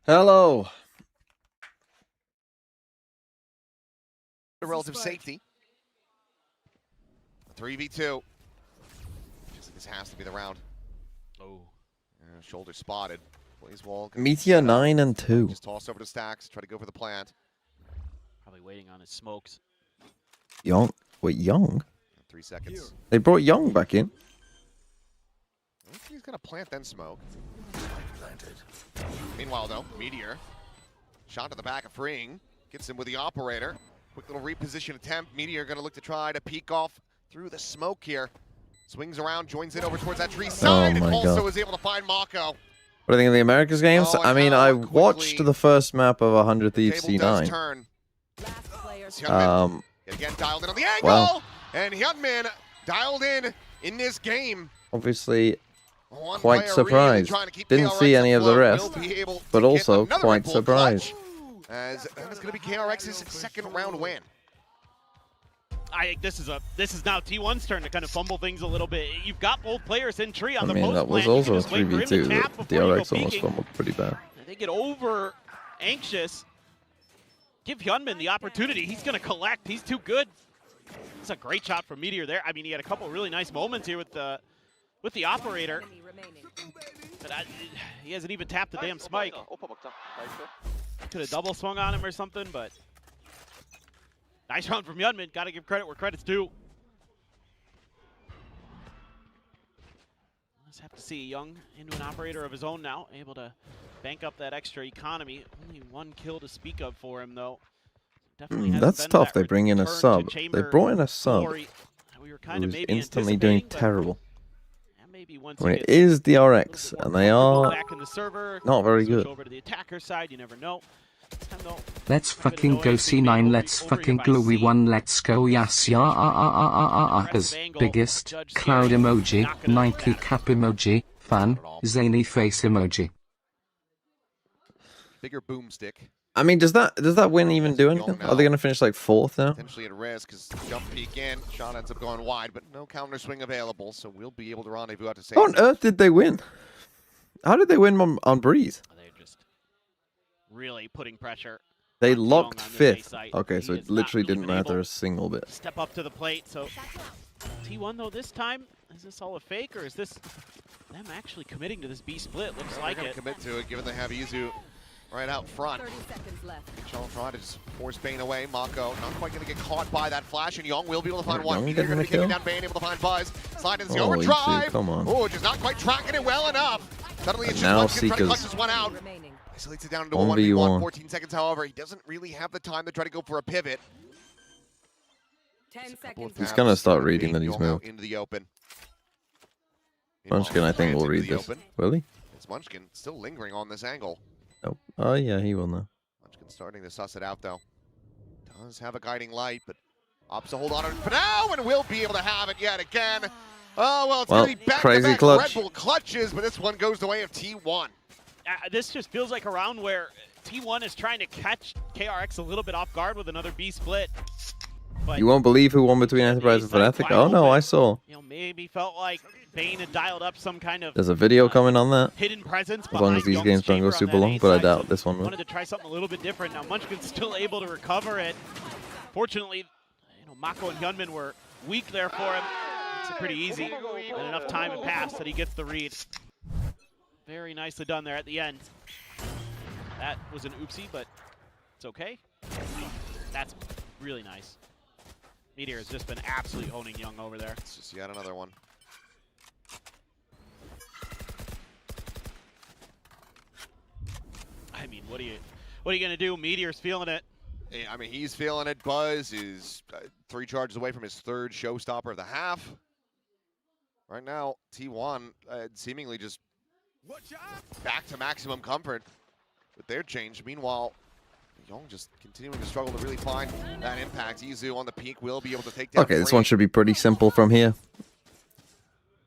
Hello. The relative safety. 3v2. This has to be the round. Oh. Shoulder spotted. Plays wall. Meteor 9 and 2. Just toss over to Stacks. Try to go for the plant. Probably waiting on his smokes. Young. Wait, Young? 3 seconds. They brought Young back in. I think he's going to plant then smoke. Meanwhile, though, Meteor. Shot to the back of Freeing. Gets him with the operator. Quick little reposition attempt. Meteor going to look to try to peek off through the smoke here. Swings around, joins in over towards that tree side, and also is able to find Mako. What do you think of the Americas games? Oh, I mean, I watched the first map of 100 Thieves C9. Again, dialed in on the angle, well, and Hyunmin dialed in this game. Obviously, quite surprised. Really Didn't see any of the rest, but also quite surprised. As that's going to be KRX's second round win. I think this is now T1's turn to kind of fumble things a little bit. You've got both players in tree on the post that was plan. also a 3v2. DRX almost fumbled pretty bad. They get over anxious. Give Hyunmin the opportunity. He's going to collect. He's too good. It's a great shot from Meteor there. I mean, he had a couple really nice moments here with the operator. But he hasn't even tapped the damn spike. Could have double swung on him or something, but nice round from Hyunmin. Got to give credit where credit's due. Let's have to see Young into an operator of his own now, able to bank up that extra economy. Only one kill to speak of for him, though. That's tough. They bring in a sub. They brought in a sub who's instantly doing terrible. I mean, it is DRX, and they are not very good. Over to the attacker side, you never know. Let's fucking go C9, let's fucking glowy one, let's go yes ya biggest cloud emoji, Nike cap emoji, fan, zany face emoji. Bigger boomstick. I mean, does that win even do anything? Are they going to finish like 4th now? Potentially at risk because jump peek in. Shot ends up going wide, but no counter swing available, so we'll be able to rendezvous out to safety. How on earth did they win? How did they win on Breeze? They're just really putting pressure. They locked 5th. Okay, so it literally didn't matter a single bit. Step up to the plate. So T1 though this time, is this all a fake or is this them actually committing to this B split? Looks like it. Commit to it, given they have Izu right out front. 30 seconds left. Sean trying to just force Bane away. Mako not quite going to get caught by that flash, and Young will be able to find one. They're going to be taking down Bane, able to find Buzz. Slide into the overdrive. Come on. Oh, just not quite tracking it well enough. Suddenly it's now just trying to clutch this one out. Isolates it down into a 1v1. 14 seconds, however. He doesn't really have the time to try to go for a pivot. 10 seconds. He's going to start reading that he's moved. Into the open. Munchkin, I think, will read this. Will he? It's Munchkin still lingering on this angle. Nope. Oh, yeah, he will now. Munchkin starting to suss it out, though. Does have a guiding light, but opts to hold on for now and will be able to have it yet again. Oh, well, it's going to be back-to-back Red Bull clutches, but this one goes the way of T1. This just feels like a round where T1 is trying to catch KRX a little bit off guard with another B split. But you won't believe who won between Enterprise and Fnatic? Oh, no, I saw. You know, maybe felt like Bane had dialed up some kind of there's a video coming on that. Hidden presence. As long as these games don't go super long, but I doubt this one will. Wanted to try something a little bit different. Now Munchkin's still able to recover it. Fortunately, you know, Mako and Hyunmin were weak there for him. It's pretty easy, and enough time had passed that he gets the read. Very nicely done there at the end. That was an oopsie, but it's okay. That's really nice. Meteor has just been absolutely owning Young over there. It's just yet another one. I mean, what are you gonna do? Meteor's feeling it. I mean, he's feeling it. Buzz is 3 charges away from his 3rd showstopper of the half. Right now, T1 seemingly just back to maximum comfort with their change. Meanwhile, Young just continuing to struggle to really find that impact. Izu on the peak will be able to take down. Okay, this one should be pretty simple from here.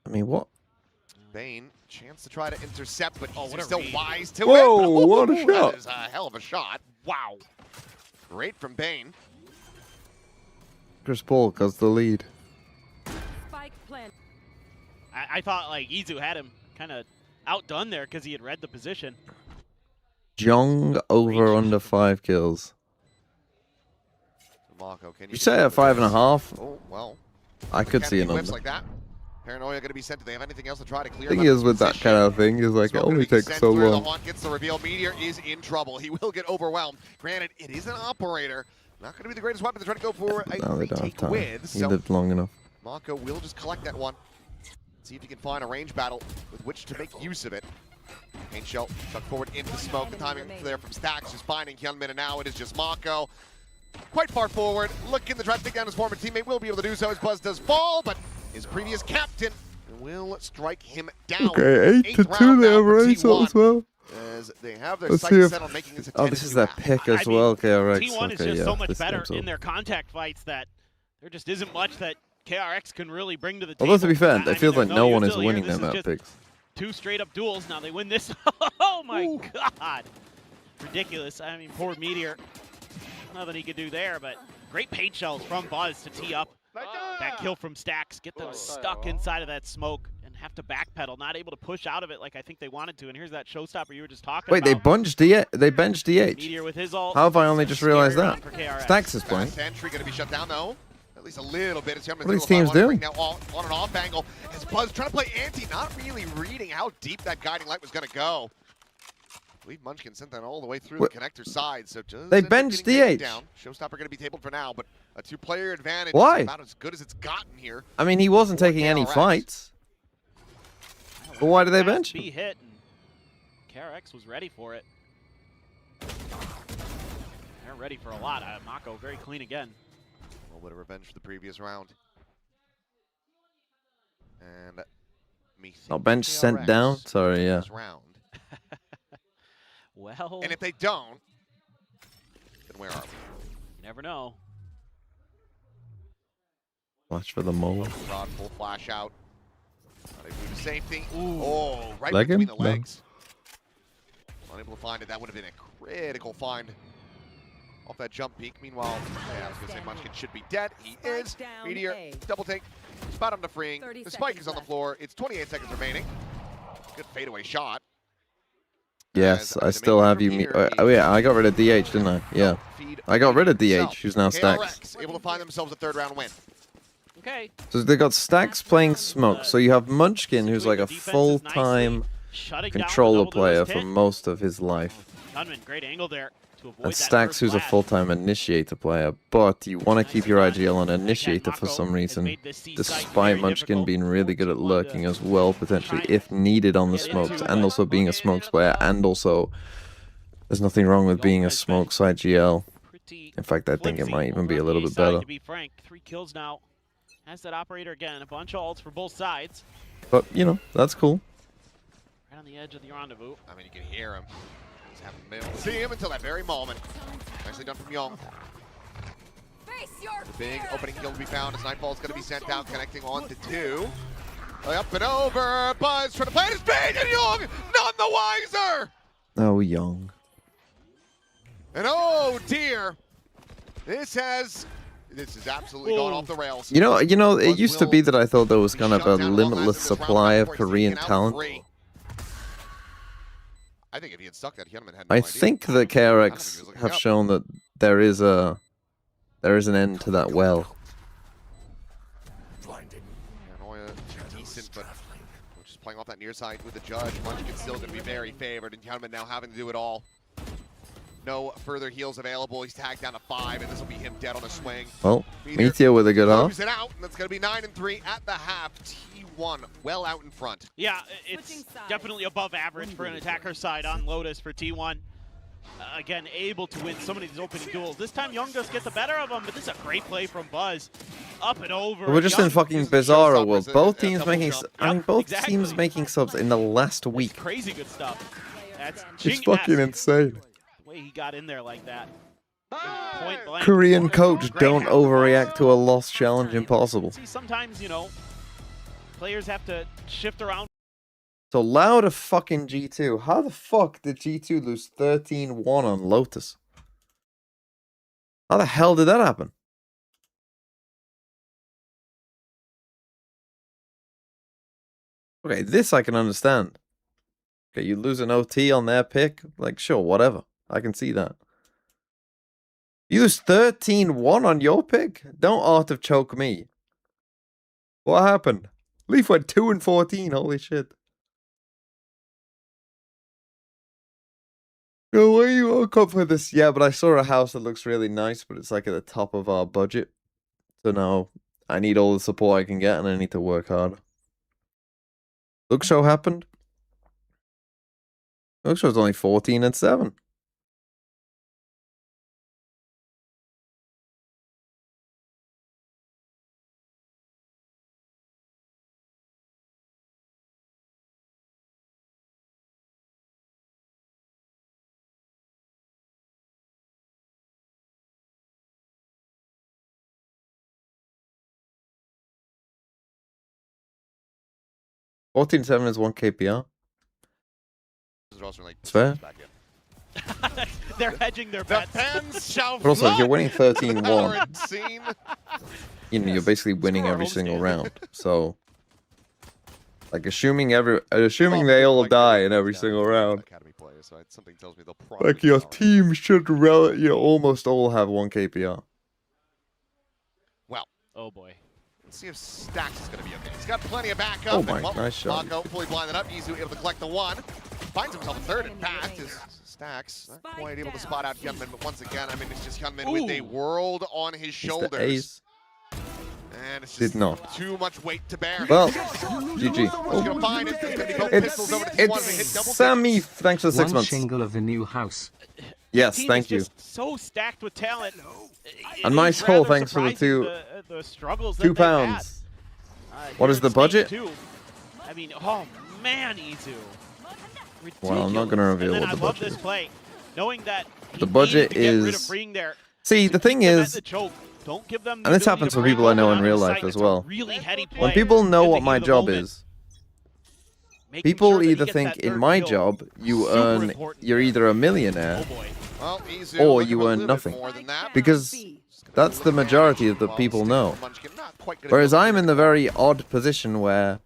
I mean, what? Bane, chance to try to intercept, but what still read. wise to it. Whoa, what a shot. That is a hell of a shot. Wow. Great from Bane. Chris Paul has the lead. Spike plant. I thought like Izu had him kind of outdone there because he had read the position. Jong over under 5 kills. Mako, can You say at 5.5? Oh, well. I could Can see he an whips under. like that? Paranoia going to be sent. Do they have anything else to try to clear? The thing is with that kind of thing is like it only takes so The long. Haunt gets the reveal. Meteor is in trouble. He will get overwhelmed. Granted, it is an operator. Not going to be the greatest weapon to try to go for a No, they don't have retake time. with. He So lived long enough. Mako will just collect that one. See if he can find a range battle with which to make use of it. Paint shell chucked forward into the smoke. The timing there from Stacks just finding Hyunmin, and now it is just Mako. Quite far forward, looking to try to take down his former teammate. Will be able to do so as Buzz does fall, but his previous captain will strike him down. Okay, 8-2 there, right? So as well. As they have their Let's sights see if... set on making this a Oh, this is their pick as well, KRX. T1 is Okay, just yeah, so much this better game's in over. their contact fights that there just isn't much that KRX can really bring to the Although table. to be fair, I it mean, feels like there's no one is utility here. winning This them is map just picks. 2 straight-up duels. Now they win this. Oh, my God. Ridiculous. I mean, poor Meteor. Nothing he could do there, but great paint shells from Buzz to tee up. That kill from Stacks. Get them stuck inside of that smoke and have to backpedal. Not able to push out of it like I think they wanted to. And here's that showstopper you were just talking Wait, about. they benched DH. Meteor with his ult. How have I only just realized that? For KRX. Stacks is playing. Fast entry going to be shut down, though. At least a little bit. What are these teams doing? Now on and off angle. As Buzz trying to play anti, not really reading how deep that guiding light was going to go. I believe Munchkin sent that all the way through the connector side, so just They benched DH. down. Showstopper going to be tabled for now, but a 2-player advantage Why? is about as good as it's gotten here. I mean, he wasn't taking any DRX. fights. But why did they bench B him? hit, and KRX was ready for it. They're ready for a lot. Mako very clean again. A little bit of revenge for the previous round. And Oh, bench sent KRX down? Sorry, yeah. this round. Well, And if they don't, then where are we? you never know. Watch for the mole. Rod full flash out. Not able to do the same thing. Ooh. Oh, right Leg between him? the No. legs. Unable to find it. That would have been a critical find off that jump peak. Meanwhile, yeah, I was going to say Munchkin should be dead. He is. down Meteor, A. double take. Spot on the freeing. 30 The spike seconds is on the left. floor. It's 28 seconds remaining. Good fadeaway shot. Yes, As, I the still main have you. here Oh, is yeah, I got rid of DH, didn't I? Yeah. feed I got rid of himself. DH, who's now Stacks. KRX able to find themselves a 3rd round win. Okay. So they got Stacks playing Smoke. So you have Munchkin, who's like a full-time controller player for most of his life. Gunman, great angle there to avoid And that Stacks, first who's a flash. full-time initiator player. But you want to keep your IGL on initiator for some reason, despite Munchkin being really good at lurking as well, potentially, if needed on the smokes, and also being a smokes player, and also there's nothing wrong with being a smokes IGL. In fact, I think it might even be a little bit better. To be frank, 3 kills now. Has that operator again. A bunch of ults for both sides. But, you know, that's cool. Right on the edge of the rendezvous. I mean, you can hear him. Just haven't been able to see him until that very moment. Nicely done from Young. Face your The big fear. opening kill to be found as Nightfall's going to be sent out, connecting on to 2. Up and over. Buzz trying to play at his speed, and Young none the wiser. Oh, Young. And oh dear, this has absolutely gone off the rails. You know, it used to be that I thought there was kind of a limitless supply of Korean talent. I think if he had stuck that, Hyunmin had no I idea. think that I don't think he KRX was looking have up. shown that there is an end to that well. Paranoia, decent, but just playing off that near side with the judge. Munchkin still going to be very favored, and Hyunmin now having to do it all. No further heals available. He's tagged down to 5, and this will be him dead on a swing. Well, Meteor with a good Moves half. it out, and that's going to be 9-3 at the half. T1 well out in front. Yeah, it's definitely above average for an attacker side on Lotus for T1. Again, able to win some of these opening duels. This time, Young does get the better of him, but this is a great play from Buzz. Up and over. We're just Young in fucking uses the bizarro showstoppers world. at Both a teams double making, jump. I mean, Yep, both exactly. teams making subs in the last week. Crazy good stuff. That's It's Jing-esque. fucking insane. The way he got in there like that. Point blank. Korean coach, Great don't half. overreact to a lost challenge impossible. See, sometimes, you know, players have to shift around. So loud of fucking G2. How the fuck did G2 lose 13-1 on Lotus? How the hell did that happen? Okay, this I can understand. Okay, you lose an OT on their pick? Like, sure, whatever. I can see that. You lose 13-1 on your pick? Don't Art of Choke me. What happened? Leaf went 2-14, holy shit. No way you woke up for this. Yeah, but I saw a house that looks really nice, but it's like at the top of our budget. So now I need all the support I can get and I need to work hard. Look Show happened. Look Show's only 14-7. $14-7 is 1 KPR. It's fair. They're hedging their The bets. fans shall But also, if you're flood winning 13-1, our scene. you know, you're basically winning Score a every home single stand. round. So, like, assuming they all die in every single round, Academy players, so something tells me they'll probably like your be all right. team should almost all have 1 KPR. Well, Oh boy. let's see if Stacks is going to be okay. He's got plenty of backup. Oh and, my, well, nice shot. Mako fully blinded up. Izu able to collect the one. Finds himself a third and fast. His Stacks not quite able to spot out Hyunmin, but once again, I mean, it's just Hyunmin with a world on his He's shoulders. the ace. And it's Did just not. too much weight to bear. Well, GG. Someone's going to find it. It's going to be both pistols over to T1 and hit It's double Sammy. digits. Thanks for the 6 One months. shingle of a new house. Yes, Team thank is you. just so stacked with talent. And It nice is haul, rather thanks for the surprising the struggles that £2. they've had. What Here is the in stage budget? 2. I mean, oh man, Izu. Well, I'm not gonna reveal and then what the I love budget this is. play, knowing that he The budget needed to get rid of is- Freeing there. See, the thing Keep them at is, the choke. Don't give them the and this ability happens to for break people I know open in out of real the life site. as It's a well. really heady play when people know in the what my heat of the job moment. is, Making people sure that he either gets think that in third my kill. job you Super earn, important you're there. either a millionaire Oh boy. Well, Izu or looking you a earn little bit nothing. more than that. because that's the majority of the Well, people Stick know. Munchkin not quite gonna Whereas be able to I'm do in the it. very odd position where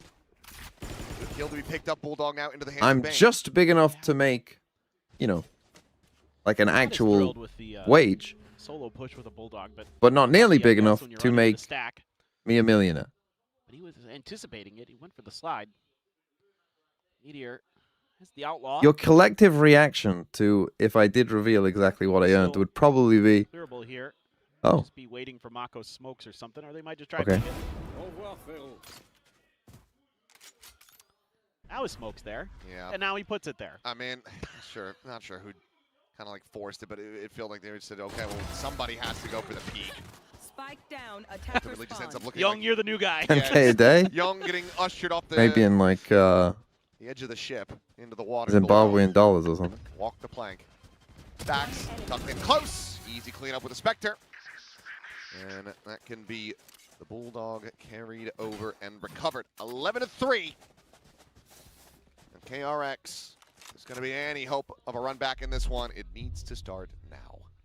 Good kill to be picked up. Bulldog now into the hands I'm of Bane. just big enough to make, you know, like an Not as actual thrilled with the, wage, solo push with a bulldog, but not nearly yeah, big that's enough when you're to running make the stack. me a millionaire. But he was anticipating it. He went for the slide. Meteor has the outlaw. Your collective reaction to if I did reveal exactly what I earned would probably be, Clearable here. oh, Just be waiting for Mako's smokes or something, or they might just try Okay. to pick it. Now his smoke's there, Yeah. and now he puts it there. I mean, sure. Not sure who kind of like forced it, but it felt like they said, okay, well, somebody has to go for the peak. Spike down, attacker Ultimately just ends up spawn. looking Young, like you're the new guy. 10K a day? Young getting ushered off the, Maybe in like the edge of the ship into the water. Zimbabwean dollars or something. Walk the plank. Stacks tucked in close. Easy cleanup with a Spectre. And that can be the Bulldog carried over and recovered. 11-3. And KRX is going to be any hope of a run back in this one. It needs to start now.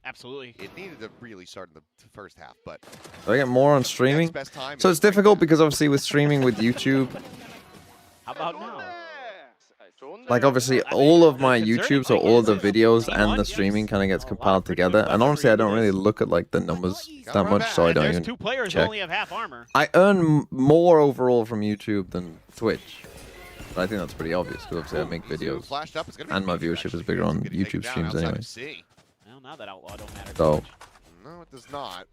Absolutely. It needed to really start in the first half, but Do I get more on streaming? next best time So is it's difficult because obviously with streaming with YouTube, How about now? like obviously all of my YouTube, so all of the videos and the streaming kind of gets compiled together. And honestly, I don't really look at like the numbers that much, so I don't There's even two players who check. only have half armor. I earn more overall from YouTube than Twitch. But I think that's pretty obvious because obviously I make Izu videos. flashed up. It's gonna be And my Izu viewership is actually bigger on getting taken YouTube down streams outside of anyway. C. Well, now that outlaw don't matter. So- too much. No, it does not.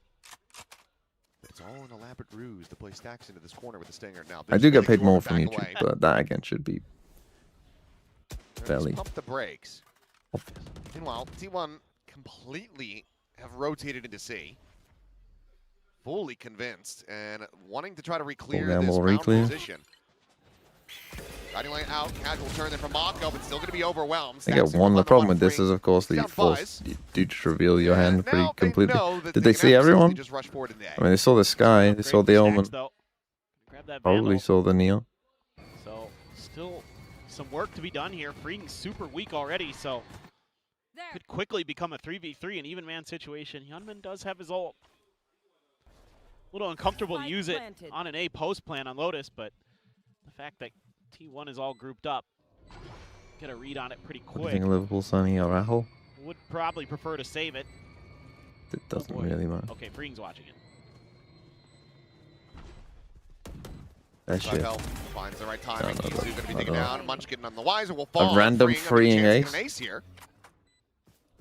But it's all an elaborate ruse to play Stacks into this corner with the Stinger. Now, I do get paid Jordan more from back YouTube, away. but that again should be Let's fairly pump the brakes. obvious. Meanwhile, T1 completely have rotated into C. Fully convinced and wanting to try to re-clear this gamble, mountain re-clear. position. Guiding lane out, casual turn there from Mako, but still going to be overwhelmed. I get Stacks one. The on problem with free. this is, of course, that you Down force Buzz. you do just reveal your hand And pretty now they completely. know that Did they can see absolutely everyone? Just rush forward today. I mean, they saw the sky, they saw the Great omen, stacks, though. Grab that probably vandal. saw the neon. So still some work to be done here. Freeing's super weak already, so There. could quickly become a 3v3 an even man situation. Hyunmin does have his ult. A little uncomfortable to Spike use it planted. on an A post plan on Lotus, but the fact that T1 is all grouped up get a read on it pretty What do you quick. think of Liverpool signing Araujo? Would probably prefer to save it. It doesn't boy. really matter. Okay, Freeing's watching it. That shit. Finds the right time. No, He's going to be I taken don't. down. Munchkin on the wiser will fall. random freeing An ace? here.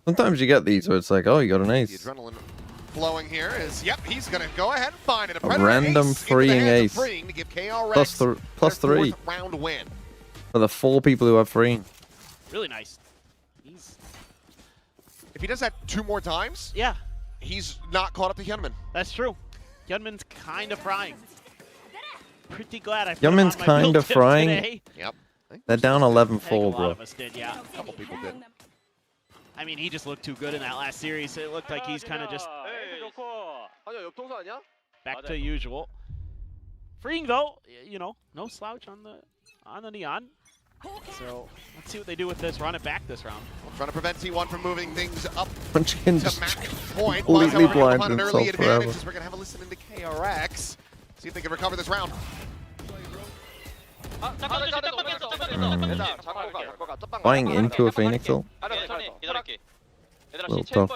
Sometimes you get these where it's like, oh, you got an The ace. adrenaline flowing here is, yep, he's going to go ahead and find it. A random freeing ace. Freeing to give KRX Plus their 3 fourth round win. for the 4 people who have freeing. Really nice. He's If he does that 2 more times, yeah, he's not caught up to Hyunmin. that's true. Hyunmin's kind of frying. Pretty glad I. Hyunmin's kind of frying. Today. Yep. They're down 11-4, I think a lot bro. of us did, yeah. A couple people did. I mean, he just looked too good in that last series. It looked like he's kind of just back to usual. Freeing though, you know, no slouch on the neon. So let's see what they do with this. Run it back this round. Trying to prevent T1 from moving things up Munchkin to just max point. completely Buzz, however, blinded find an early himself advantage forever. as we're going to have a listen into KRX. See if they can recover this round. Buying into a Phoenix ult. Little tough.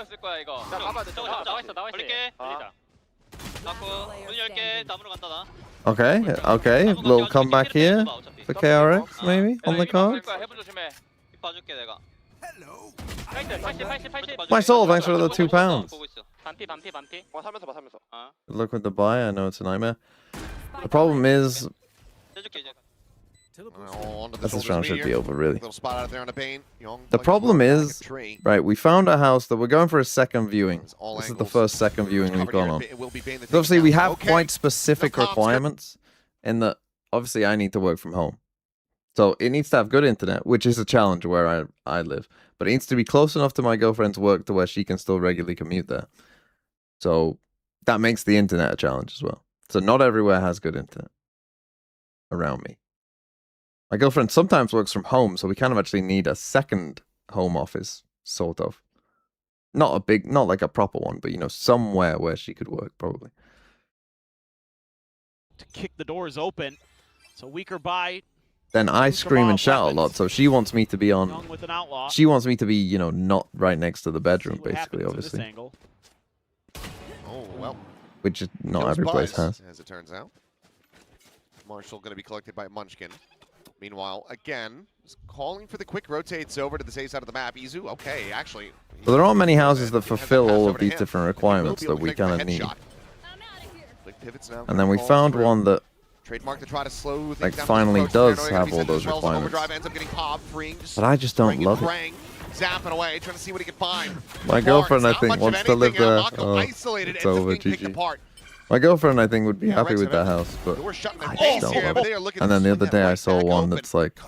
Okay, okay. Little comeback here for KRX, maybe, on the cards. My soul, thanks for the £2. Good luck with the buy. I know it's a nightmare. The problem is, this round should be over, really. Little spot out there on the Bane. The problem is, right, we found a house that we're going for a second viewing. This is the first second viewing we've gone on. So obviously, we have quite specific requirements in that, obviously, I need to work from home. So it needs to have good internet, which is a challenge where I live. But it needs to be close enough to my girlfriend's work to where she can still regularly commute there. So that makes the internet a challenge as well. So not everywhere has good internet around me. My girlfriend sometimes works from home, so we kind of actually need a second home office, sort of. Not like a proper one, but, you know, somewhere where she could work, probably. To kick the doors open. So weaker buy. Then I scream and shout a lot, so she wants me to be on... Young with an outlaw. She wants me to be, you know, not right next to the bedroom, basically, obviously. Oh, well. Which not every place has. As it turns out. Marshall going to be collected by Munchkin. Meanwhile, again, calling for the quick rotates over to the safe side of the map. Izu, okay, actually. So there aren't many houses that fulfill all of these different requirements that we kind of need. And then we found one that Trademark to try to slow like finally does have all those requirements. But I just don't love it. Zapping away, trying to see what he can find. My girlfriend, I think, wants to live there. Oh, it's over, GG. My girlfriend, I think, would be happy with that house, but I don't love it. And then the other day I saw one that's like,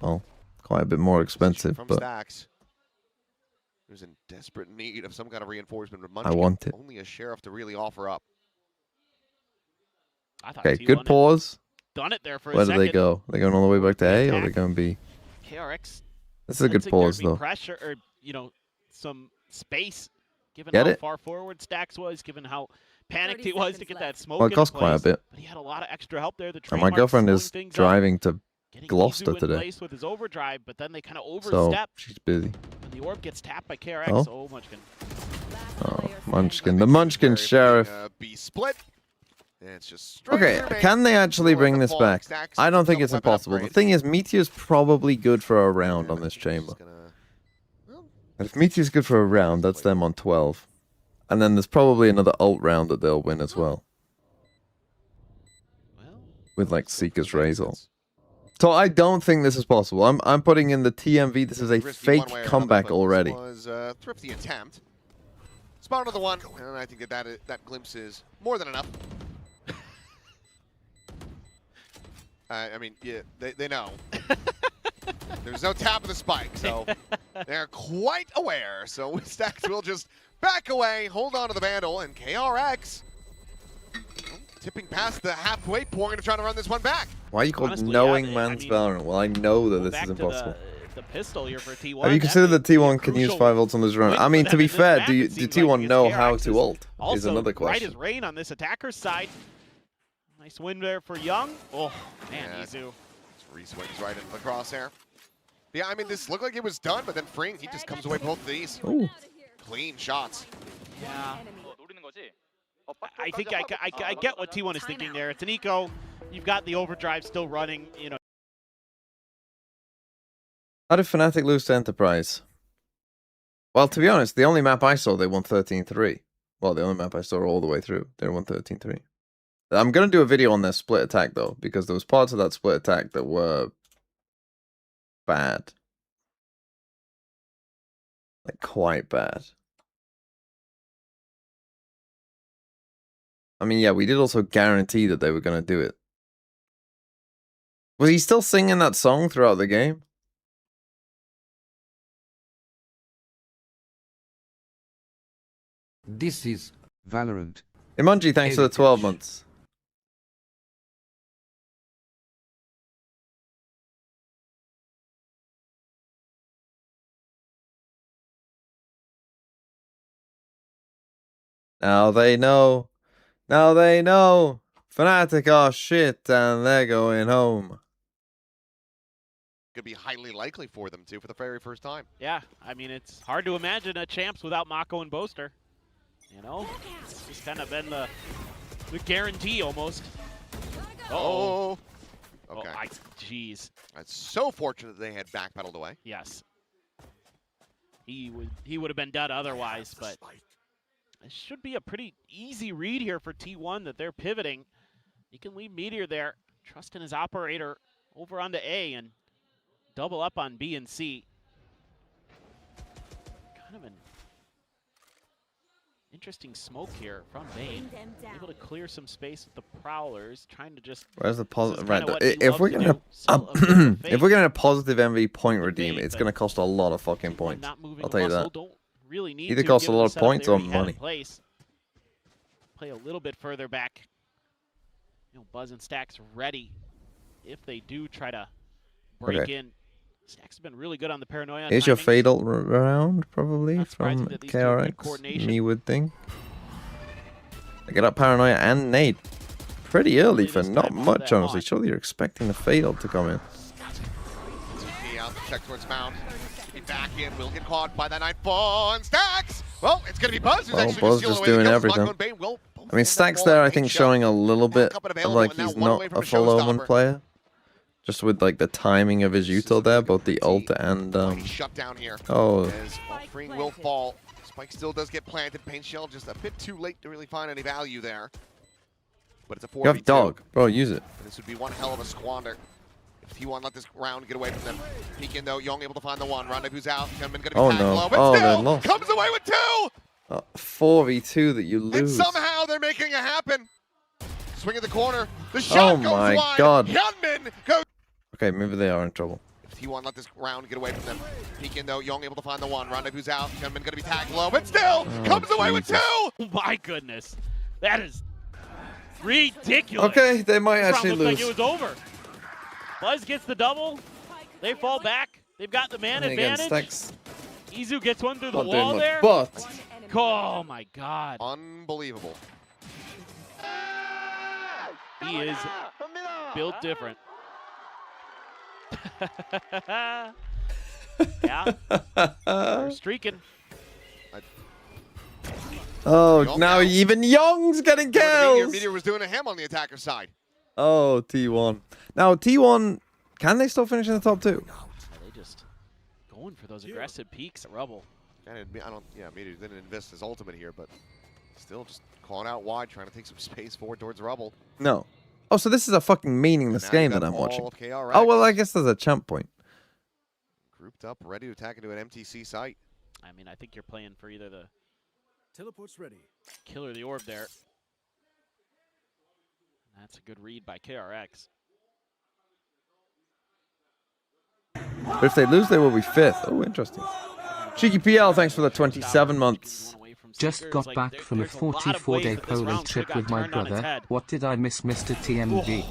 well, quite a bit more expensive, but who's in desperate need of some kind of reinforcement. I want it. Only a sheriff to really offer up. Okay, good pause. Done it there for Where do they go? Are they going all the way back to A, or are they going to be? KRX. This is a good pause, though. Pressure, or you know, some space, given Get how it? far forward Stacks was, given how panicked he was to get that smoke. Well, it cost quite a bit. But he had a lot of extra help there. And my girlfriend is driving to Gloucester today. With his overdrive, but then they kind of So overstep. she's busy. And the orb gets tapped by KRX. Oh. Oh, Munchkin. Oh, Munchkin. The Munchkin Sheriff. B split. It's just Okay, can they actually bring this back? I don't think it's impossible. The thing is, Meteor's probably good for a round on this chamber. And if Meteor's good for a round, that's them on 12. And then there's probably another ult round that they'll win as well. With like Seeker's Razor. So I don't think this is possible. I'm putting in the TMV. This is a fake comeback already. Was a thrifty attempt. Spot another one, and I think that glimpse is more than enough. I mean, yeah, they know. There's no tap of the spike, so they're quite aware. So Stacks will just back away, hold on to the Vandal, and KRX tipping past the halfway point to try to run this one back. Why are you called knowing man's Valorant? Well, I know that this is impossible. The pistol here for T1. Have you considered that T1 can use 5 ults on this run? I mean, to be fair, do T1 know how to ult? Is another question. Right as rain on this attacker's side. Nice win there for Young. Oh, man, Izu. Reese wins right into the crosshair. Yeah, I mean, this looked like it was done, but then Fring, he just comes away both of these. Ooh. Clean shots. Yeah. I think I get what T1 is thinking there. It's an eco. You've got the overdrive still running. You know. How did Fnatic lose to Enterprise? Well, to be honest, the only map I saw, they won 13-3. Well, the only map I saw all the way through, they won 13-3. I'm going to do a video on their split attack, though, because there was parts of that split attack that were bad. Like, quite bad. I mean, yeah, we did also guarantee that they were going to do it. Was he still singing that song throughout the game? This is Valorant. Imunji, thanks for the 12 months. Now they know. Now they know. Fnatic are shit and they're going home. Could be highly likely for them to for the very first time. Yeah, I mean, it's hard to imagine a champs without Mako and Boaster. You know, it's just kind of been the guarantee almost. Oh. Okay. Okay. Jeez. That's so fortunate that they had backpedaled away. Yes. He would have been dead otherwise, but it should be a pretty easy read here for T1 that they're pivoting. He can leave Meteor there, trust in his operator over onto A and double up on B and C. Kind of an interesting smoke here from Bane. Able to clear some space with the Prowlers, trying to just. Where's the positive? Right, if we're gonna if we're getting a positive MV point redeem, it's gonna cost a lot of fucking points. I'll tell you that. Really need Either to, costs a given lot the of setup points they or already had in money. place. Play a little bit further back. You know, Buzz and Stacks ready if they do try to break in. Stacks has been really good on the paranoia. Here's your fatal round, probably, from KRX, me would think. I get up paranoia and nade pretty early for not much, honestly. Surely you're expecting the fatal to come in. ZP out, check towards Mount. Back in, will get caught by that Nightfall and Stacks. Well, it's going to be Buzz who's actually Buzz just just doing everything. I mean, Stacks there, I think, showing a little bit of like he's not a full Omen player. Just with like the timing of his util there, both the ult and shut down here. Oh. As Fring will fall. Spike still does get planted. Paint Shell just a bit too late to really find any value there. But it's a 4v2. You have dog, bro. Use it. And this would be one hell of a squander. If T1 let this round get away from them. Peek in though, Young able to find the one. Rendezvous out. Gunman gonna be Oh tagged no. low, but Oh, still they lost. comes away with 2! 4v2 that you And lose. somehow they're making it happen. Swing at the corner. The shot goes my wide. God. Gunman goes. Okay, maybe they are in trouble. If T1 let this round get away from them. Peek in though, Young able to find the one. Rendezvous out. Gunman gonna be tagged low, but still comes away with 2! Oh my goodness, that is ridiculous. Okay, they might This round actually looked lose. like it was over. Buzz gets the double. They fall back. They've got the man And again, advantage. Stacks Izu gets one through the not doing wall much, there. but Oh my God. Unbelievable. He is built different. Yeah. They're streaking. oh, Young now now. even Young's getting kills. Meteor was doing a hem on the attacker side. Oh, T1. Now T1, can they still finish in the top 2? They just going for those aggressive peaks at Rubble. And Meteor didn't invest his ultimate here, but still just calling out wide, trying to take some space forward towards Rubble. No. Oh, so this is a fucking meaningless Now game you that got I'm all watching. of KRX Oh, well, I guess there's a champ point. grouped up, ready to attack into an MTC site. I mean, I think you're playing for either the Teleport's ready. kill or the orb there. That's a good read by KRX. But if they lose, they will be 5th. Oh, interesting. Cheeky PL, thanks for the 27 months. Just got back from a 44-day Poland trip with my brother. What did I miss, Mr. TMV?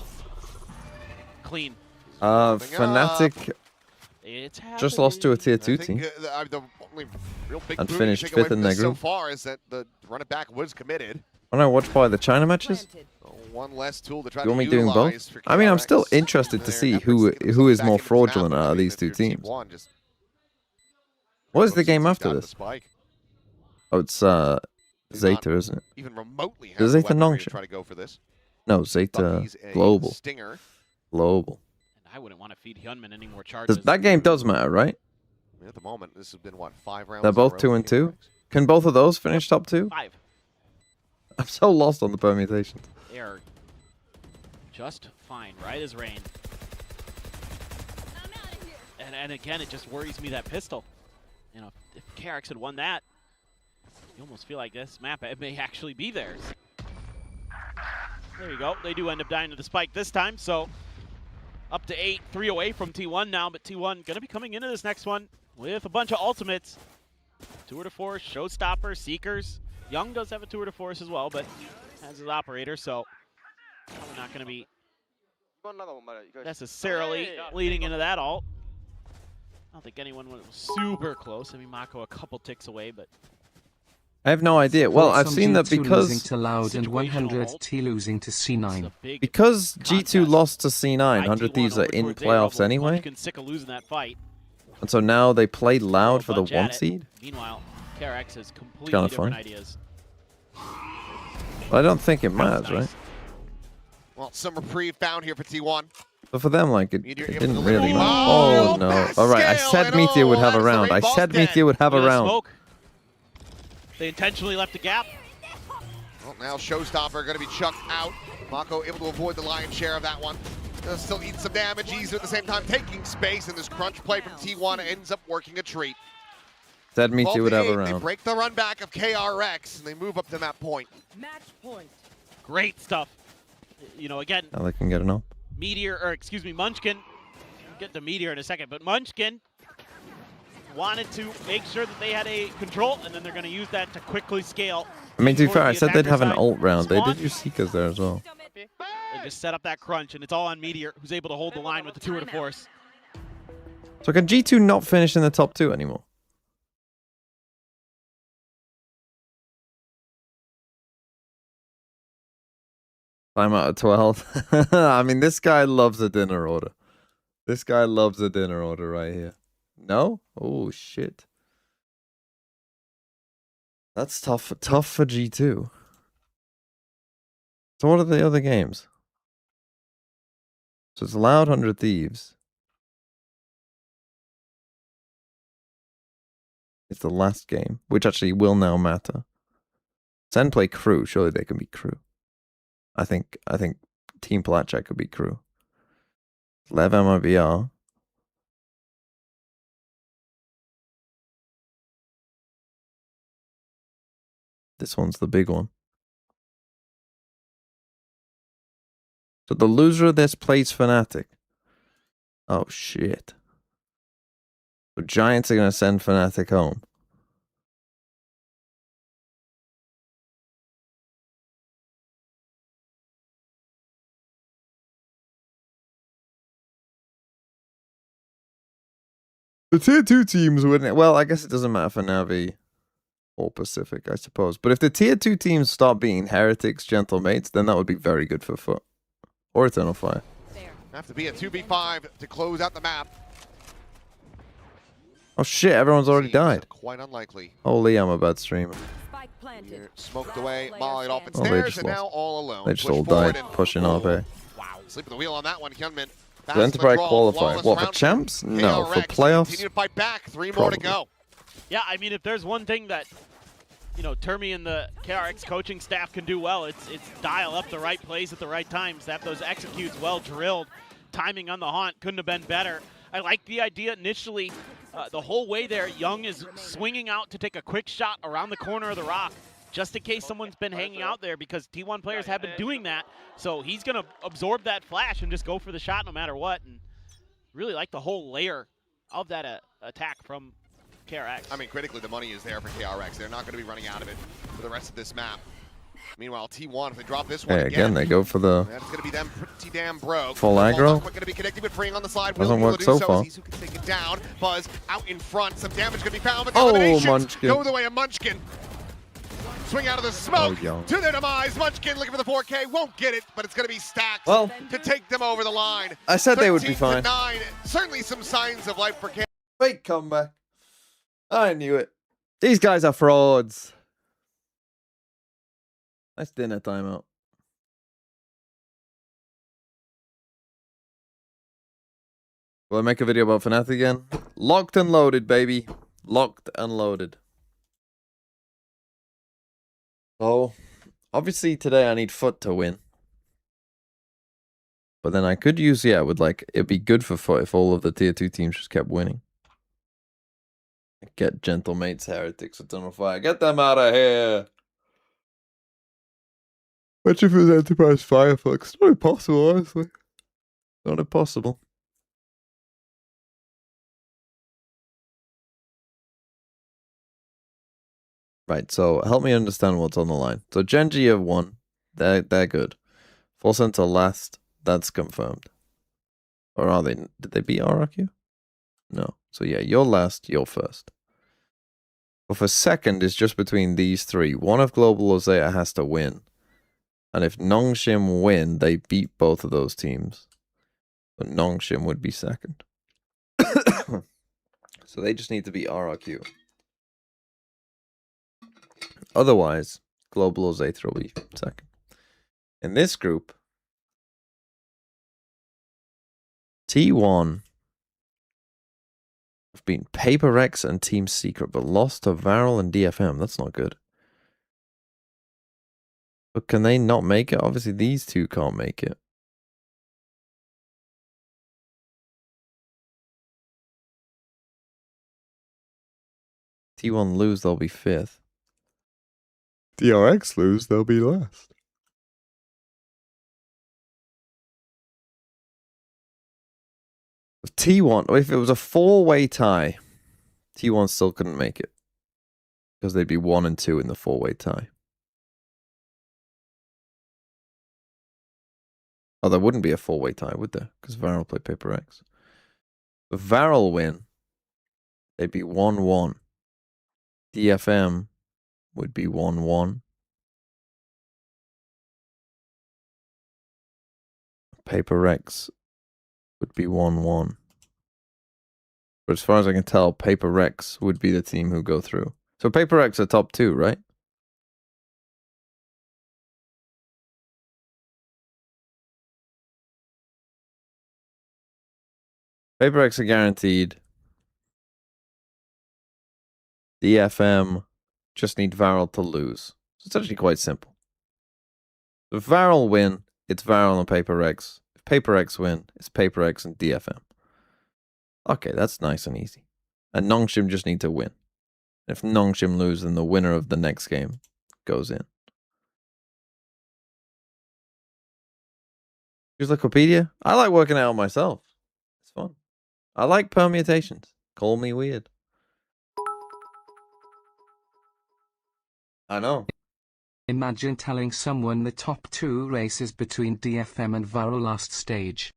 Clean. Fnatic It's just lost to a tier 2 I think, team. the only real big And boon you finished take away 5th from in this their so group. far is that the run it back was committed. When I watch by the China matches, Planted. One less tool to try you to want me doing utilize both? for I mean, I'm still KRX. interested to Their see efforts who to get themselves is back more into this map. fraudulent out I of mean, these if two you're teams. T1, just What is the Oops, game he's after got the this? spike. Oh, it's Do not Zeta, isn't it? Even remotely have Does the Zeta weaponry to Nongshan? try to go for this. No, Zeta Bucky's a Global. stinger. Global. And I wouldn't want to feed Hyunmin any more charges. That game does matter, right? I mean, at the moment, this has been, what, 5 rounds? They're in a both row 2 for and 2. KRX? Can both of those finish top 2? 5. I'm so lost on the permutations. They are just fine, right as rain. I'm out of here. And again, it just worries me, that pistol. You know, if KRX had won that, you almost feel like this map, it may actually be theirs. There you go. They do end up dying to the spike this time, so up to 8, 3 away from T1 now, but T1 going to be coming into this next one with a bunch of ultimates. Tour de Force, Showstopper, Seekers. Young does have a Tour de Force as well, but has his operator, so probably not going to be necessarily leading into that ult. I don't think anyone was super close. I mean, Mako a couple ticks away, but I have no idea. Well, I've seen that losing because to Loud and situational 100 ult. T losing to it's C9. a big G2 contest. lost to C9. By 100 T1 Thieves are over in towards A playoffs level. anyway, Munchkin's sick of losing that fight. and so now they played loud for the Bunch at 1 it. seed. Meanwhile, KRX has completely kinda different fun. ideas. But I don't think it That was matters, nice. right? Well, some reprieve found here for T1. But for them, like, it Meteor didn't able to really lead. matter. Oh, Oh, no. fast All right, I scale said and Meteor would all, have a that is the round. I rainbow's said dead. Meteor would have a Look at that round. smoke. They intentionally left a gap. Well, now Showstopper going to be chucked out. Mako able to avoid the lion's share of that one. Still eating some damage. He's at the same time taking space, and this crunch play from T1 ends up working a treat. Said Meteor would have a 12-8, They round. break the run back of KRX, and they move up to that point. Match point. Great stuff. You know, again, Now they can get it up. Munchkin. We'll get to Meteor in a second, but Munchkin wanted to make sure that they had a control, and then they're going to use that to quickly scale. I mean, to be towards fair, I the said they'd have an attacker ult side. round. They Spawn, did use Seekers there as well. and just set up that crunch, and it's all on Meteor, who's able to hold the line with the tour de force. So can G2 not finish in the top 2 anymore? I'm out of 12. I mean, this guy loves a dinner order. This guy loves a dinner order right here. No? Oh, shit. That's tough for G2. So what are the other games? So it's Loud 100 Thieves. It's the last game, which actually will now matter. Sen play Crew. Surely they can be Crew. I think Team Platchak could be Crew. Lev MRVR. This one's the big one. So the loser of this plays Fnatic. Oh shit. So Giants are gonna send Fnatic home. The tier 2 teams wouldn't. Well, I guess it doesn't matter for Navi or Pacific, I suppose. But if the tier 2 teams start being Heretics, Gentle Mates, then that would be very good for Foot. Or Eternal Fire. There. Have to be a 2v5 to close out the map. Oh shit, everyone's already Seems died. Quite unlikely. Holy, I'm a bad streamer. Spike planted. Here, smoked Last away, player mollied off standing. Oh, they its just stairs, and now lost. all alone. They just Push all forward died and- pushing RP. Wow, sleep of the wheel on that one, Hyunmin. The Enterprise qualify. What, for champs? No, for playoffs? Continue to fight back. 3 more to Probably. go. Yeah, I mean, if there's one thing that, you know, Termi and the KRX coaching staff can do well, it's dial up the right plays at the right times. Have those executes well drilled. Timing on the haunt couldn't have been better. I like the idea initially. The whole way there, Young is swinging out to take a quick shot around the corner of the rock, just in case someone's been hanging out there, because T1 players have been doing that. So he's going to absorb that flash and just go for the shot no matter what. And really like the whole layer of that attack from KRX. I mean, critically, the money is there for KRX. They're not going to be running out of it for the rest of this map. Meanwhile, T1, if they drop this one Hey, again, they go for the that's going to be them pretty damn broke. full Ball aggro. not quite going to be connected with freeing on the slide. Doesn't Will work do so far. He's who can take it down. Buzz out in front. Some damage going to be found. But Oh, eliminations Munchkin. go the way of Munchkin. Swing out of the smoke yo. to their demise. Munchkin looking for the 4K. Won't get it, but it's going to be Stacks Well, to take them over the line. I said they would be 13 to fine. 9. Certainly some signs of life for Cam. Fake comeback. I knew it. These guys are frauds. Nice dinner timeout. Will I make a video about Fnatic again? Locked and loaded, baby. Locked and loaded. So, obviously today I need Foot to win. But then I could use, yeah, with like, it'd be good for Foot if all of the tier 2 teams just kept winning. Get Gentlemates, Heretics, Eternal Fire. Get them out of here. What if it was Enterprise Firefox? It's not impossible, honestly. Not impossible. Right, so help me understand what's on the line. So Genji have won. They're good. Full Center last. That's confirmed. Or are they? Did they beat RRQ? No. So yeah, you're last, you're first. But for second is just between these three. One of Global or ZETA has to win. And if Nongshim win, they beat both of those teams. But Nongshim would be second. So they just need to beat RRQ. Otherwise, Global or ZETA will be second. In this group, T1 have beaten Paper X and Team Secret, but lost to Varel and DFM. That's not good. But can they not make it? Obviously, these two can't make it. T1 lose, they'll be fifth. DRX lose, they'll be last. T1, if it was a four-way tie, T1 still couldn't make it. Because they'd be 1 and 2 in the four-way tie. Oh, there wouldn't be a four-way tie, would there? Because Varel played Paper X. If Varel win, they'd be 1-1. DFM would be 1-1. Paper X would be 1-1. But as far as I can tell, Paper X would be the team who go through. So Paper X are top 2, right? Paper X are guaranteed. DFM just need Varel to lose. So it's actually quite simple. If Varel win, it's Varel and Paper X. If Paper X win, it's Paper X and DFM. Okay, that's nice and easy. And Nongshim just need to win. If Nongshim lose, then the winner of the next game goes in. Use Wikipedia? I like working out myself. It's fun. I like permutations. Call me weird. I know. Imagine telling someone the top 2 races between DFM and Varel last stage.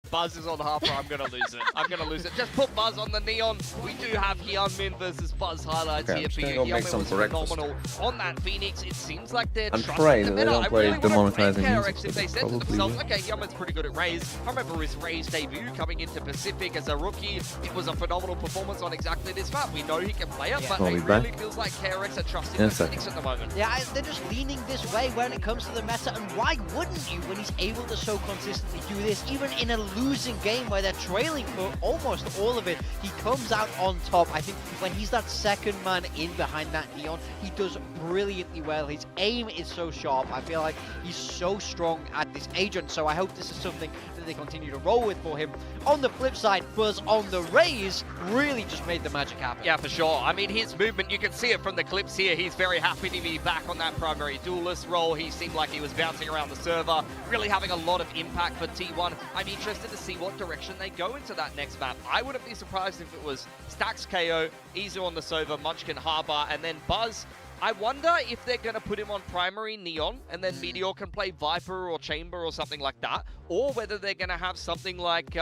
Buzz is on Harper, I'm gonna lose it. I'm gonna lose it. Just put Buzz on the Neon. We do have Hyunmin versus Buzz highlights Okay, here for you. go make Hyunmin some was breakfast. phenomenal on that Phoenix. It seems like they're And trusting pray the that they meta. don't I play really want to demonetizing rank music, KRX but if they they said to probably themselves, will. okay, Hyunmin's pretty good at Raze. I remember his Raze debut coming into Pacific as a rookie. It was a phenomenal performance on exactly this map. We know he can play it, but I'll it be back. really feels like KRX are trusting In a the second. Phoenix at the moment. Yeah, they're just leaning this way when it comes to the meta, and why wouldn't you when he's able to so consistently do this, even in a losing game where they're trailing for almost all of it, he comes out on top. I think when he's that second man in behind that Neon, he does brilliantly well. His aim is so sharp. I feel like he's so strong at this agent, so I hope this is something that they continue to roll with for him. On the flip side, Buzz on the Raze really just made the magic happen. Yeah, for sure. I mean, his movement, you can see it from the clips here. He's very happy to be back on that primary duelist role. He seemed like he was bouncing around the server, really having a lot of impact for T1. I'm interested to see what direction they go into that next map. I wouldn't be surprised if it was Stacks KO, Izu on the Sova, Munchkin Harbor, and then Buzz I wonder if they're going to put him on primary Neon, and then Meteor can play Viper or Chamber or something like that, or whether they're going to have something like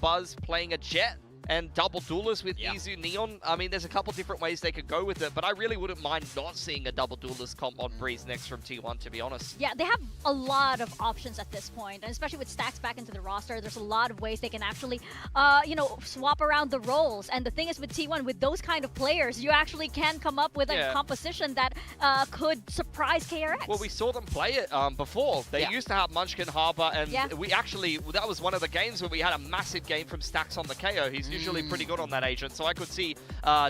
Buzz playing a Jet and double duelist with Izu Neon. I mean, there's a couple different ways they could go with it, but I really wouldn't mind not seeing a double duelist comp on Breeze next from T1, to be honest. Yeah, they have a lot of options at this point, and especially with Stacks back into the roster, there's a lot of ways they can actually, you know, swap around the roles. And the thing is with T1, with those kind of players, you actually can come up with a composition that could surprise KRX. Well, we saw them play it before. They used to have Munchkin Harbor, and we actually, that was one of the games where we had a massive game from Stacks on the KO. He's usually pretty good on that agent, so I could see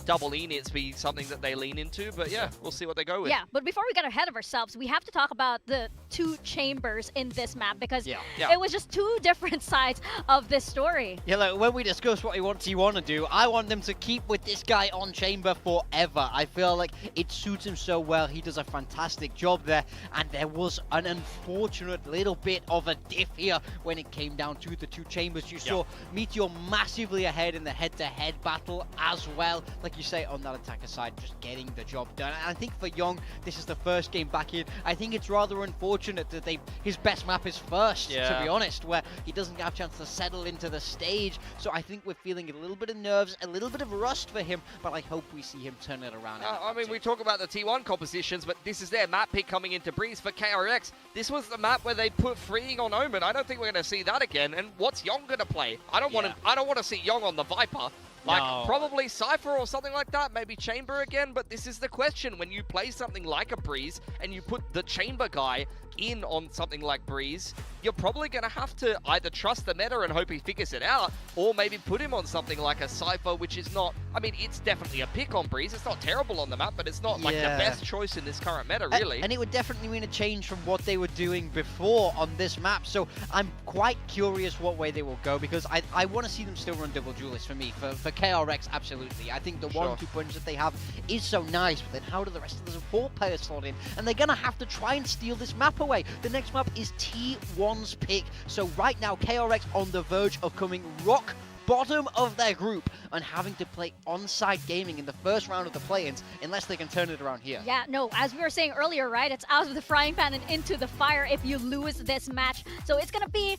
double E-nits be something that they lean into, but yeah, we'll see what they go with. Yeah, but before we get ahead of ourselves, we have to talk about the two chambers in this map, because it was just two different sides of this story. Yeah, look, when we discuss what we want T1 to do, I want them to keep with this guy on chamber forever. I feel like it suits him so well. He does a fantastic job there, and there was an unfortunate little bit of a diff here when it came down to the two chambers. You saw Meteor massively ahead in the head-to-head battle as well. Like you say, on that attacker side, just getting the job done. And I think for Young, this is the first game back in. I think it's rather unfortunate that his best map is first, to be honest, where he doesn't have a chance to settle into the stage. So I think we're feeling a little bit of nerves, a little bit of rust for him, but I hope we see him turn it around. I mean, we talk about the T1 compositions, but this is their map pick coming into Breeze for KRX. This was the map where they put Freeing on Omen. I don't think we're going to see that again. And what's Young going to play? I don't want to see Young on the Viper. Like, probably Cypher or something like that, maybe Chamber again, but this is the question. When you play something like a Breeze and you put the Chamber guy in on something like Breeze, you're probably going to have to either trust the meta and hope he figures it out, or maybe put him on something like a Cypher, which is not, I mean, it's definitely a pick on Breeze. It's not terrible on the map, but it's not like the best choice in this current meta, really. And it would definitely mean a change from what they were doing before on this map, so I'm quite curious what way they will go, because I want to see them still run double duelists for me. For KRX, absolutely. I think the 1-2 punch that they have is so nice, but then how do the rest of the support players slot in? And they're going to have to try and steal this map away. The next map is T1's pick. So right now, KRX on the verge of coming rock bottom of their group and having to play on-site gaming in the first round of the play-ins unless they can turn it around here. Yeah, no, as we were saying earlier, right, it's out of the frying pan and into the fire if you lose this match. So it's gonna be,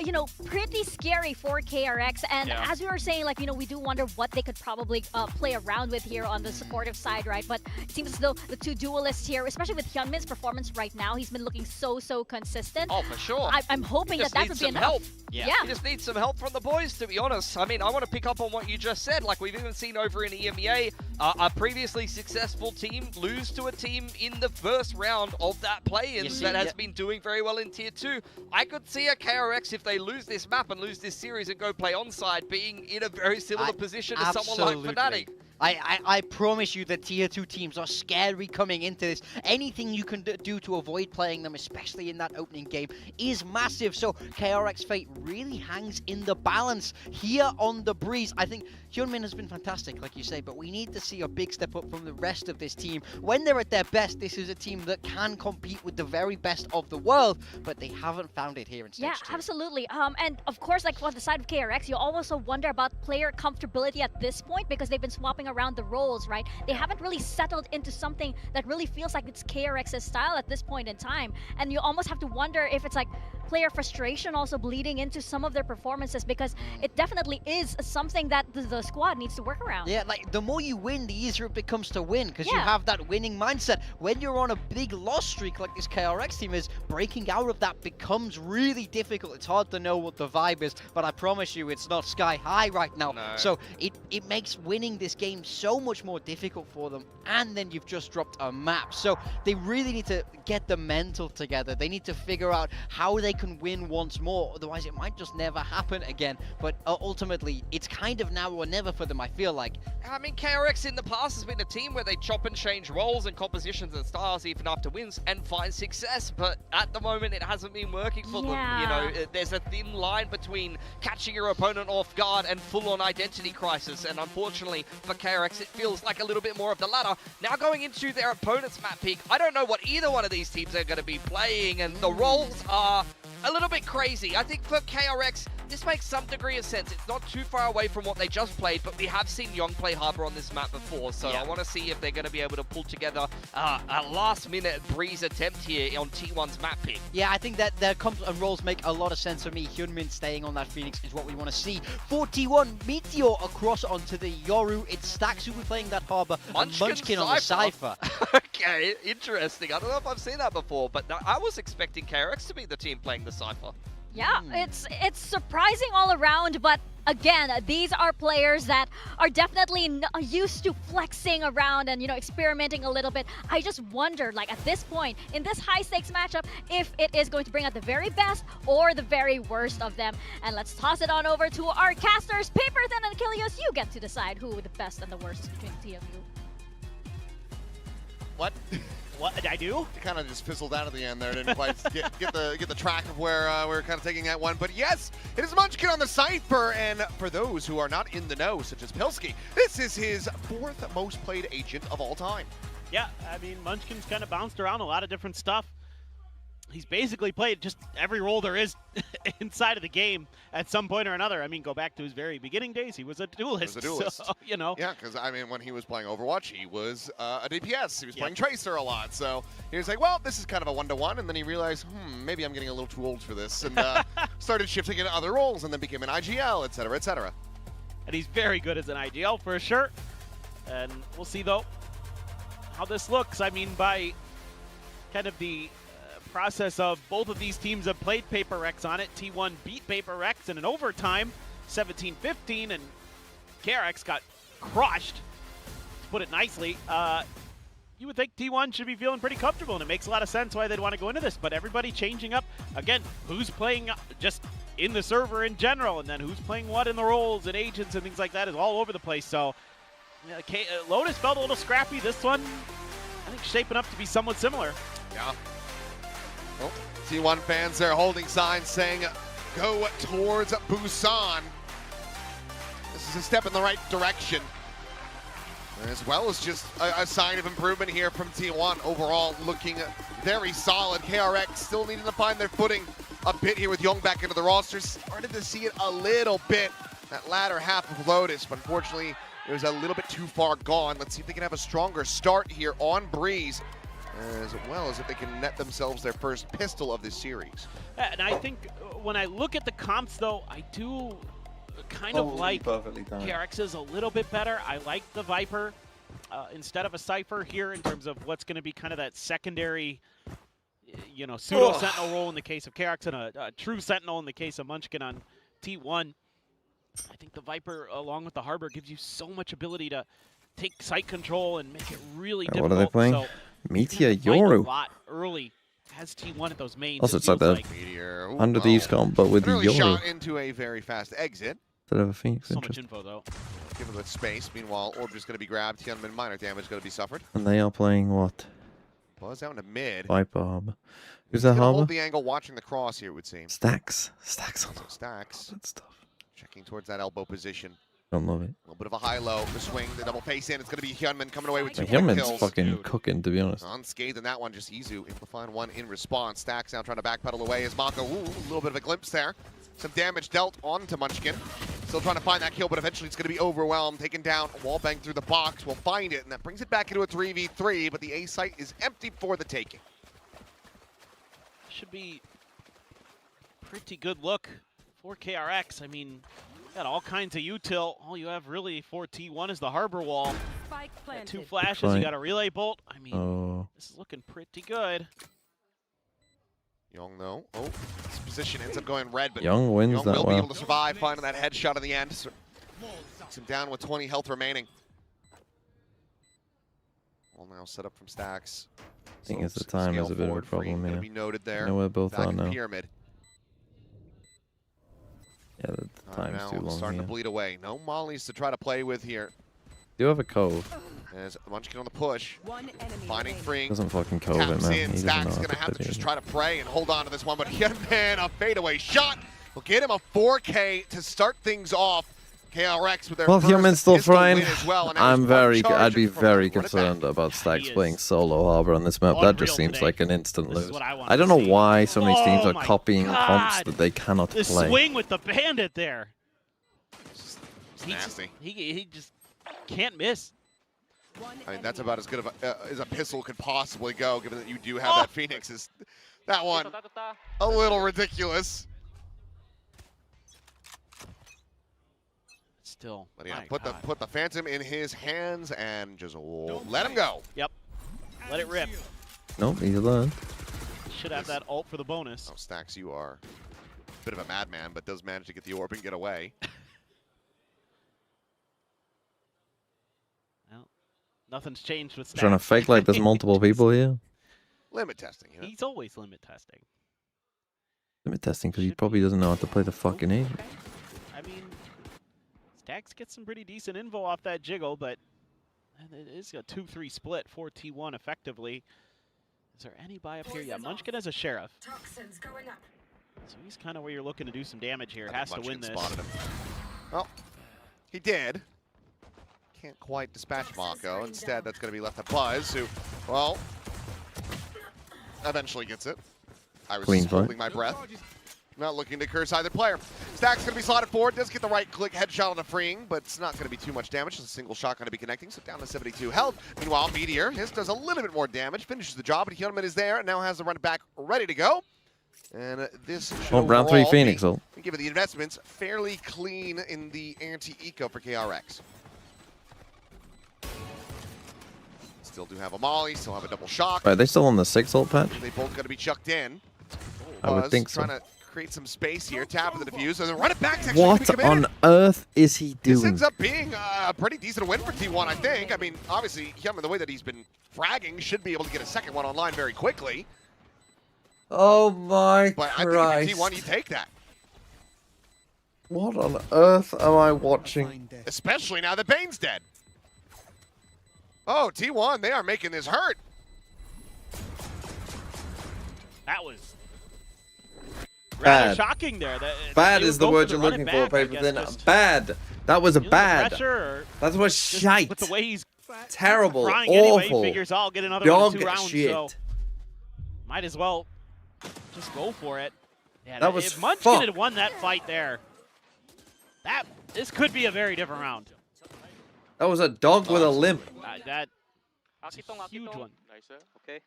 you know, pretty scary for KRX. And as we were saying, like, you know, we do wonder what they could probably play around with here on the supportive side, right? But it seems as though the two duelists here, especially with Hyunmin's performance right now, he's been looking so consistent. Oh, for sure. I'm hoping that would be enough. Help. Yeah. He just needs some help from the boys, to be honest. I mean, I want to pick up on what you just said. Like, we've even seen over in EMEA, a previously successful team lose to a team in the first round of that play-in that has been doing very well in Tier 2. I could see a KRX, if they lose this map and lose this series and go play onside, being in a very similar position to someone like Fnatic. I promise you the Tier 2 teams are scary coming into this. Anything you can do to avoid playing them, especially in that opening game, is massive. So KRX fate really hangs in the balance here on the Breeze. I think Hyunmin has been fantastic, like you say, but we need to see a big step up from the rest of this team. When they're at their best, this is a team that can compete with the very best of the world, but they haven't found it here in Stage 2. Yeah, absolutely. And of course, like on the side of KRX, you also wonder about player comfortability at this point, because they've been swapping around the roles, right? They haven't really settled into something that really feels like it's KRX's style at this point in time. And you almost have to wonder if it's like player frustration also bleeding into some of their performances, because it definitely is something that the squad needs to work around. Yeah, like the more you win, the easier it becomes to win, because you have that winning mindset. When you're on a big loss streak like this KRX team is, breaking out of that becomes really difficult. It's hard to know what the vibe is, but I promise you it's not sky high right now. No. So it makes winning this game so much more difficult for them, and then you've just dropped a map. So they really need to get the mental together. They need to figure out how they can win once more, otherwise it might just never happen again. But ultimately, it's kind of now or never for them, I feel like. I mean, KRX in the past has been a team where they chop and change roles and compositions and styles even after wins and find success, but at the moment it hasn't been working for them. You know, there's a thin line between catching your opponent off guard and full-on identity crisis, and unfortunately for KRX it feels like a little bit more of the latter. Now going into their opponent's map pick, I don't know what either one of these teams are going to be playing, and the roles are a little bit crazy. I think for KRX, this makes some degree of sense. It's not too far away from what they just played, but we have seen Young play Harbor on this map before, so I want to see if they're going to be able to pull together a last-minute breeze attempt here on T1's map pick. Yeah, I think that their comps and roles make a lot of sense for me. Hyunmin staying on that Phoenix is what we want to see. For T1, Meteor across onto the Yoru. It's Stacks who will be playing that Harbor, and Munchkin on the Cypher. Okay, interesting. I don't know if I've seen that before, but no, I was expecting KRX to be the team playing the Cypher. Yeah, it's surprising all around, but again, these are players that are definitely used to flexing around and, you know, experimenting a little bit. I just wonder, like, at this point, in this high-stakes matchup, if it is going to bring out the very best or the very worst of them. And let's toss it on over to our casters. Paperthin and Achilles, you get to decide who the best and the worst is between the two of you. What? What did I do? It kind of just fizzled out at the end there. Didn't quite get the track of where we're kind of taking that one. But yes, it is Munchkin on the Cypher. And for those who are not in the know, such as Pilsky, this is his 4th most played agent of all time. Yeah, I mean, Munchkin's kind of bounced around a lot of different stuff. He's basically played just every role there is inside of the game at some point or another. I mean, go back to his very beginning days. He was a duelist. So, you know. Yeah, because, I mean, when he was playing Overwatch, he was a DPS. He was playing Tracer a lot. So he was like, well, this is kind of a one-to-one. And then he realized, maybe I'm getting a little too old for this. And started shifting into other roles and then became an IGL, et cetera, et cetera. And he's very good as an IGL for sure. And we'll see, though, how this looks. I mean, by kind of the process of both of these teams have played Paper X on it. T1 beat Paper X in an overtime, 17-15, and KRX got crushed, to put it nicely. You would think T1 should be feeling pretty comfortable, and it makes a lot of sense why they'd want to go into this, but everybody changing up. Again, who's playing just in the server in general, and then who's playing what in the roles and agents and things like that is all over the place. So Lotus felt a little scrappy. This one, I think, shaping up to be somewhat similar. Yeah. Well, T1 fans there holding signs saying, go towards Busan. This is a step in the right direction. As well as just a sign of improvement here from T1. Overall, looking very solid. KRX still needing to find their footing a bit here with Young back into the roster. Started to see it a little bit, that latter half of Lotus, but unfortunately, it was a little bit too far gone. Let's see if they can have a stronger start here on Breeze, as well as if they can net themselves their first pistol of this series. And I think when I look at the comps, though, I do kind of like KRX is a little bit better. I like the Viper instead of a Cypher here in terms of what's going to be kind of that secondary, you know, pseudo-Sentinel role in the case of KRX and a true Sentinel in the case of Munchkin on T1. I think the Viper, along with the Harbor, gives you so much ability to take site control and make it really difficult. What are they playing? So Meteor Yoru. A lot early has T1 at those mains. Also, it's like the Meteor. under the East comp, but with the Yoru. Shot into a very fast exit. Instead of a Phoenix. So much info, though. Give it space. Meanwhile, Orb is going to be grabbed. Hyunmin, minor damage going to be suffered. And they are playing what? Buzz out into mid. Viper Harbor. Who's that Harbor? Hold the angle, watching the cross here, it would seem. Stacks. Stacks on Stacks. Good stuff. Checking towards that elbow position. Don't love it. A little bit of a high-low. The swing, the double face in. It's going to be Hyunmin coming away with 2 Hyunmin's kills. fucking cooking, to be honest. Unscathed in that one, just Izu able to find one in response. Stacks now trying to backpedal away as Mako. Ooh, a little bit of a glimpse there. Some damage dealt onto Munchkin. Still trying to find that kill, but eventually it's going to be overwhelmed. Taken down, wall bang through the box. We'll find it, and that brings it back into a 3v3, but the A site is empty for the taking. Should be pretty good look for KRX. I mean, got all kinds of util. All you have really for T1 is the Harbor Wall. Spike planted. 2 flashes, you got a relay bolt. I mean, this is looking pretty good. Young, though. Oh, this position ends up going red, but Young wins Young that will well. be able to survive, finding that headshot in the end. So, takes him down with 20 health remaining. Well, now set up from Stacks. I think it's the time is a bit of a problem here. Be noted there. I know where both are now. Pyramid. Yeah, the time's too long starting here. to bleed away. No mollies to try to play with here. Do have a cove. As Munchkin on the push. One enemy Finding Free. Doesn't fucking cove it, Taps man. in. He Stacks doesn't know going to how have to play just it. try to pray and hold on to this one, but Hyunmin, a fadeaway shot will get him a 4K to start things off. KRX with their Well, first Human's still pistol fine. win as well, and now I'm it's one very, charge I'd be from very run it back. concerned about He Stacks is playing solo harbor on this map. That just unreal seems today. like an instant This is lose. what I want I don't to know see. why so many teams Oh are my copying comps God. that they cannot The play. swing with the bandit there. It's He just, nasty. he just can't miss. I mean, that's about as good of as a pistol could possibly go, given that you do have that Phoenix. Is that one a little ridiculous? Still, But yeah, my put God. the Phantom in his hands and just let him go. Yep, let it rip. Nope, he's alone. Should have that ult for the bonus. Oh, Stacks, you are a bit of a madman, but does manage to get the orb and get away. Well, nothing's changed with Stacks. Trying to fake like there's multiple people here. Limit testing, you know? He's always limit testing. Limit testing because he probably doesn't know how to play the fucking agent. I mean, Stacks gets some pretty decent info off that jiggle, but it is a 2-3 split for T1 effectively. Is there any buy up here? Yeah, Munchkin has a Sheriff. Toxins going up. So he's kind of where you're looking to do some damage here. I think Has to win Munchkin this. spotted him. Well, he did. Can't quite dispatch Mako. Instead, that's going to be left to Buzz, who, well, eventually gets it. I was Clean holding fight. my breath. Not looking to curse either player. Stack's going to be slotted forward. Does get the right click headshot on the freeing, but it's not going to be too much damage. Just a single shot going to be connecting, so down to 72 health. Meanwhile, Meteor, his does a little bit more damage, finishes the job, but Hyunmin is there and now has the run back ready to go. And this should Oh, round 3 overall Phoenix be, ult. given the investments, fairly clean in the anti-eco for KRX. Still do have a molly, still have a double shock. Are they still on the 6 ult patch? They both got to be chucked in. I would Buzz think so. trying to create some space here, tap with the defuse, and then run it back. Actually What on earth is he This doing? ends up being a pretty decent win for T1, I think. I mean, obviously, Hyunmin, the way that he's been fragging, should be able to get a second one online very quickly. Oh my But I think if you're T1, you take that. What on earth am I watching? Especially now that Bane's dead. Oh, T1, they are making this hurt. That was rather Bad. shocking there. Bad they is would the go word the you're run looking it for, back, I Paper. guess, Then just bad. That was a using the bad. pressure or That was just shite. with the way he's Terrible. frying anyway, Awful. he figures I'll get another one in Dog 2 rounds, shit. so might as well just go for it. Yeah, That was if Munchkin fucked. had won that fight there, this could be a very different round. That was a dog with a limp. That's a huge one. Okay.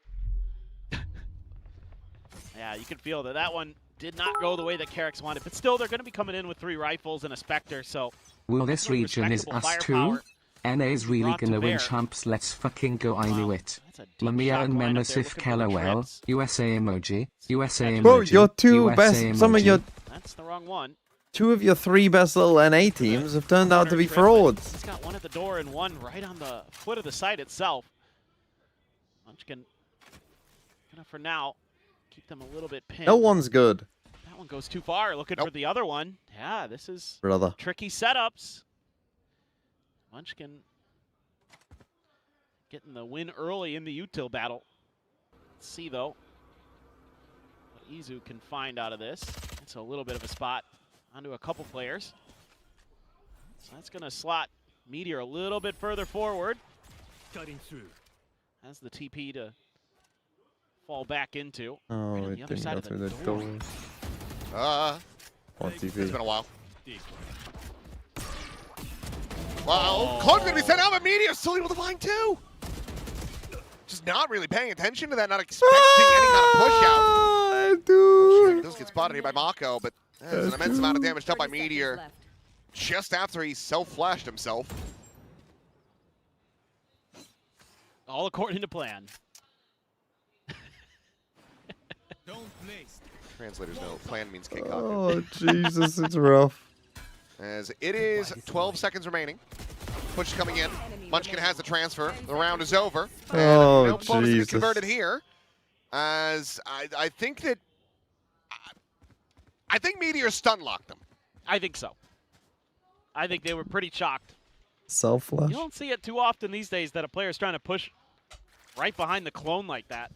Yeah, you can feel that one did not go the way that Carrick's wanted, but still they're going to be coming in with 3 rifles and a Spectre, so Well, this region is respectable us too. firepower NA's really brought to gonna win bear. champs, let's fucking go, I knew it. That's a deep Lamia shot and lineup there, Memesif looking for the Kelowell, trips. USA emoji, USA emoji. Bro, your two USA best, some of emoji. your, That's the wrong one. 2 of your 3 best little NA teams have turned out to be Corner trip, but frauds. He's got one at the door and one right on the foot of the site itself. Munchkin gonna, for now, keep them a little bit pinned. No one's good, That one goes too far. Looking for the other one. Yeah, this is brother. tricky setups. Munchkin getting the win early in the util battle. Let's see, though, what Izu can find out of this. It's a little bit of a spot onto a couple players. So that's going to slot Meteor a little bit further forward. Cutting through. Has the TP to fall back into. Oh, Right on it the other didn't side go of the through the door. door. On It's TV. been a while. Wow, Clone's gonna be sent out, but Meteor's still able to find 2. Just not really paying attention to that, not expecting any kind of push out. Ah, dude. Does get spotted here by Mako, but there's an immense amount of damage done by 30 seconds Meteor left. just after he self-flashed himself. All according to plan. Don't place. Translators know plan means kick out. Oh, Jesus, it's rough. As it is 12 seconds remaining. Push coming in. Munchkin has the transfer. The round is over. And Oh, no bonus to be Jesus. converted here. As I think that I think Meteor stun locked them. I think so. I think they were pretty shocked. Self-flash. You don't see it too often these days that a player's trying to push right behind the clone like that.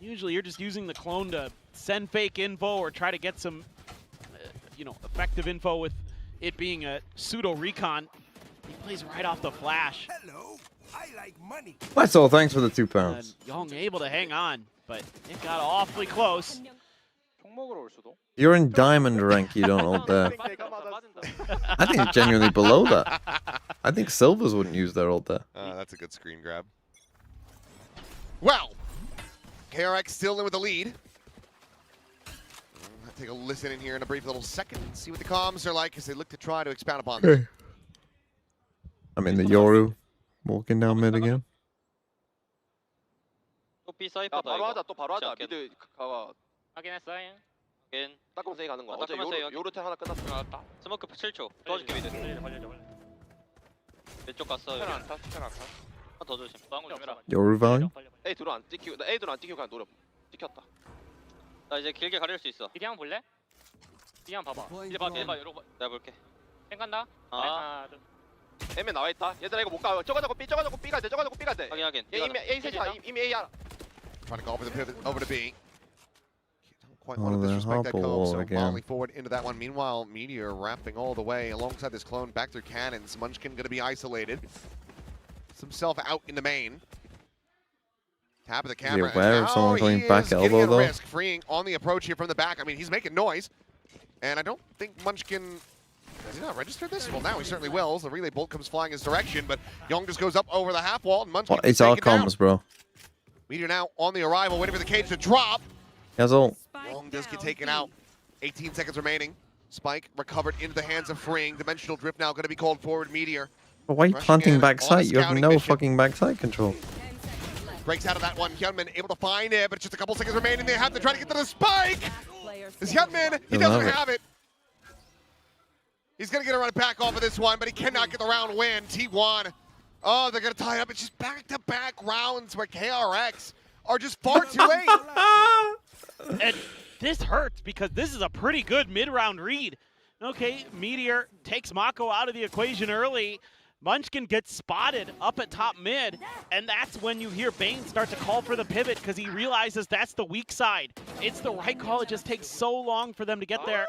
Usually you're just using the clone to send fake info or try to get some effective info with it being a pseudo recon. He plays right off the flash. Hello, I like money. That's all. Thanks for the £2. And Young able to hang on, but it got awfully close. You're in diamond rank, you don't hold there. I think it's genuinely below that. I think silvers wouldn't use their ult there. That's a good screen grab. Well, KRX still in with the lead. I'll take a listen in here in a brief little second and see what the comms are like as they look to try to expound upon this. I mean, the Yoru walking down mid again. 바로 하자. 또 바로 하자. 미드 가봐. 확인했어. 확인. 닦으면서 가는 거야. 어제 요르텔 하나 끝났어. 스모크 7초. 도와줄게 미드. 왼쪽 갔어. 스캔 안 타. 스캔 안 타. 하나 더 조심. 방울 좀 해라. Yoru value? A 둘은 안 찍히고 나 A 둘은 안 찍히고 그냥 노려. 찍혔다. 나 이제 길게 가릴 수 있어. 이리 한번 볼래? 이리 한번 봐봐. 이리 봐. 이러고 봐. 내가 볼게. 생 간다. 하나 둘. M에 나와 있다. 얘들아 이거 못 가. 저거 B 저거 B 가야 돼. 저거 B 가야 돼. 확인. 얘 이미 A 셋이야. 이미 A 하나. Trying to go over the pivot over to B. Don't quite Oh, want to they're disrespect that hop combo, so wall again. volley forward into that one. Meanwhile, Meteor wrapping all the way alongside this clone back through cannons. Munchkin going to be isolated. Puts himself out in the main. Tap of the camera. aware of someone going back elbow, getting at though? risk, freeing on the approach here from the back. I mean, he's making noise. And I don't think Munchkin... Has he not registered this? Well, now he certainly will. The relay bolt comes flying his direction, but Young just goes up over the half wall, and Munchkin What? It's our comms, bro. Meteor now on the arrival, waiting for the cage to drop. He has ult. Young does get taken out. 18 seconds remaining. Spike recovered into the hands of Freeing. Dimensional drift now going to be called forward. Meteor But why are you rushing planting in back on a sight? You have scouting no mission. fucking backside control. Breaks out of that one. Hyunmin able to find it, but it's just a couple seconds remaining. They have to try to get to the spike. Is Hyunmin? He doesn't have it. He's going to get a run back off of this one, but he cannot get the round win. T1. Oh, they're going to tie it up. It's just back-to-back rounds where KRX are just far too late. And this hurts because this is a pretty good mid-round read. Okay, Meteor takes Mako out of the equation early. Munchkin gets spotted up at top mid, and that's when you hear Bane start to call for the pivot because he realizes that's the weak side. It's the right call, it just takes so long for them to get there.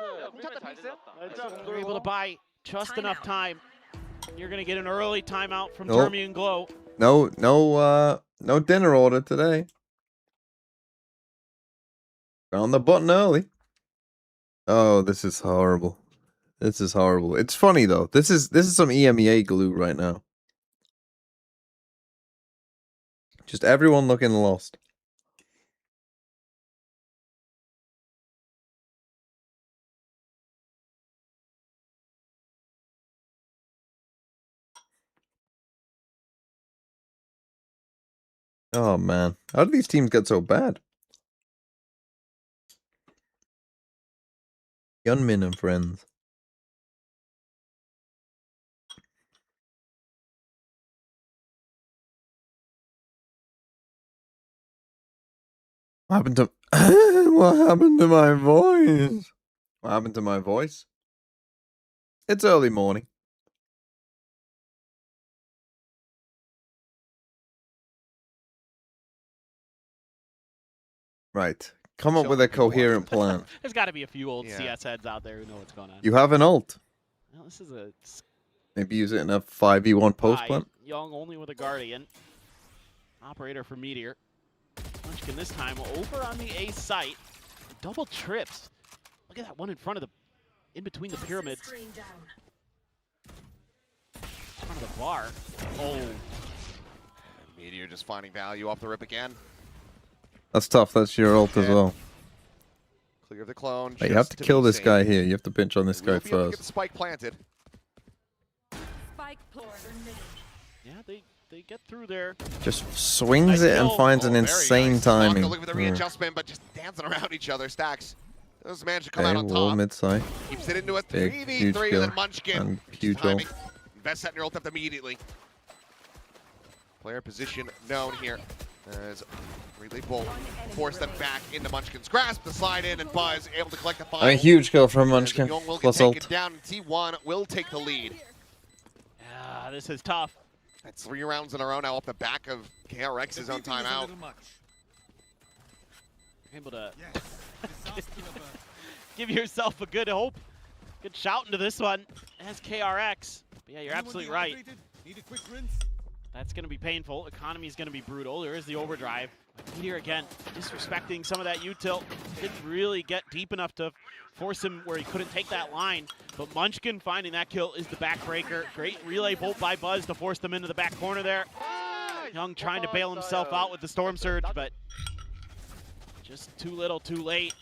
They're able to buy just enough time. You're going to get an early timeout from Termi and Glow. No dinner order today. Found the button early. Oh, this is horrible. This is horrible. It's funny though. This is some EMEA glue right now. Just everyone looking lost. Oh man, how do these teams get so bad? Gunmen and friends. What happened to what happened to my voice? What happened to my voice? It's early morning. Right. Come up with a coherent plan. There's got to be a few old CS heads out there who know what's going on. You have an ult. Well, this is a Maybe use it in a 5v1 post plan. Young only with a Guardian. Operator for Meteor. Munchkin this time over on the A site. Double trips. Look at that one in front of the, in between the pyramids. In front of the bar. Oh. Meteor just finding value off the rip again. That's tough. That's your ult as well. Clear the clone. You have to kill this guy here. You have to pinch on this guy Get the first. spike planted. Yeah, they get through there. Just swings it and finds an insane timing. Look at the readjustment, but just dancing around each other. Stacks does manage to come Okay, out on wall top. mid-side. Keeps it into a Big, huge 3v3 kill. with Munchkin. And Just huge timing. ult. Best set in your ult up immediately. Player position known here. As Relay Bolt force them back into Munchkin's grasp. The slide in and Buzz able to collect the final. A huge kill from Munchkin. Young will get Plus taken ult. down. T1 will take the lead. Yeah, this is tough. That's 3 rounds in a row now off the back of KRX's own timeout. Able to give yourself a good hope. Good shout into this one. as KRX. But yeah, you're absolutely right. That's going to be painful. Economy is going to be brutal. There is the overdrive. Meteor again, disrespecting some of that util. Didn't really get deep enough to force him where he couldn't take that line. But Munchkin finding that kill is the backbreaker. Great relay bolt by Buzz to force them into the back corner there. Young trying to bail himself out with the Storm Surge, but just too little, too late.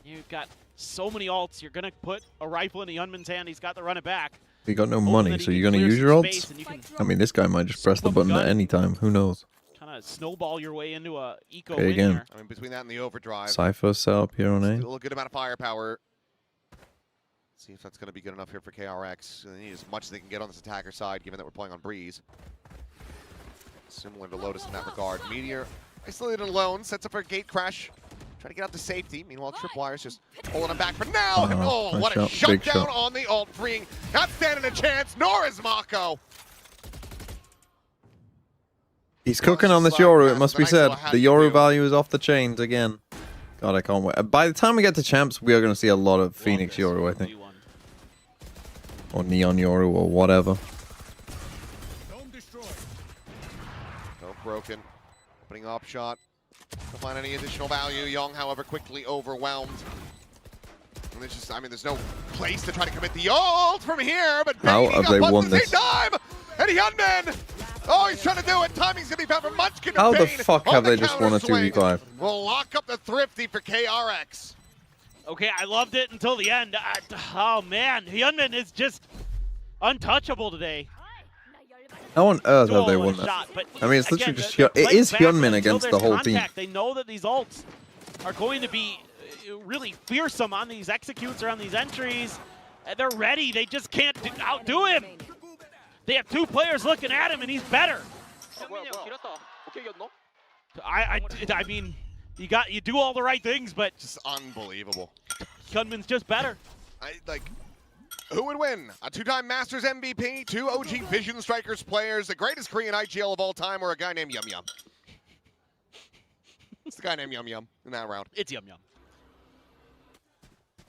You've got so many ults. You're going to put a rifle in a Yunman's hand. He's got to run it back. You got no money, so you're going to use your ults? I mean, this guy might just press the button at any time. Who knows? Kind of snowball your way into a eco Okay, win again. here. I mean, between that and the overdrive. Cypher set up here on A. Still a good amount of firepower. See if that's going to be good enough here for KRX. They need as much as they can get on this attacker side, given that we're playing on Breeze. Similar to Lotus in that regard. Meteor isolated alone, sets up for a gate crash. Trying to get out to safety. Meanwhile, Tripwire's just pulling him back for now. And oh, what a shutdown on the ult, freeing. Not standing a chance, nor is Mako. He's cooking on this Yoru, it must be said. The Yoru value is off the chains again. God, I can't wait. By the time we get to champs, we are going to see a lot of Phoenix Yoru, I think. Or Neon Yoru, or whatever. No broken. Opening up shot. To find any additional value. Young, however, quickly overwhelmed. And there's just, I mean, there's no place to try to commit the ult from here, but how have they won this? Time! And Hyunmin! Oh, he's trying to do it. Timing's going to be found for Munchkin. How the fuck have they just won a 2v5? We'll lock up the Thrifty for KRX. Okay, I loved it until the end. Oh, man. Hyunmin is just untouchable today. How on earth have they won that? Shot, I mean, it's literally just it is Hyunmin against the whole team. They know that these ults are going to be really fearsome on these executes or on these entries. They're ready. They just can't outdo him. They have two players looking at him, and he's better. I mean, you do all the right things, but just unbelievable. Hyunmin's just better. Who would win? A two-time Masters MVP, two OG Vision Strikers players, the greatest Korean IGL of all time, or a guy named Yum Yum? It's the guy named Yum Yum in that round. It's Yum Yum.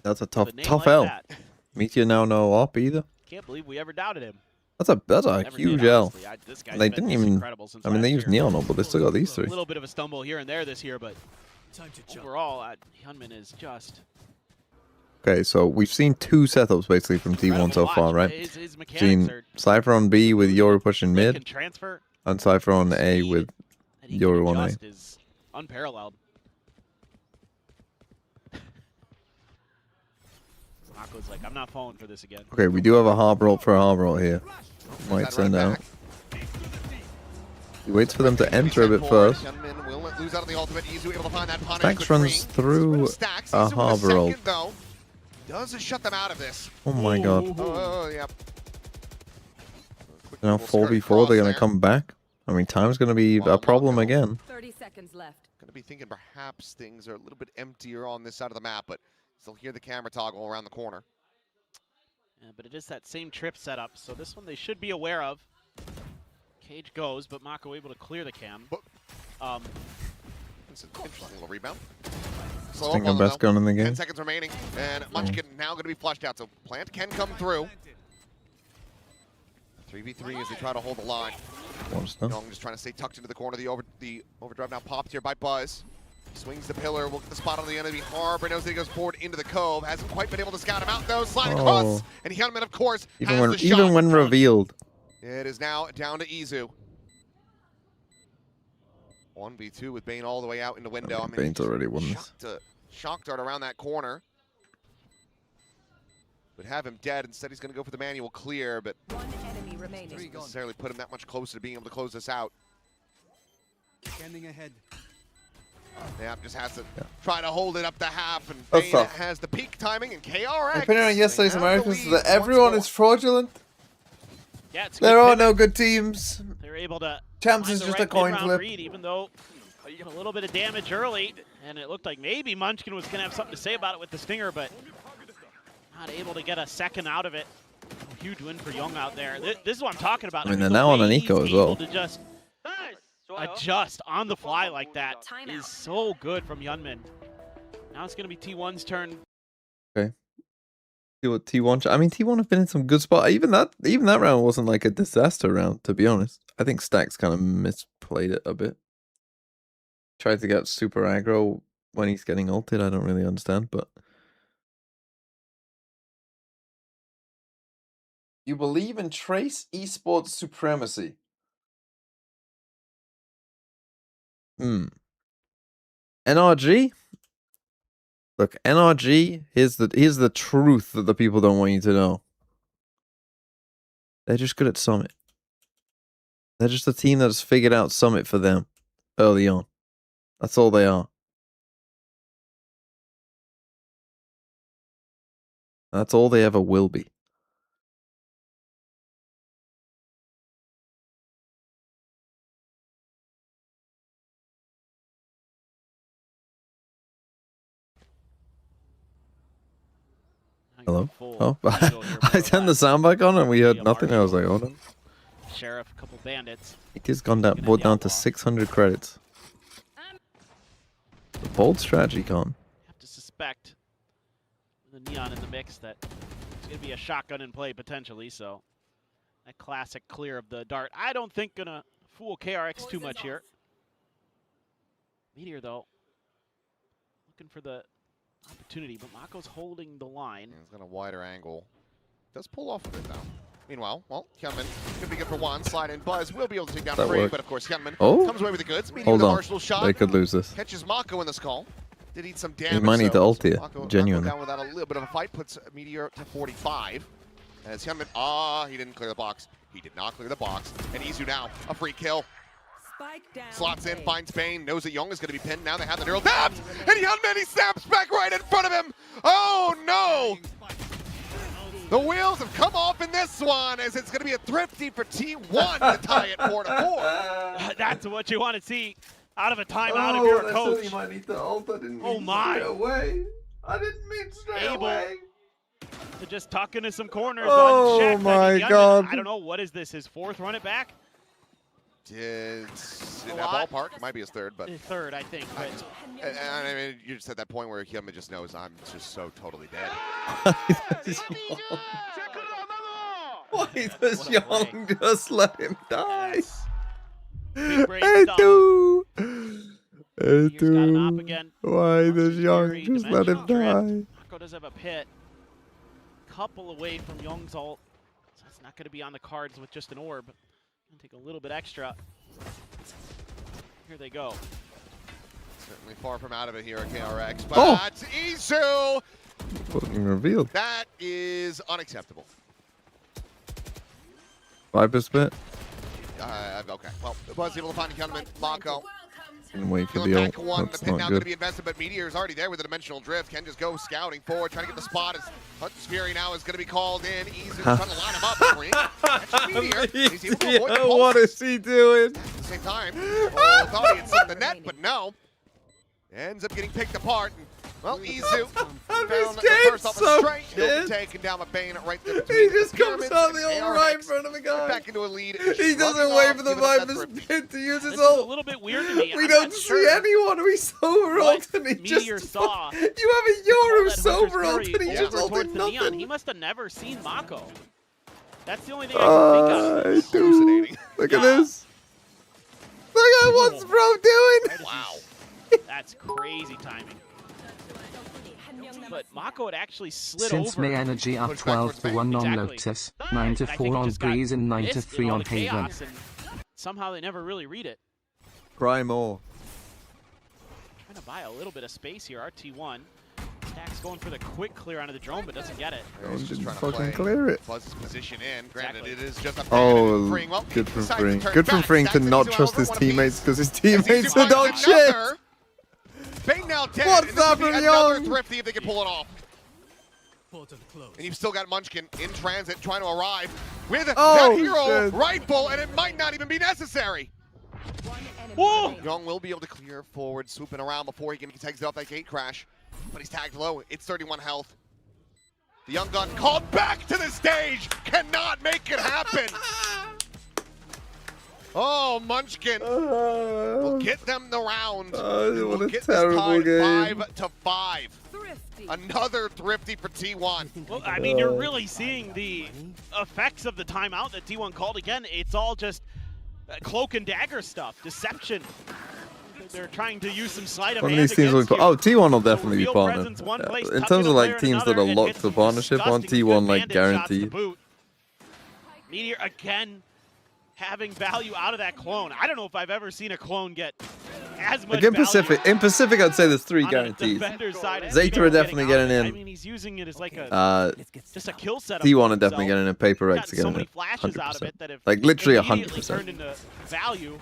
That's a tough L. Meteor now no op either. Can't believe we ever doubted him. That's a huge L. They didn't even. I mean, they used Neon, but they still got these three. A little bit of a stumble here and there this year, but overall, Hyunmin is just. Okay, so we've seen two setups basically from T1 so far, right? Seen Cypher on B with Yoru pushing mid, and Cypher on A with Yoru on A. Is unparalleled. Mako's like, I'm not falling for this again. Okay, we do have a harbor ult for a harbor ult here. Might send out. He waits for them to enter a bit first. Stacks runs through a harbor ult. Does shut them out of this. Oh my god. Oh, yeah. Now 4v4, they're going to come back. I mean, time's going to be a problem again. 30 seconds left. Going to be thinking perhaps things are a little bit emptier on this side of the map, but still hear the camera toggle around the corner. Yeah, but it is that same trip setup, so this one they should be aware of. Cage goes, but Mako able to clear the cam. It's an interesting little rebound. I think the best gun in the game. 10 seconds remaining, and Munchkin now going to be flushed out, so Plant can come through. 3v3 as they try to hold the line. Young just trying to stay tucked into the corner. The overdrive now popped here by Buzz. Swings the pillar, will get the spot on the enemy. Harbor knows that he goes forward into the cove. Hasn't quite been able to scout him out though. Slide across, and Hyunmin, of course, even when revealed. It is now down to Izu. 1v2 with Bane all the way out in the window. I mean, Bane's already won this. Shock dart around that corner. Would have him dead. Instead, he's going to go for the manual clear, but one enemy remaining. Doesn't necessarily put him that much closer to being able to close this out. Scanning ahead. Yeah, just has to try to hold it up to half, and Bane has the peak timing, and KRX. Depending on yesterday's Americans, that everyone is fraudulent. Yeah, it's there are no good teams. They're able to. Champs is just a coin flip. Read, even though you get a little bit of damage early, and it looked like maybe Munchkin was going to have something to say about it with the Stinger, but not able to get a second out of it. A huge win for Young out there. This is what I'm talking about. I mean, they're now on an eco as well. To just adjust on the fly like that is so good from Hyunmin. Now it's going to be T1's turn. Okay. See what T1. I mean, T1 have been in some good spot. Even that round wasn't like a disaster round, to be honest. I think Stacks kind of misplayed it a bit. Tried to get super aggro when he's getting ulted. I don't really understand, but you believe in Trace esports supremacy. NRG. Look, NRG. Here's the truth that the people don't want you to know. They're just good at Summit. They're just a team that has figured out Summit for them early on. That's all they are. That's all they ever will be. Hello? Oh, I turned the sound back on and we heard nothing. I was like, oh no. Sheriff, a couple bandits. It has gone down, brought down to 600 credits. The bold strategy, Con. Have to suspect the Neon in the mix that it's going to be a shotgun in play potentially, so that classic clear of the dart. I don't think gonna fool KRX too much here. Meteor, though, looking for the opportunity, but Mako's holding the line. Yeah, he's got a wider angle. Does pull off a bit, though. Meanwhile, well, Hyunmin could be good for one. Slide in. Buzz will be able to take down Free, but of course Hyunmin comes away with the goods. Meteor Hold with a on. martial shot. They could lose this. Catches Mako in the skull. Did eat some damage. He might need to ult here, Mako genuinely. down without a little bit of a fight. Puts Meteor to 45. As Hyunmin, he didn't clear the box. He did not clear the box. And Izu now, a free kill. Slots in, finds Bane, knows that Young is going to be pinned. Now they have the neural tapped, and Hyunmin, he snaps back right in front of him. Oh no! The wheels have come off in this one, as it's going to be a thrifty for T1 to tie it 4-4. That's what you want to see out of a timeout if you're a coach. He might need to ult. I didn't mean my! away. I didn't mean straight away. To just tuck into some corners. Oh unchecked. my God! I don't know, what is this? His fourth run it back? It's in that ballpark. It might be his third, but third, I think. But I mean, you're just at that point where Hyunmin just knows I'm just so totally dead. Why does Young just let him die? Edu! Why does Young just let him die? Mako does have a pit. Couple away from Young's ult. So it's not going to be on the cards with just an orb. Gonna take a little bit extra. Here they go. Certainly far from out of it here at KRX, but Izu! Fucking revealed. That is unacceptable. Viper spit. Okay, well, was able to find Hyunmin, Mako. And wait for Feeling the back ult. one, the That's pin not now going to good. be invested, but Meteor is already there with the dimensional drift. Can just go scouting forward, trying to get the spot. As Hunt's Fury now is going to be called in. Izu's trying to line him up. Catches Meteor. He's able to avoid the pulse. What is he doing? At the same time, thought he had set the net, but no. Ends up getting picked apart. And, well, Izu found the first off a straight. He'll be taken down with Bane right there. He just comes out the ult right in front of a guy. Back into a lead. He doesn't wait for the Viper's pin to use his This is a ult. little bit weird to me. We don't see anyone. We sober ult and he Meteor just. saw. You have a Yoru That sober Hunter's ult and he Fury just over ulted towards the Neon. He nothing. must have never seen Mako. That's the only thing I can think of. Hallucinating. Look at this. Look at what's bro doing. Wow. That's crazy timing. But Mako had actually slid Since over. May Energy up Pushed back 12 to towards 1 on Exactly. Lotus, And 9 I to think 4 it on just got Breeze, and 9 to missed in 3 all on the Haven. chaos, and somehow they never really read it. Cry more. Trying to buy a little bit of space here. RT1. Stack's going for the quick clear onto the drone, but doesn't get it. He's just trying to Fucking play clear it. Buzz's position in. Granted, Exactly. it is just a Oh, Freeing. Well, good from decides to Freeing. turn Good from back. Freeing to Stacks not into trust over his one apiece. teammates because his As teammates Izu are dog finds shit. another. Bane now dead. What's and this up, would be Young? another thrifty if they can pull it off. Portal closed. And you've still got Munchkin in transit trying to arrive with Oh, that hero shit. rifle, and it might not even be necessary. Whoa! Young will be able to clear forward, swooping around before he can take off that gate crash. But he's tagged low. It's 31 health. The Young Gun called back to the stage. Cannot make it happen. Oh, Munchkin will get them the round. What We'll a get terrible this tied game. 5-5. Another thrifty for T1. Well, I mean, you're really seeing the effects of the timeout that T1 called again. It's all just cloak and dagger stuff, deception. They're trying to use some sleight of One of hand these teams will against you. T1 will definitely be Real partnered. presence one place, In tuck terms in of a like player teams that another, are and locked hit for some partnership on disgusting T1 good like bandit shots to guaranteed. boot. Meteor again having value out of that clone. I don't know if I've ever seen a clone get as much Like in value Pacific, I'd say there's 3 on a guarantees. defender's side as ZETA are Meteor definitely out getting of it. in. I mean, he's using it as like a just a kill setup. T1 for are definitely himself. getting in. Paper He's X are gotten so getting many in. flashes out of 100%. it that have Like literally immediately 100%. turned into value.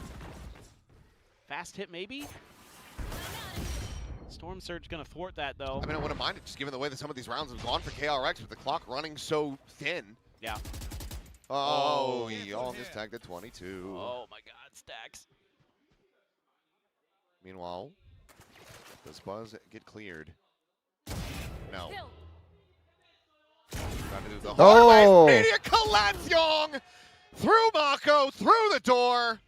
Fast hit maybe. Storm Surge gonna thwart that though. I mean, I wouldn't mind it, just given the way that some of these rounds have gone for KRX with the clock running so thin. Yeah. Oh, he almost tagged at 22. Oh my God, Stacks. Meanwhile, does Buzz get cleared? No. Trying to do the hard way. Media collects Young through Mako, through the door.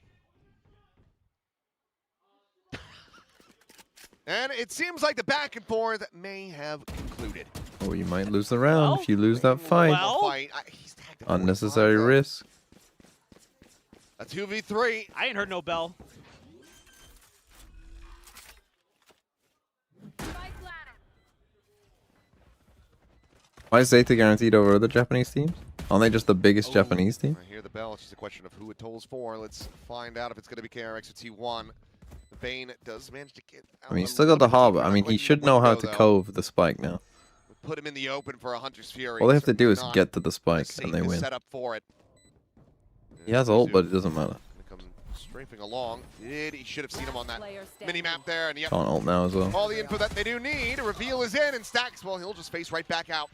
And it seems like the back and forth may have concluded. Oh, you might lose the round if you lose that fight. He's tagged at Unnecessary 45, risk. A 2v3. I ain't heard no bell. Why is ZETA guaranteed over other Japanese teams? Aren't they just the biggest Japanese team? I hear the bell. It's just a question of who it tolls for. Let's find out if it's going to be KRX or T1. The Bane does manage to get out. I mean, he's still got the harbor. I mean, he should know how to cove the spike now. Put him in the open for a Hunter's Fury. All they have to do is Not get to the spike the and they safest win. Set up for it. He has ult, but it doesn't matter. Come strafing along. He should have seen him on that mini map there. And yep, Can't ult now as well. all the info that they do need. Reveal is in, and Stacks, well, he'll just face right back out.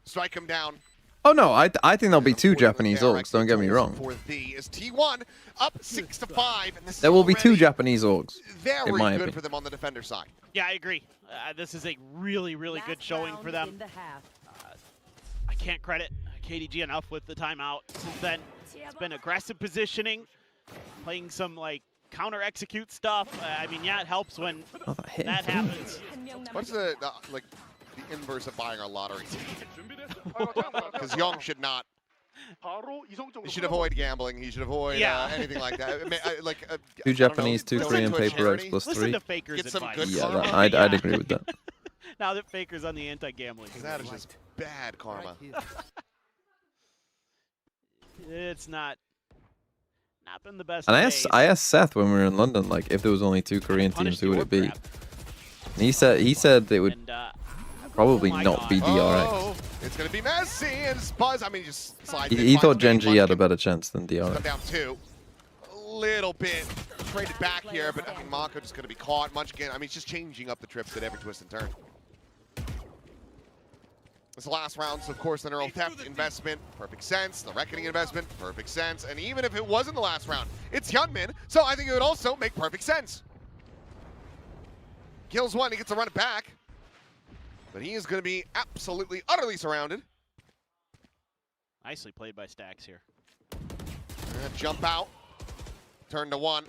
Strike him down. Oh no, I think there'll be 2 Japanese orgs. Don't get me wrong. For the is T1 up 6-5, and this There will be 2 already Japanese orgs. very in my good opinion. for them on the defender side. Yeah, I agree. This is a really, really good showing for them. I can't credit KDG enough with the timeout. Since then, it's been aggressive positioning, playing some like counter execute stuff. I mean, yeah, it helps when that happens. What's the inverse of buying our lottery ticket? Because Young should not. He should avoid gambling. He should avoid anything like that. 2 Japanese, 2 Donate Korean, to a Paper X charity. plus Listen 3. to Faker's Get some advice. good Yeah, karma. I'd agree with that. Now that Faker's on the anti-gambling. That is just bad karma. It's not been the best. And days. I asked Seth when we were in London, like, if there was only 2 Korean teams, who would it be? Grab. And he said it would And, probably oh my not God. be DRX. Oh, it's going to be messy, and Buzz, I mean, he just slides in, He finds thought the main Genji had a punch, better chance than Cut DRX. down 2. A little bit traded back here, but I mean, Mako just going to be caught. Munchkin, I mean, he's just changing up the trips at every twist and turn. This last round, so of course, the neural theft investment, perfect sense. The reckoning investment, perfect sense. And even if it wasn't the last round, it's Hyunmin, so I think it would also make perfect sense. Kills 1, he gets to run it back. But he is going to be absolutely, utterly surrounded. Nicely played by Stacks here. Jump out, turn to 1,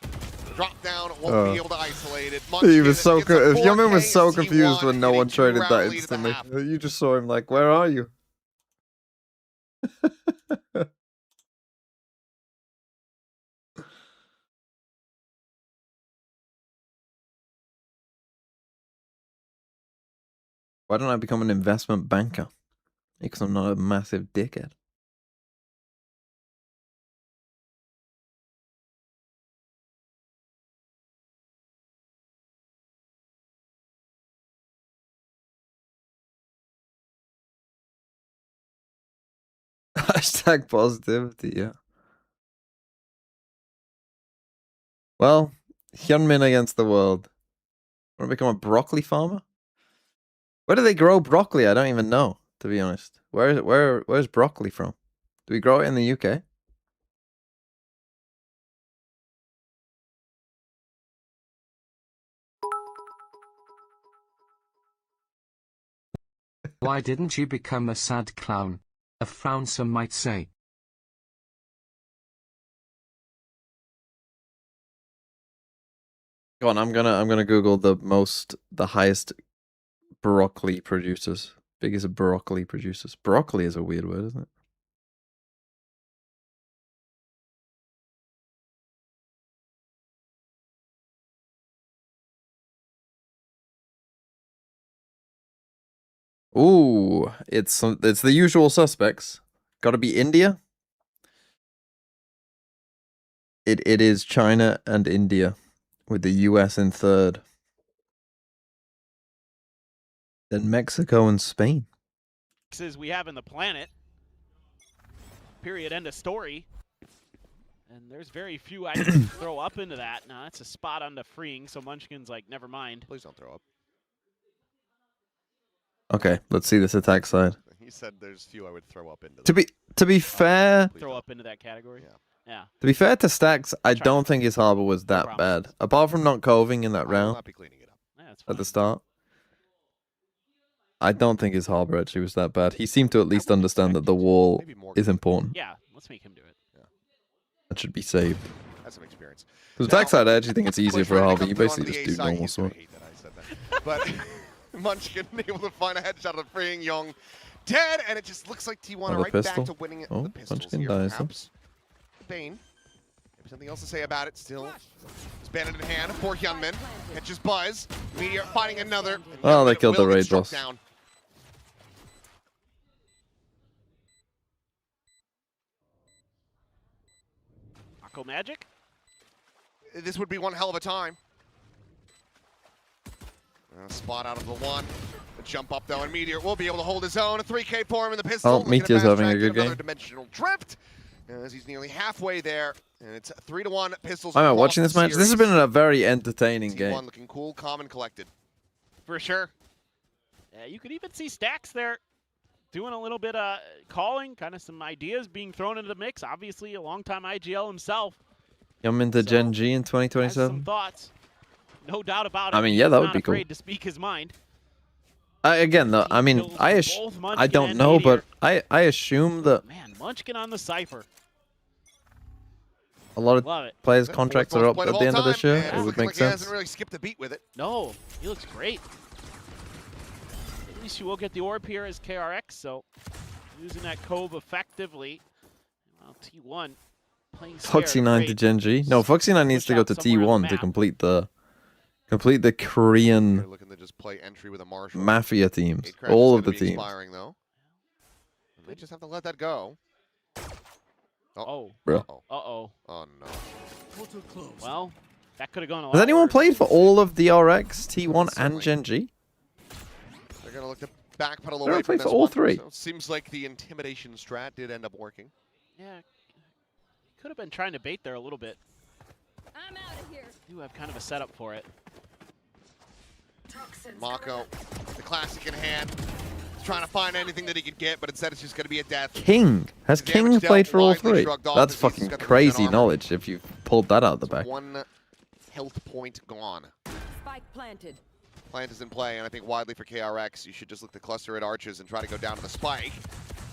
drop down, won't be able to isolate it. He was so Munchkin gets a Hyunmin was 4K so T1 confused when no in a one traded 2-round that lead at the instantly. half. You just saw him like, where are you? Why don't I become an investment banker? Because I'm not a massive dickhead. Hashtag positivity, yeah. Well, Hyunmin against the world. Want to become a broccoli farmer? Where do they grow broccoli? I don't even know, to be honest. Where's broccoli from? Do we grow it in the UK? Why didn't you become a sad clown? A frown, some might say. Go on, I'm gonna Google the highest broccoli producers. Biggest broccoli producers. Broccoli is a weird word, isn't it? Ooh, it's the usual suspects. Got to be India. It is China and India, with the US in third. Then Mexico and Spain. We have in the planet. Period. End of story. And there's very few I can throw up into that. Now that's a spot on the freeing, so Munchkin's like, never mind. Please don't throw up. Okay, let's see this attack side. He said there's few I would throw up into. To be fair, Throw up into that category. Yeah. to be fair to Stacks, I don't think his harbor was that bad. Apart from not coving in that I will round not be cleaning it up. Yeah, that's at the fine. start. I don't think his harbor actually was that bad. He seemed to at least understand that the wall is important. Yeah, let's make him do it. That should be saved. That's some experience. Because attack side, I actually think it's easier for a harbor. You Come basically on just the do A normal side, he's gonna sword. hate that I said that. But Munchkin able to find a headshot of the freeing Young. Dead, and it just looks like T1 are Another right pistol. back to winning Oh, the pistols Munchkin here. dies, huh? Perhaps Bane. Maybe something else to say about it still. It's bandit in hand for Hyunmin. Catches Buzz. Meteor finding another. and Oh, they Hyunmin killed the will get raid struck boss. down. Aqua Magic? This would be one hell of a time. Spot out of the one. A jump up though, and Meteor will be able to hold his own. A 3K for him in the pistol. Oh, Looking to Meteor's fast having a track good another game. Dimensional drift. As he's nearly halfway there, and it's 3-1 pistols. I'm across watching the this match. This has series. been a very entertaining T1 game. looking cool, calm, and collected. For sure. Yeah, you could even see Stacks there doing a little bit of calling, kind of some ideas being thrown into the mix. Obviously, a longtime IGL himself. I'm into So, Gen G in Has some 2027. thoughts. No doubt about it. I mean, yeah, that He's would be not cool. afraid to speak his mind. Again, though, I mean, Kills I both Munchkin don't and know, Meteor. but I assume that Man, Munchkin on the Cypher. a lot of Love it. players' Fourth contracts most are up played at of the all end of this time, year. and It it's would looking make like he sense. hasn't really skipped a beat with it. No, he looks great. At least you will get the orb here as KRX, so using that Cove effectively. Well, T1 playing scared. Foxy 9 to Great. Gen G. No, Foxy 9 needs Push to go out to somewhere on the T1 to map. complete the They're Korean looking to just play entry with a Marshall. mafia teams. 8 cracks All is of the gonna be teams. expiring, though. And they just have to let that go. Oh. Bro. Uh-oh. Uh-oh. Oh, no. Portal closed. Well, that could have gone a lot Has anyone worse. played for all of DRX, T1, Certainly. and Gen G? They're going to look to backpedal Never away from played this for all one. three. So it seems like the intimidation strat did end up working. Yeah. Could have been trying to bait there a little bit. I'm out of here. Do have kind of a setup for it. Mako, the classic in hand. He's trying to find anything that he could get, but instead it's just going to be a death. King. Has The King damage played dealt for all widely three? shrugged off That's as he's fucking got the crazy regen armor. knowledge if you've pulled that out of the back. 1 health point gone. Spike planted. Plant is in play, and I think widely for KRX, you should just look to cluster at arches and try to go down to the spike.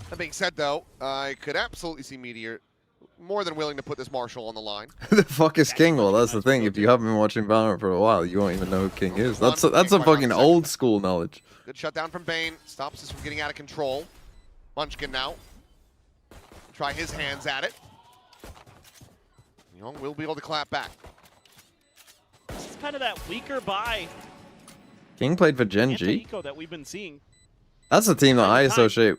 That being said, though, I could absolutely see Meteor more than willing to put this Marshall on the line. The fuck is King? Well, that's the thing. If you haven't been watching Valorant for a while, you won't even know who King is. That's a fucking old school knowledge. Good shutdown from Bane. Stops us from getting out of control. Munchkin now. Try his hands at it. Young will be able to clap back. This is kind of that weaker buy King played for Gen G. anti-eco that we've been seeing. That's the team that I Time. associate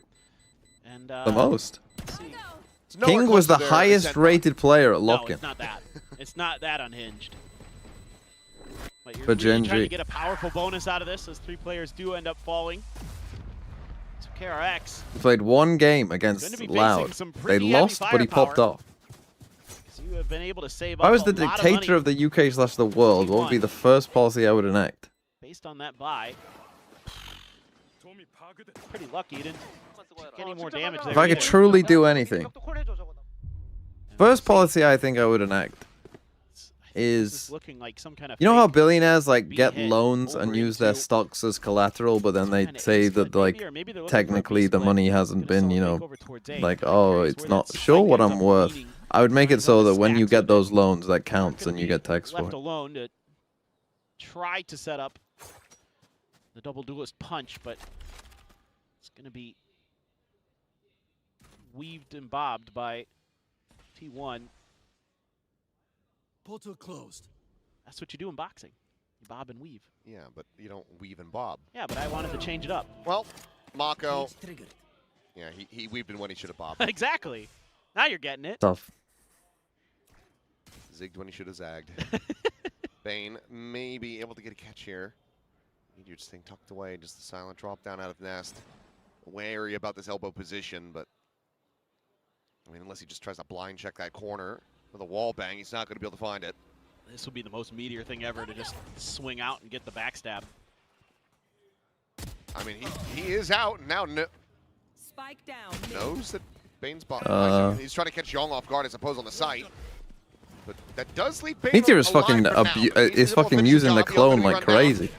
And the most. let's see. It's nowhere King close was to the their highest ascent. rated player at No, lock-in. it's not that. It's not that unhinged. But you're For really Gen trying G. to get a powerful bonus out of this as 3 players do end up falling. So KRX, He played one game Going to against be facing Loud. some They pretty heavy lost, but he popped firepower. off. so you have been able to save If I up was a the lot dictator of of the UK/the world, what would be T1. the first policy I would enact? based on that buy. Pretty lucky he didn't get any more damage there. If I could either. truly do anything, first policy I think I would enact This is, looking like some kind of you know how fake billionaires like beat get hit loans and over use their into stocks as collateral, but then they kinda say A that split like maybe, or maybe they're looking for a B technically the split. money hasn't Gonna been, sell you know, fake over towards A. like, I'm oh, curious it's where not that sure spike what ends I'm up worth. leading. I would make Trying it to so go that to when you stacks get with it. those loans, that Or counts could and you be get tax for left it. alone to try to set up the double duelist punch, but it's going to be weaved and bobbed by T1. Portal closed. That's what you do in boxing. You bob and weave. Yeah, but you don't weave and bob. Yeah, but I wanted to change it up. Well, Mako. Yeah, he weaved in when he should have bobbed. Exactly. Now you're getting it. Tough. Zigged when he should have zagged. Bane may be able to get a catch here. Meteor just staying tucked away, just the silent drop down out of nest. Wary about this elbow position, but I mean, unless he just tries to blind check that corner with a wall bang, he's not going to be able to find it. This will be the most Meteor thing ever to just swing out and get the backstab. I mean, he is out now. Spike down. Knows that Bane's bottom. He's trying to catch Young off guard, I suppose, on the site. But that does leave Bane Meteor is fucking using the clone like crazy.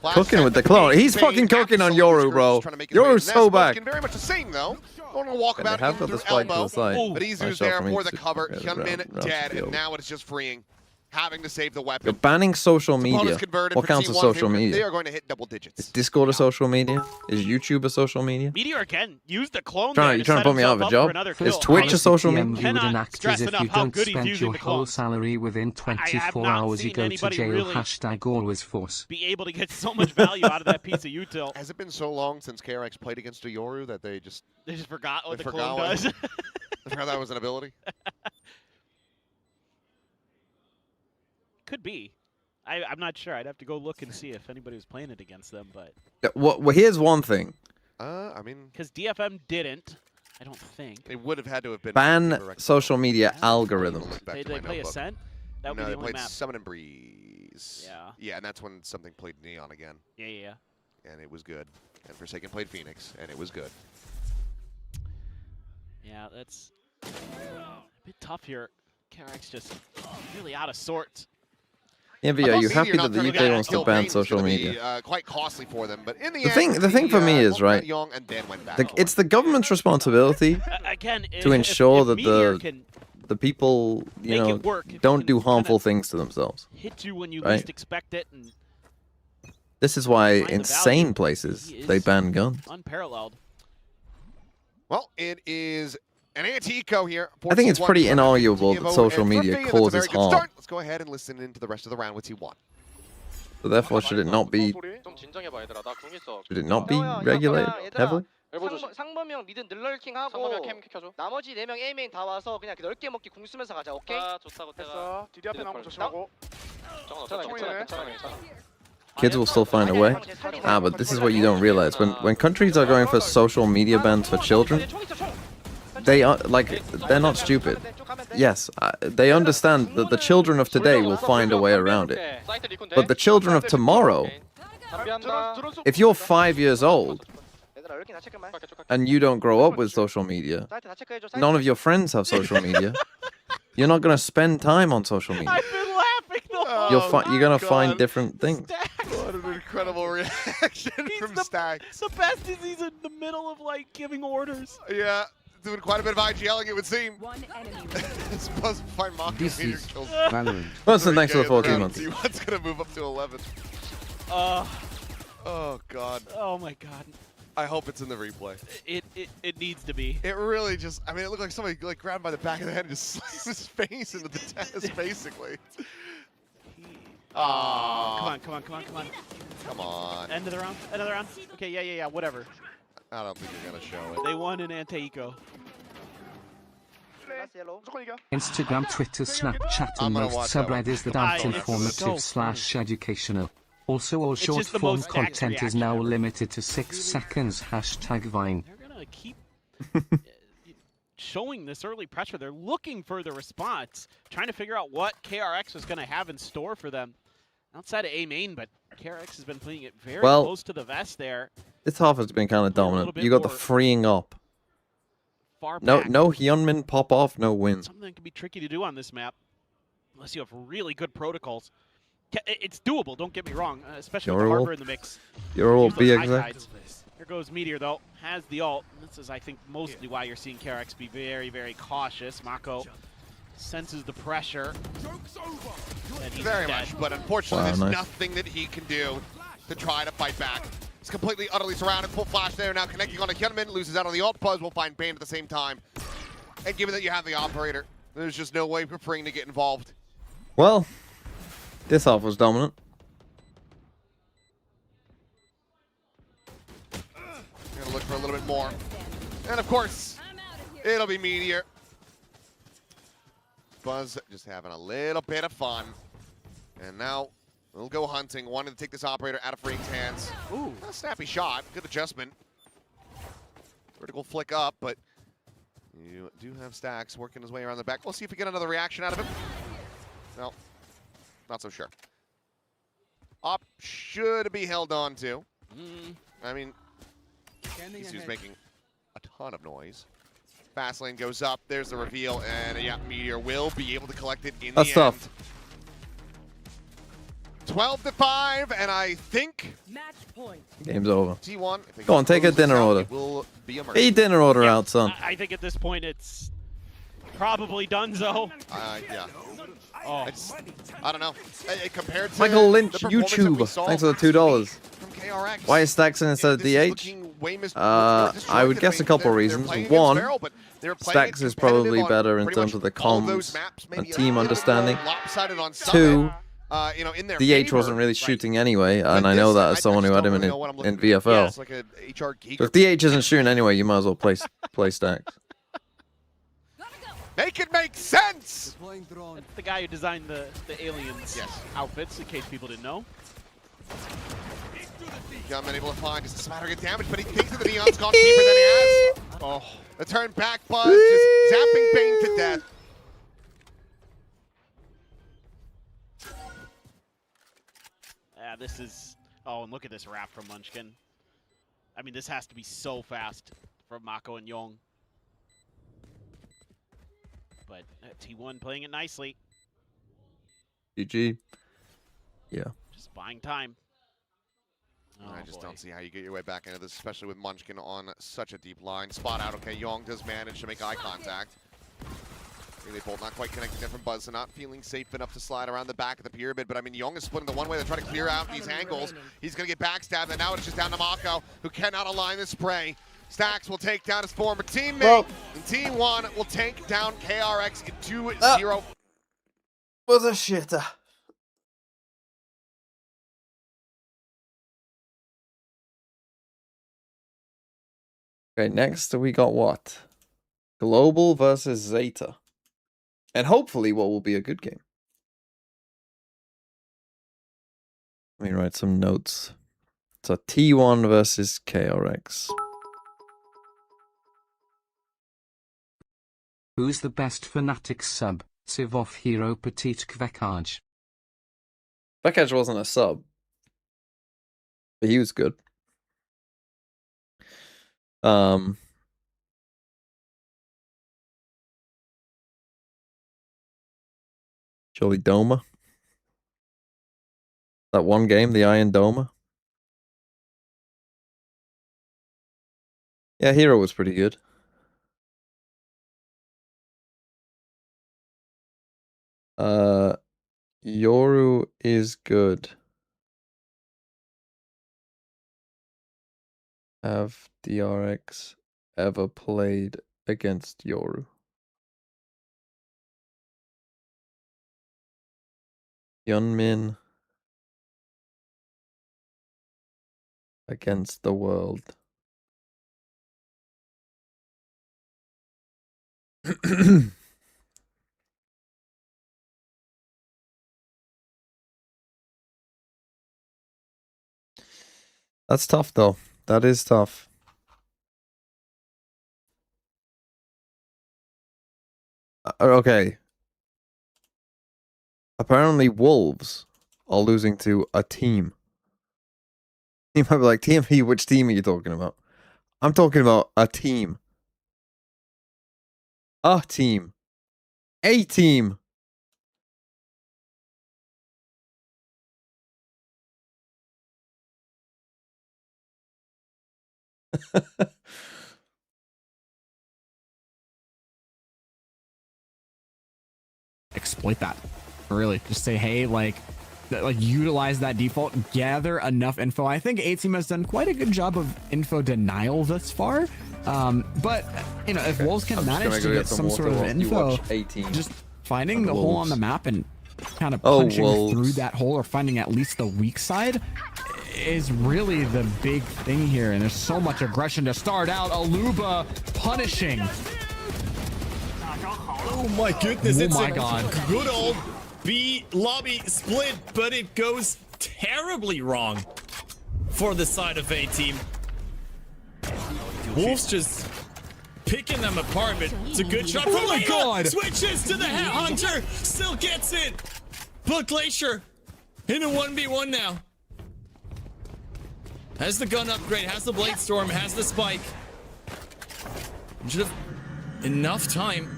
Cooking with the clone. He's fucking cooking on Yoru, bro. Yoru's so back. Very much the same though. Going to walk about They have got the spike to the side. but Izu's there for the cover. Hyunmin dead, and now it is just freeing. Having to save the weapon. You're banning social media. What counts as social media? They are going to hit double digits. Is Discord a social media? Is YouTube a social media? Meteor again used the clone. You trying to put me out of a job? Is Twitch a social media? You would act as if you don't spend your whole salary within 24 hours, you go to jail. Really Hashtag always force. be able to get so much value out of that piece of util. Has it been so long since KRX played against a Yoru that they just forgot what the forgot clone does? They forgot that was an ability? Could be. I'm not sure. I'd have to go look and see if anybody was playing it against them, but Well, here's one thing. I mean, because DFM didn't, I don't think. it would have had to have been Ban social media algorithms. They play Ascent? That would No, be they the only played map. Summon and Breeze. Yeah. Yeah, and that's when something played Neon again, Yeah. and it was good. And Forsaken played Phoenix, and it was good. Yeah, that's a bit tough here. KRX just really out of sorts. Yeah, but are you happy that the UK wants to ban social media? Quite costly for them, but in the thing for me is, right, it's the government's responsibility Again, to ensure that Meteor can the people, you know, don't do harmful things to themselves. hit you when you right? least expect it, and This is why Find the insane value. places He they is ban guns. unparalleled. Well, it is an anti-eco here. I think it's pretty inarguable that social media causes harm. Let's go ahead and listen into the rest of the round with T1. So therefore, should it not be regulated heavily? 상범이 미드 늘럴킹 하고 나머지 4명 A메인 다 와서 그냥 넓게 먹기 궁 쓰면서 가자. 오케이? 좋다 고태가. DD 앞에 나무 조심하고. 괜찮아. Kids will still find a way. But this is what you don't realize. When countries are going for social media bans for children, they're not stupid. Yes, they understand that the children of today will find a way around it. But the children of tomorrow, if you're 5 years old and you don't grow up with social media, none of your friends have social media, you're not going to spend time on social media. I've been laughing though. You're going to find different things. What an incredible reaction from Stacks. The best is he's in the middle of like giving orders. Yeah. Doing quite a bit of IGLing, it would seem. One enemy. It's supposed to find Mako. This Meteor is kills. Valorant. What's the next for the 14 months? T1's gonna move up to 11. Oh god. Oh my god. I hope it's in the replay. It needs to be. It really just, I mean, it looked like somebody like grabbed by the back of the head and just slammed his face into the desk, basically. Come on. Come on. End of the round. End of the round. Okay, yeah, whatever. I don't think you're gonna show it. They won in anti-eco. Instagram, Twitter, Snapchat, I'm and gonna most watch that one. subreddits that Ah, aren't it's informative so / educational. Also, all just the short-form most Dax content is reaction now ever. limited to 6 seconds. #Vine. They're gonna keep showing this early pressure. They're looking for the response, trying to figure out what KRX is gonna have in store for them. Outside of A main, but KRX has been playing it very close to the vest there. This half has been kind of dominant. bit You got the more freeing up. Far No back. Hyunmin pop off, no win. Something that can be tricky to do on this map, unless you have really good protocols. It's doable, don't get me wrong, especially with You're the all- harbor in the mix. You're all Use those be high exact. tides. Here goes Meteor, though. Has the ult. This is, I think, mostly why you're seeing KRX be very, very cautious. Mako senses the pressure. And he's Very dead. much, but unfortunately, Wow, there's nice. nothing that he can do. to try to fight back. He's completely, utterly surrounded. Full flash there now, connecting on a Hyunmin, loses out on the ult. Buzz will find Bane at the same time. And given that you have the operator, there's just no way for Fring to get involved. Well, this half was dominant. Gonna look for a little bit more. And of course, it'll be Meteor. Buzz just having a little bit of fun. And now we'll go hunting, wanting to take this operator out of Fring's hands. Ooh, a snappy shot, good adjustment. Vertical flick up, but you do have Stacks working his way around the back. We'll see if we get another reaction out of him. No, not so sure. Op should be held on to. I mean, he's making a ton of noise. Fast lane goes up. There's the reveal, and yeah, Meteor will be able to collect it in the end. That's tough. 12-5, and I think Match point. Game's over. T1. Go on, take a dinner order. Eat dinner order out, son. I think at this point it's probably donezo. Yeah. Oh. I don't know. Compared to Michael Lynch, the performance that we YouTube. saw Thanks for the last week $2. from KRX, Why is Stacks in instead of this is DH? looking way more I would disjointed. guess a couple they're reasons. playing One, against Feral, but they're playing Stacks it is probably competitive on better in pretty terms much of the all those comms maps, and maybe a team little understanding. lopsided on some, Two, you know, in their DH favor. wasn't really shooting anyway, But and I know this, that as someone I who just had him don't really know what I'm in looking for. VFL. It's like a HR geek. So if DH isn't shooting anyway, you might as well play Stacks. Make it make sense! That's the guy who designed the aliens outfits, in case people didn't know. Gunman able to find just a smatter of damage, but he thinks that the Neon's gone deeper than he has. Oh, the turn back Buzz, just zapping Bane to death. Yeah, this is... Oh, and look at this wrap from Munchkin. I mean, this has to be so fast from Mako and Yong. But T1 playing it nicely. GG. Yeah. Just buying time. I just don't see how you get your way back into this, especially with Munchkin on such a deep line. Spot out, okay, Yong does manage to make eye contact. They both not quite connecting there from Buzz, so not feeling safe enough to slide around the back of the pyramid, but I mean, Yong is splitting the one way. They're trying to clear out these angles. He's going to get backstabbed, and now it's just down to Mako, who cannot align the spray. Stacks will take down his former teammate, and T1 will take down KRX in 2-0. Was a shitter. Okay, next we got what? Global versus Zeta. And hopefully what will be a good game. Let me write some notes. So T1 versus KRX. Who's the best Fnatic sub? Sivov Hero Petit Kvekaj. Kvekaj wasn't a sub. But he was good. Surely Doma. That one game, the Iron Doma. Yeah, Hero was pretty good. Yoru is good. Have DRX ever played against Yoru? Hyunmin against the world. That's tough, though. That is tough. Okay. Apparently, Wolves are losing to a team. You might be like, TMP, which team are you talking about? I'm talking about a team. A team. A team. Exploit that. Really. Just say, hey, like, like utilize that default, gather enough info. I think A-Team has done quite a good job of info denial thus far. But you know, if Wolves can manage to get some sort of info, just finding the hole on the map and kind of punching through that hole, or finding at least the weak side, is really the big thing here. And there's so much aggression to start out. Aluba punishing. Oh my goodness, oh it's my a God. Good old B lobby split, but it goes terribly wrong for the side of A-Team. Wolves just picking them apart, but it's a good shot from Leila. Switches to the Headhunter, still gets it. But Glacier in a 1v1 now. Has the gun upgrade, has the Blade Storm, has the Spike. Should have enough time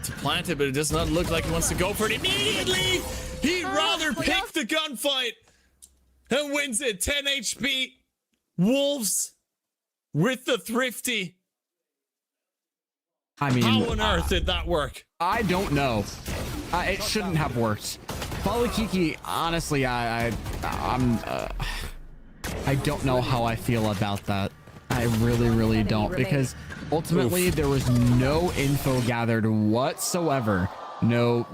to plant it, but it does not look like he wants to go for it immediately. He'd rather pick the gunfight and wins it. 10 HP. Wolves with the Thrifty. I mean, how on earth did that work? I don't know. It shouldn't have worked. Falikiki, honestly, I don't know how I feel about that. I really don't, because ultimately there was no info gathered whatsoever. No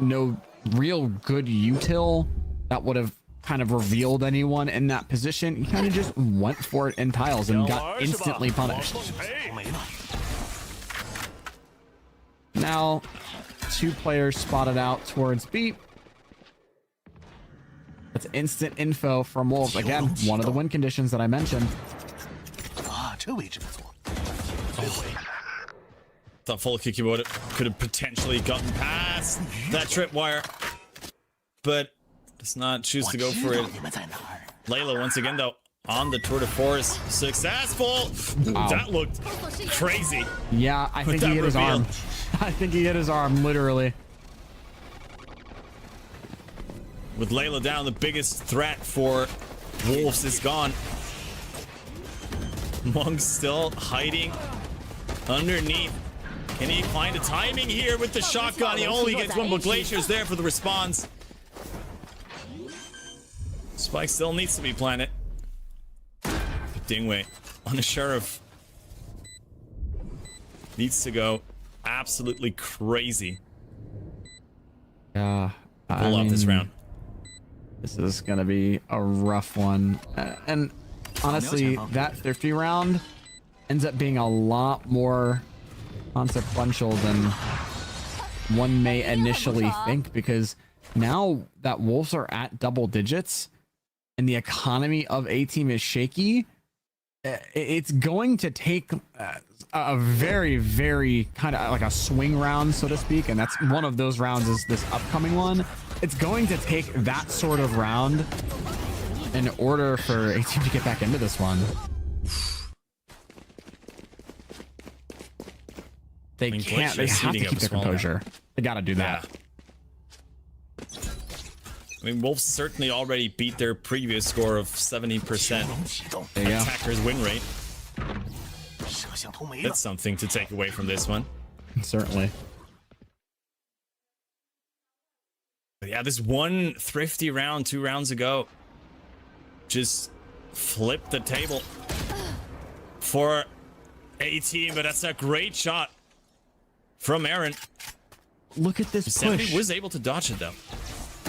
real good util that would have kind of revealed anyone in that position. He kind of just went for it in tiles and got instantly punished. Now, 2 players spotted out towards B. That's instant info from Wolves. Again, one of the win conditions that I mentioned. Thought Falikiki could have potentially gotten past that tripwire, but does not choose to go for it. Layla once again though on the tour de force, successful. Wow. That looked crazy. Yeah, I think he hit his arm. I think he hit his arm, literally. With Layla down, the biggest threat for Wolves is gone. Monk still hiding underneath. Can he find a timing here with the shotgun? He only gets one, but Glacier's there for the response. Spike still needs to be planted. Dingway on the Sheriff needs to go absolutely crazy. Yeah, pull off this round. This is gonna be a rough one, and honestly, that 50 round ends up being a lot more consequential than one may initially think, because now that Wolves are at double digits and the economy of A-Team is shaky, it's going to take a very kind of like a swing round, so to speak, and that's one of those rounds is this upcoming one. It's going to take that sort of round in order for A-Team to get back into this one. They can't. They have to keep their composure. They got to do that. I mean, Wolves certainly already beat their previous score of 70% attacker's win rate. That's something to take away from this one. Certainly. But yeah, this one Thrifty round 2 rounds ago just flipped the table for A-Team, but that's a great shot from Aaron. Look at this push. He was able to dodge it though.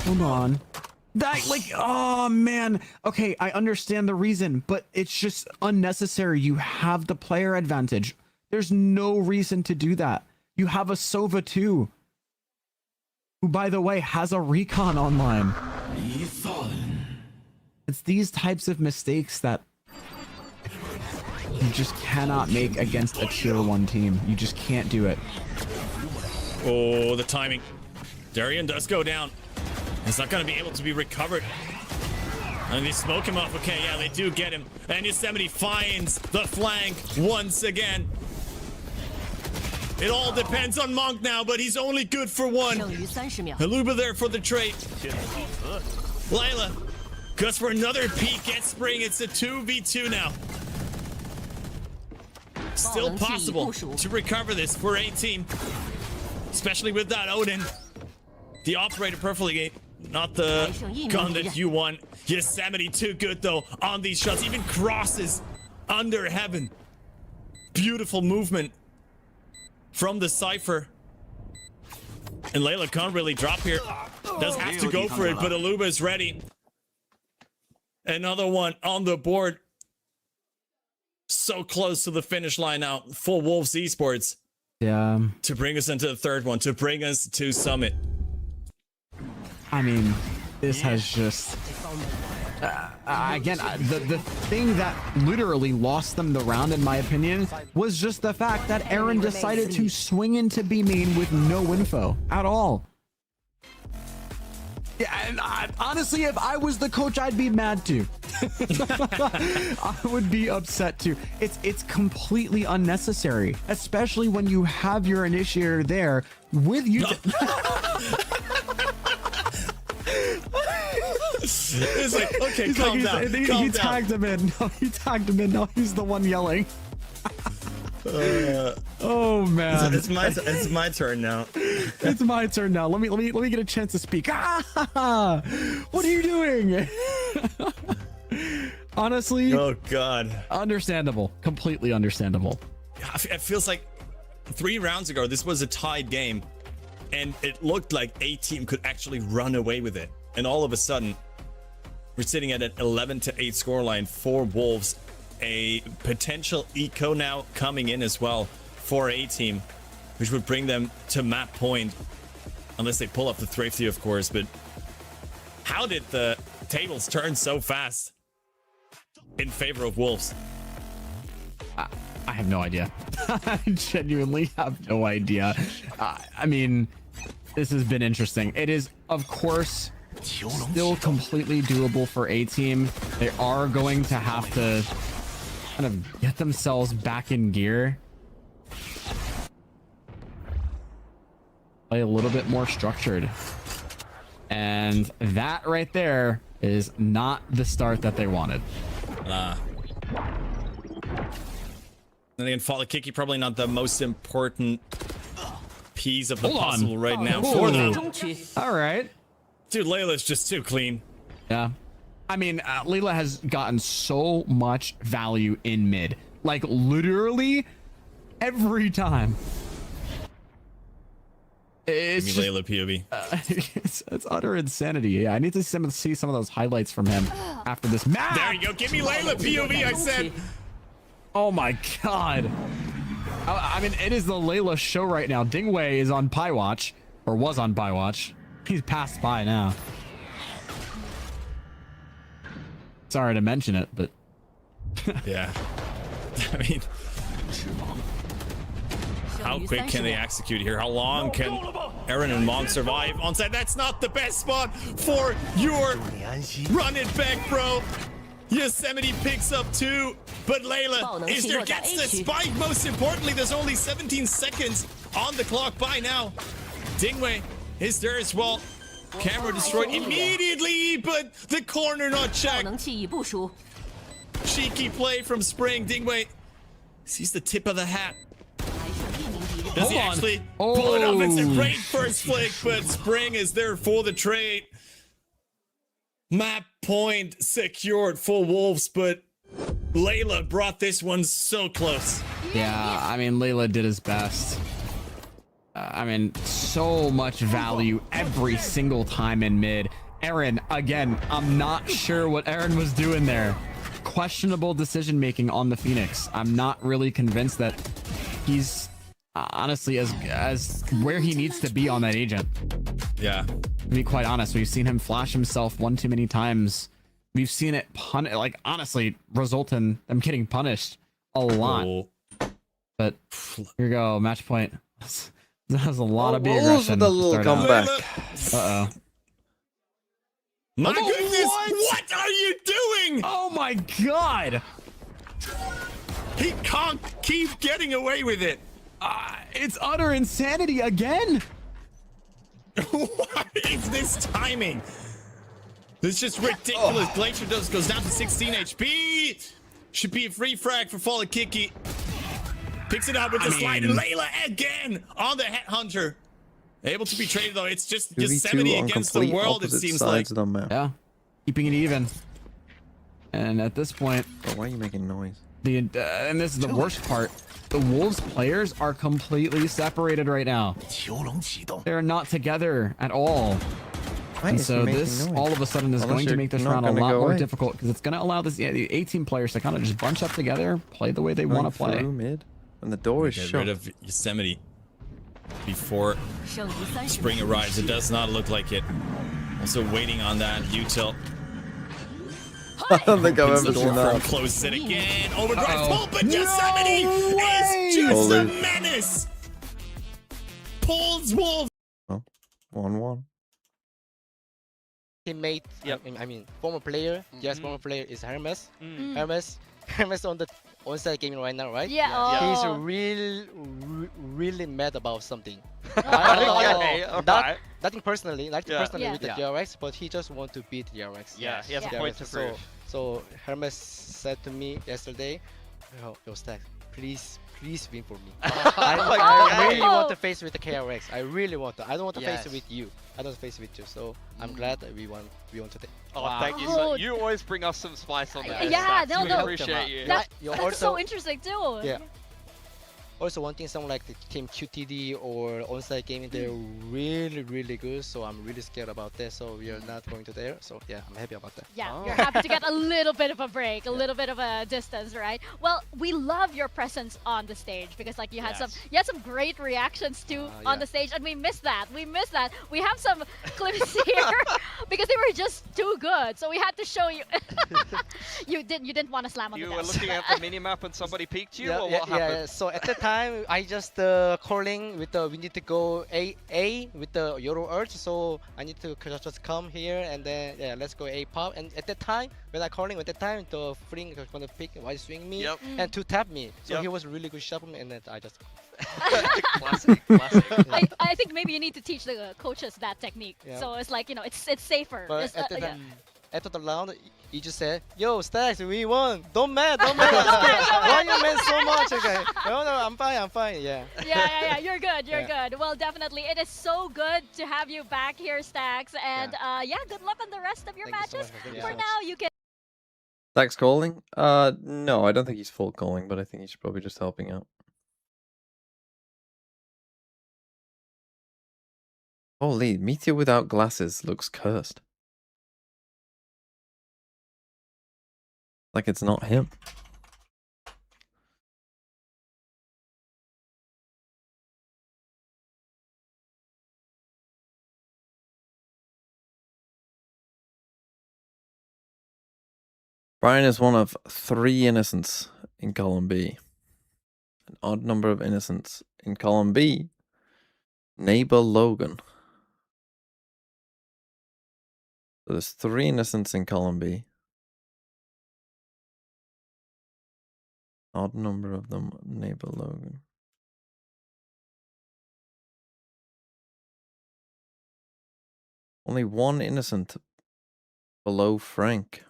Hold on. That, like, oh man. Okay, I understand the reason, but it's just unnecessary. You have the player advantage. There's no reason to do that. You have a Sova too, who, by the way, has a recon online. It's these types of mistakes that you just cannot make against a tier 1 team. You just can't do it. Oh, the timing. Darian does go down. He's not going to be able to be recovered. And they smoke him off. Okay, yeah, they do get him. And Yosemite finds the flank once again. It all depends on Monk now, but he's only good for one. Haluba there for the trade. Layla goes for another peek at Spring. It's a 2v2 now. Still possible to recover this for A-Team, especially with that Odin. The operator perfectly, not the gun that you want. Yosemite too good though on these shots, even crosses under heaven. Beautiful movement from the Cypher. And Layla can't really drop here. Does have to go for it, but Aluba is ready. Another one on the board. So close to the finish line now for Wolves Esports. Yeah. To bring us into the third one, to bring us to Summit. I mean, this has just... again, the thing that literally lost them the round, in my opinion, was just the fact that Aaron decided to swing into B main with no info at all. Yeah, and honestly, if I was the coach, I'd be mad too. I would be upset too. It's completely unnecessary, especially when you have your initiator there with you. It's like, okay, calm down. He tagged him in. No, he tagged him in. Now he's the one yelling. Oh man, it's my turn now. It's my turn now. Let me get a chance to speak. What are you doing? Honestly, oh god, understandable, completely understandable. It feels like 3 rounds ago this was a tied game, and it looked like a team could actually run away with it, and all of a sudden we're sitting at an 11-8 scoreline for Wolves. A potential eco now coming in as well for a team, which would bring them to map point, unless they pull up the Thrifty, of course. But how did the tables turn so fast in favor of Wolves? I have no idea. I genuinely have no idea. I mean, this has been interesting. It is, of course, still completely doable for a team. They are going to have to kind of get themselves back in gear, play a little bit more structured, and that right there is not the start that they wanted. And again, Follow Kiki probably not the most important piece of the puzzle right now for them. All right, dude, Layla's just too clean. Yeah. I mean, Layla has gotten so much value in mid, like literally every time. It's just, Layla POV. It's utter insanity. Yeah, I need to see some of those highlights from him after this match. There you go. Give me Layla POV. I said. Oh my god. I mean, it is the Layla show right now. Dingwei is on Pi Watch, or was on Pi Watch. He's past Pi now. Sorry to mention it, but yeah. I mean, how quick can they execute here? How long can Aaron and Mog survive on side? That's not the best spot for your run it back, bro. Yosemite picks up 2, but Layla is there, gets the spike. Most importantly, there's only 17 seconds on the clock by now. Dingwei is there as well. Camera destroyed immediately, but the corner not checked. Cheeky play from Spring. Dingwei sees the tip of the hat. Does he actually pull it off? It's a great first flick, but Spring is there for the trade. Map point secured for Wolves, but Layla brought this one so close. Yeah, I mean, Layla did his best. I mean, so much value every single time in mid. Aaron, again, I'm not sure what Aaron was doing there. Questionable decision making on the Phoenix. I'm not really convinced that he's honestly as where he needs to be on that agent. Yeah. To be quite honest, we've seen him flash himself one too many times. We've seen it like honestly result in them getting punished a lot. Oh. But here we go, match point. That was a lot of big aggression. With a little comeback. Uh-oh. My goodness, what are you doing? Oh my god! He can't keep getting away with it. It's utter insanity again. What is this timing? This is just ridiculous. Glacier goes down to 16 HP. Should be a free frag for Follow Kiki. Picks it up with the slide, and Layla again on the Headhunter. Able to be traded though. It's just 2v2 Yosemite on against the complete world. It opposite seems like. sides of the map. Yeah, keeping it even. And at this point, Bro, why are you making noise? and this is the worst part. The Wolves players are completely separated right now. They're not together at all. Why And is he so making this noise? all of a sudden is Unless going to you're make this not round a gonna lot go more away. difficult because it's going to allow this the 18 players to kind of just bunch up together, play the way they Going want to play. through mid, and the door is Get shut. rid of Yosemite before spring arrives. It does not look like it. Also waiting on that util. I don't think I've Opens ever the seen door that. closes it again. Overdrive pull, but No Yosemite is just Holy. a menace. Pulls Wolves. 1-1. Teammate, Yep. I mean, former player, yes, former player is Hermes. Mm. Hermes on the onside gaming right now, right? Yeah. He's Oh. really mad about something. Oh. Nothing personally, Yeah. with the DRX, but he just want to beat DRX. Yeah, he has a Yeah. point to prove. So Hermes said to me yesterday, yo Stack, please win for me. I really want to face with the KRX. I really want to. I don't want to face with you. I don't want to face with you. So I'm glad that we won today. Oh, thank you. Oh. So you always bring us some spice on that. Yeah, Stats. no. We appreciate you. That's so interesting too. Yeah. Also, one thing, someone like the team QTD or onside gaming, they're really good. So I'm really scared about that. So we are not going to there. So yeah, I'm happy about that. Yeah, you're happy to get a little bit of a break, a little bit of a distance, right? Well, we love your presence on the stage because like you had some great reactions too on the stage, and we missed that. We have some clips here because they were just too good, so we had to show you. you didn't want to slam on You the were desk. looking at the minimap and somebody peeked you, or what Yeah. happened? So at the time, I just calling with the we need to go A with the Euro Earth. So I need to just come here and then let's go A pop. And at that time, when I calling at that time, the Fling was gonna pick wide swing me and to tap me. So he was a really good shot for me, and then I just. Classic. I think maybe you need to teach the coaches that technique. Yeah. So it's like it's safer. But It's, at the yeah. time, after the round, he just said, "Yo, Stacks, we won. Don't mad. Why you mad so much?" Okay. No, I'm fine. Yeah. Yeah. You're good. Good. Well, definitely, it is so good to have you back here, Stacks. And good luck on the rest of your Thank you so matches. much. Thank you For so much. now, you can. Stack's calling? No, I don't think he's full calling, but I think he's probably just helping out. Holy, Meteor without glasses looks cursed. Like it's not him. Brian is one of 3 innocents in column B. An odd number of innocents in column B. Neighbor Logan. So there's 3 innocents in column B. Odd number of them, Neighbor Logan. Only 1 innocent below Frank.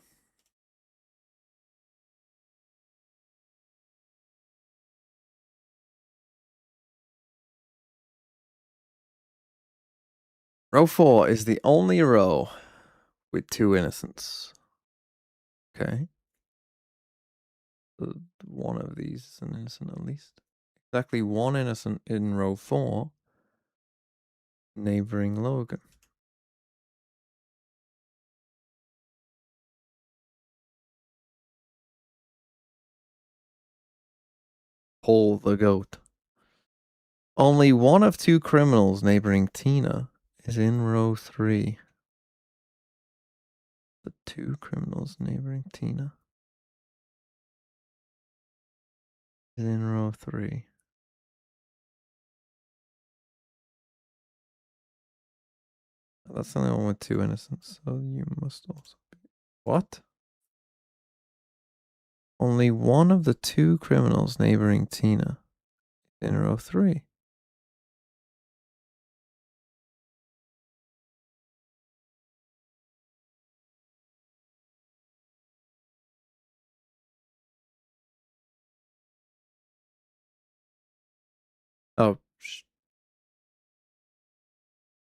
Row 4 is the only row with 2 innocents. Okay. So one of these is an innocent at least. Exactly 1 innocent in row 4. Neighboring Logan. Paul the Goat. Only 1 of 2 criminals neighboring Tina is in row 3. The 2 criminals neighboring Tina is in row 3. That's the only one with 2 innocents, so you must also be. What? Only 1 of the 2 criminals neighboring Tina is in row 3. Oh,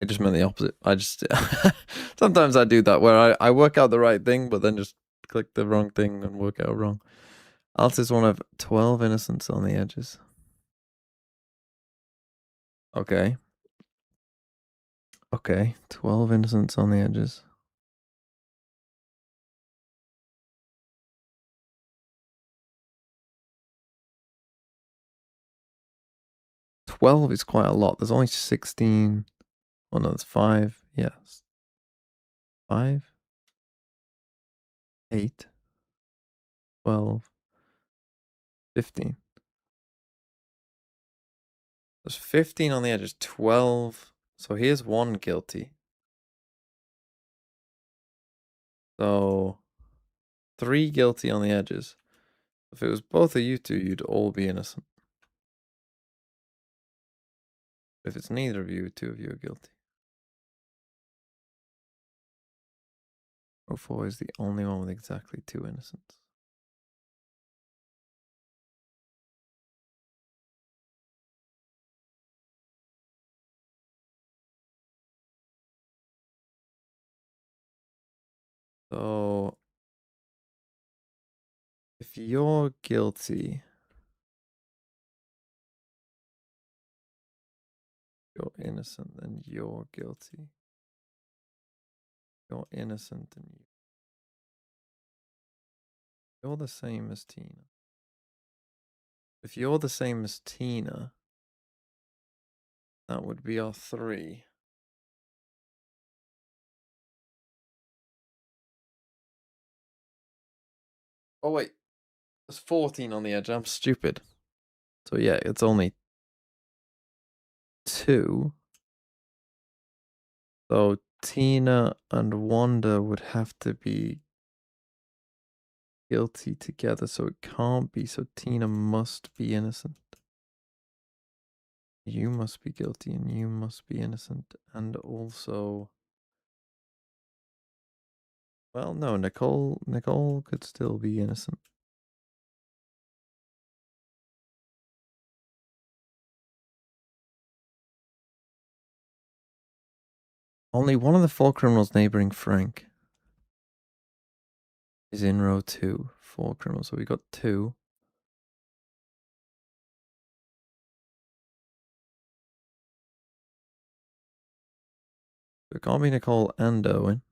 It just meant the opposite. I just sometimes I do that where I work out the right thing, but then just click the wrong thing and work out wrong. Alt is one of 12 innocents on the edges. Okay. Okay, 12 innocents on the edges. $12 is quite a lot. There's only 16. Oh no, there's 5. Yes. 5, 8, 12, 15. There's 15 on the edges, 12. So here's one guilty. So 3 guilty on the edges. If it was both of you two, you'd all be innocent. If it's neither of you, 2 of you are guilty. 04 is the only one with exactly 2 innocents. So if you're guilty, you're innocent, then you're guilty. You're innocent and you're the same as Tina. If you're the same as Tina, that would be our 3. Oh wait, there's 14 on the edge. I'm stupid. So yeah, it's only 2. So Tina and Wanda would have to be guilty together, so it can't be. So Tina must be innocent. You must be guilty and you must be innocent. And also, well, no, Nicole could still be innocent. Only one of the 4 criminals neighboring Frank is in row 2. 4 criminals, so we got 2. It can't be Nicole and Owen.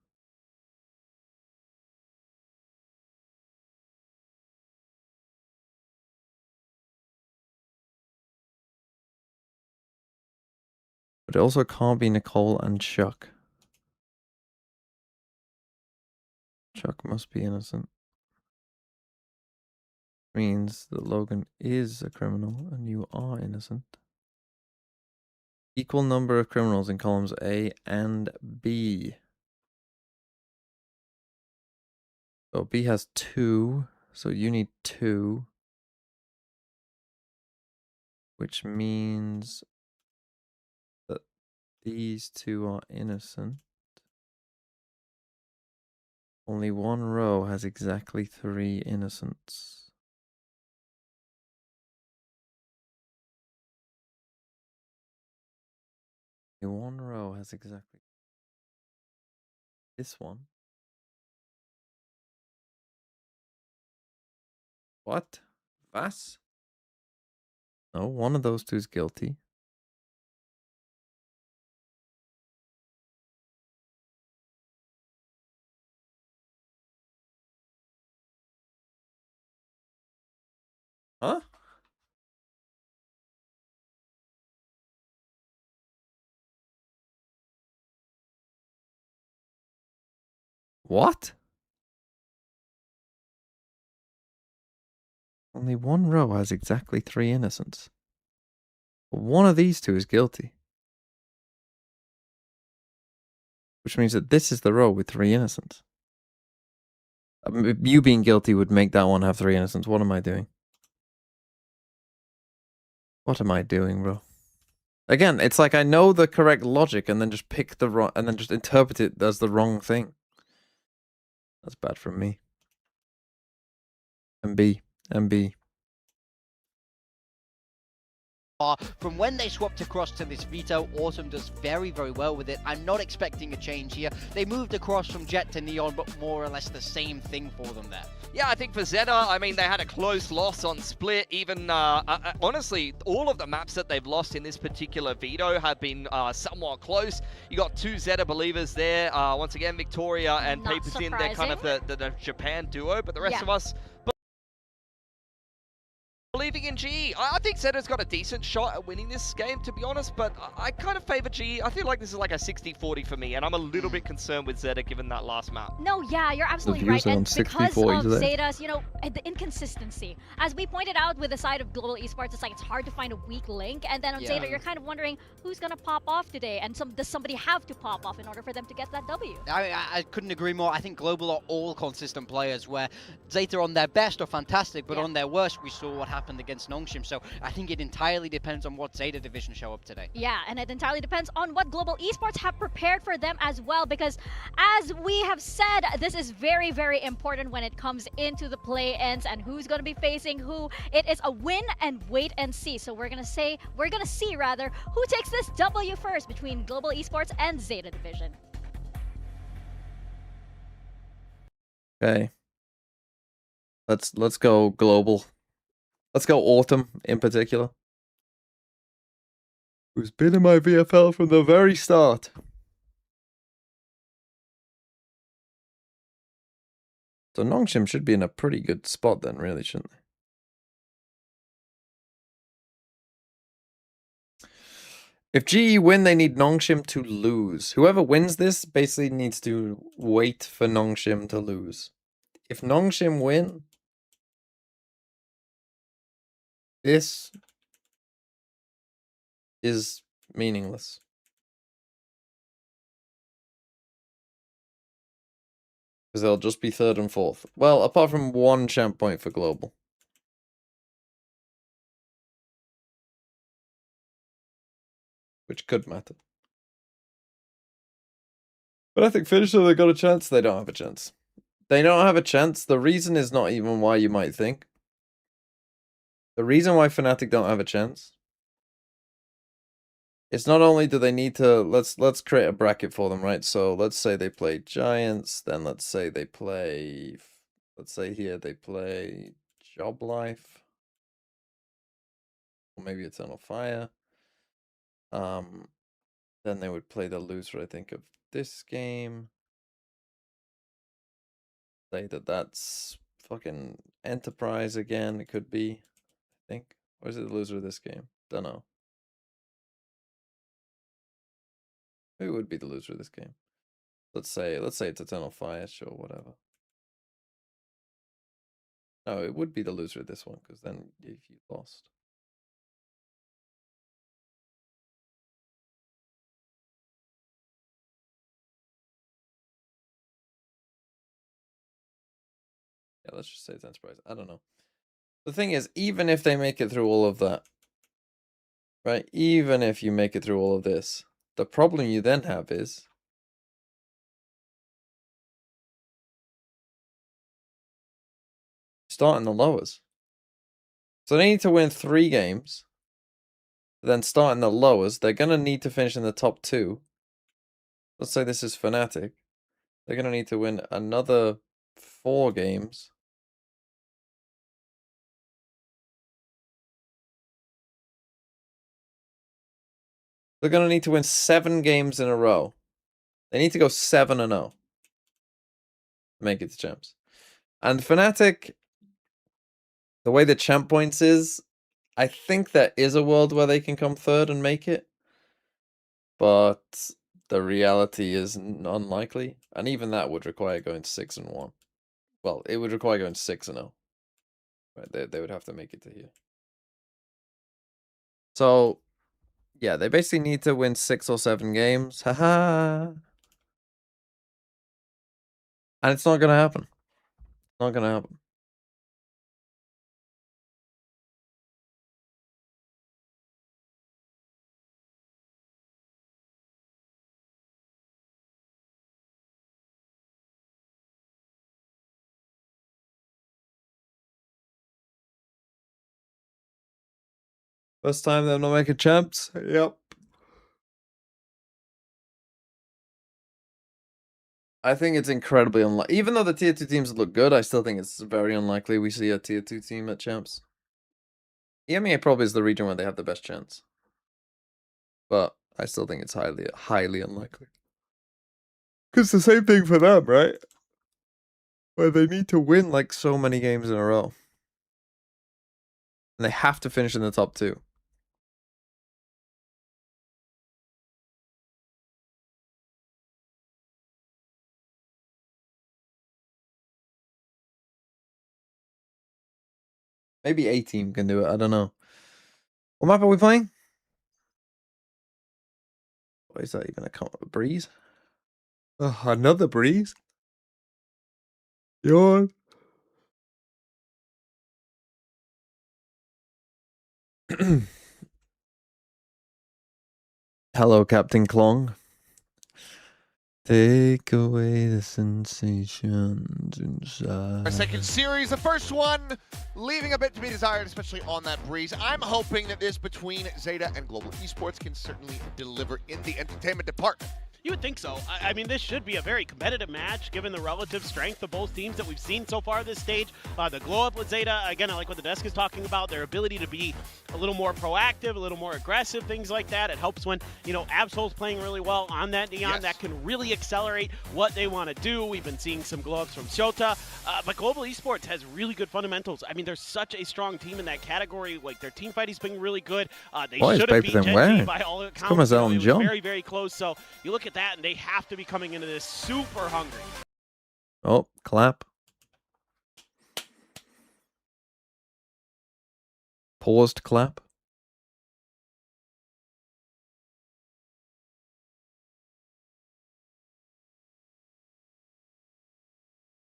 But it also can't be Nicole and Chuck. Chuck must be innocent. Means that Logan is a criminal and you are innocent. Equal number of criminals in columns A and B. So B has 2, so you need 2. Which means that these 2 are innocent. Only one row has exactly 3 innocents. Only one row has exactly this one. What? Vas? No, one of those 2 is guilty. Huh? What? Only one row has exactly 3 innocents. One of these 2 is guilty. Which means that this is the row with 3 innocents. You being guilty would make that one have 3 innocents. What am I doing? What am I doing, bro? Again, it's like I know the correct logic and then just pick the wrong, and then just interpret it as the wrong thing. That's bad from me. MB. From when they swapped across to this veto, Autumn does very, very well with it. I'm not expecting a change here. They moved across from Jet to Neon, but more or less the same thing for them there. Yeah, I think for ZETA, I mean, they had a close loss on Split. Even, honestly, all of the maps that they've lost in this particular veto have been somewhat close. You got two ZETA believers there. Once again, Victoria and Papers in. They're kind of the Japan duo, but the rest of us believing in GE. I think ZETA's got a decent shot at winning this game, to be honest, but I kind of favor GE. I feel like this is like a 60-40 for me, and I'm a little bit concerned with ZETA given that last map. No, yeah, you're absolutely right. And because of ZETA's, you know, the inconsistency. As we pointed out with the side of Global Esports, it's like it's hard to find a weak link, and then on ZETA, you're kind of wondering who's gonna pop off today, and does somebody have to pop off in order for them to get that W? I couldn't agree more. I think Global are all consistent players, where ZETA on their best are fantastic, but on their worst, we saw what happened against Nongshim. So I think it entirely depends on what ZETA division show up today. Yeah, and it entirely depends on what Global Esports have prepared for them as well, because as we have said, this is very, very important when it comes into the play-ins and who's going to be facing who. It is a win and wait and see. So we're going to see who takes this W first between Global Esports and ZETA division. Okay. Let's go Global. Let's go Autumn in particular, who's been in my VFL from the very start. So Nongshim should be in a pretty good spot then, really, shouldn't they? If GE win, they need Nongshim to lose. Whoever wins this basically needs to wait for Nongshim to lose. If Nongshim win, this is meaningless. Because they'll just be third and fourth. Well, apart from one champ point for Global. Which could matter. But I think Finisher, they got a chance. They don't have a chance. They don't have a chance. The reason is not even why you might think. The reason why Fnatic don't have a chance, it's not only do they need to, let's create a bracket for them, right? So let's say they play Giants, then let's say they play, let's say here they play Job Life, or maybe Eternal Fire. Then they would play the loser, I think, of this game. Say that that's fucking Enterprise again, it could be, I think. Or is it the loser of this game? Don't know. Who would be the loser of this game? Let's say it's Eternal Fire, sure, whatever. No, it would be the loser of this one, because then if you lost. Yeah, let's just say it's Enterprise. I don't know. The thing is, even if they make it through all of that, right? Even if you make it through all of this, the problem you then have is starting the lowers. So they need to win 3 games. Then starting the lowers, they're going to need to finish in the top 2. Let's say this is Fnatic. They're going to need to win another 4 games. They're going to need to win 7 games in a row. They need to go 7-0 to make it to champs. And Fnatic, the way the champ points is, I think there is a world where they can come third and make it. But the reality is unlikely. And even that would require going 6-1. Well, it would require going 6-0. Right, they would have to make it to here. So, yeah, they basically need to win 6 or 7 games. Haha. And it's not going to happen. Not going to happen. First time they're not making champs. Yep. I think it's incredibly unlikely. Even though the tier 2 teams look good, I still think it's very unlikely we see a tier 2 team at champs. EMEA probably is the region where they have the best chance. But I still think it's highly unlikely. Because the same thing for them, right? Where they need to win like so many games in a row. And they have to finish in the top 2. Maybe a team can do it. I don't know. What map are we playing? What is that even a breeze? Oh, another breeze? Yawn. Hello, Captain Klong. Take away the sensations inside. Our second series, the first one, leaving a bit to be desired, especially on that breeze. I'm hoping that this between ZETA and Global Esports can certainly deliver in the entertainment department. You would think so. I mean, this should be a very competitive match, given the relative strength of both teams that we've seen so far this stage. The glow-up with ZETA, again, I like what the desk is talking about, their ability to be a little more proactive, a little more aggressive, things like that. It helps when, you know, Absol's playing really well on that Neon. Yes. That can really accelerate what they want to do. We've been seeing some glow-ups from Shota, but Global Esports has really good fundamentals. I mean, they're such a strong team in that category. Like, their team fighting's been really good. They should have beat Gen G by all accounts. It was very, very close. So you look at that, and they have to be coming into this super hungry. Oh, clap. Paused clap.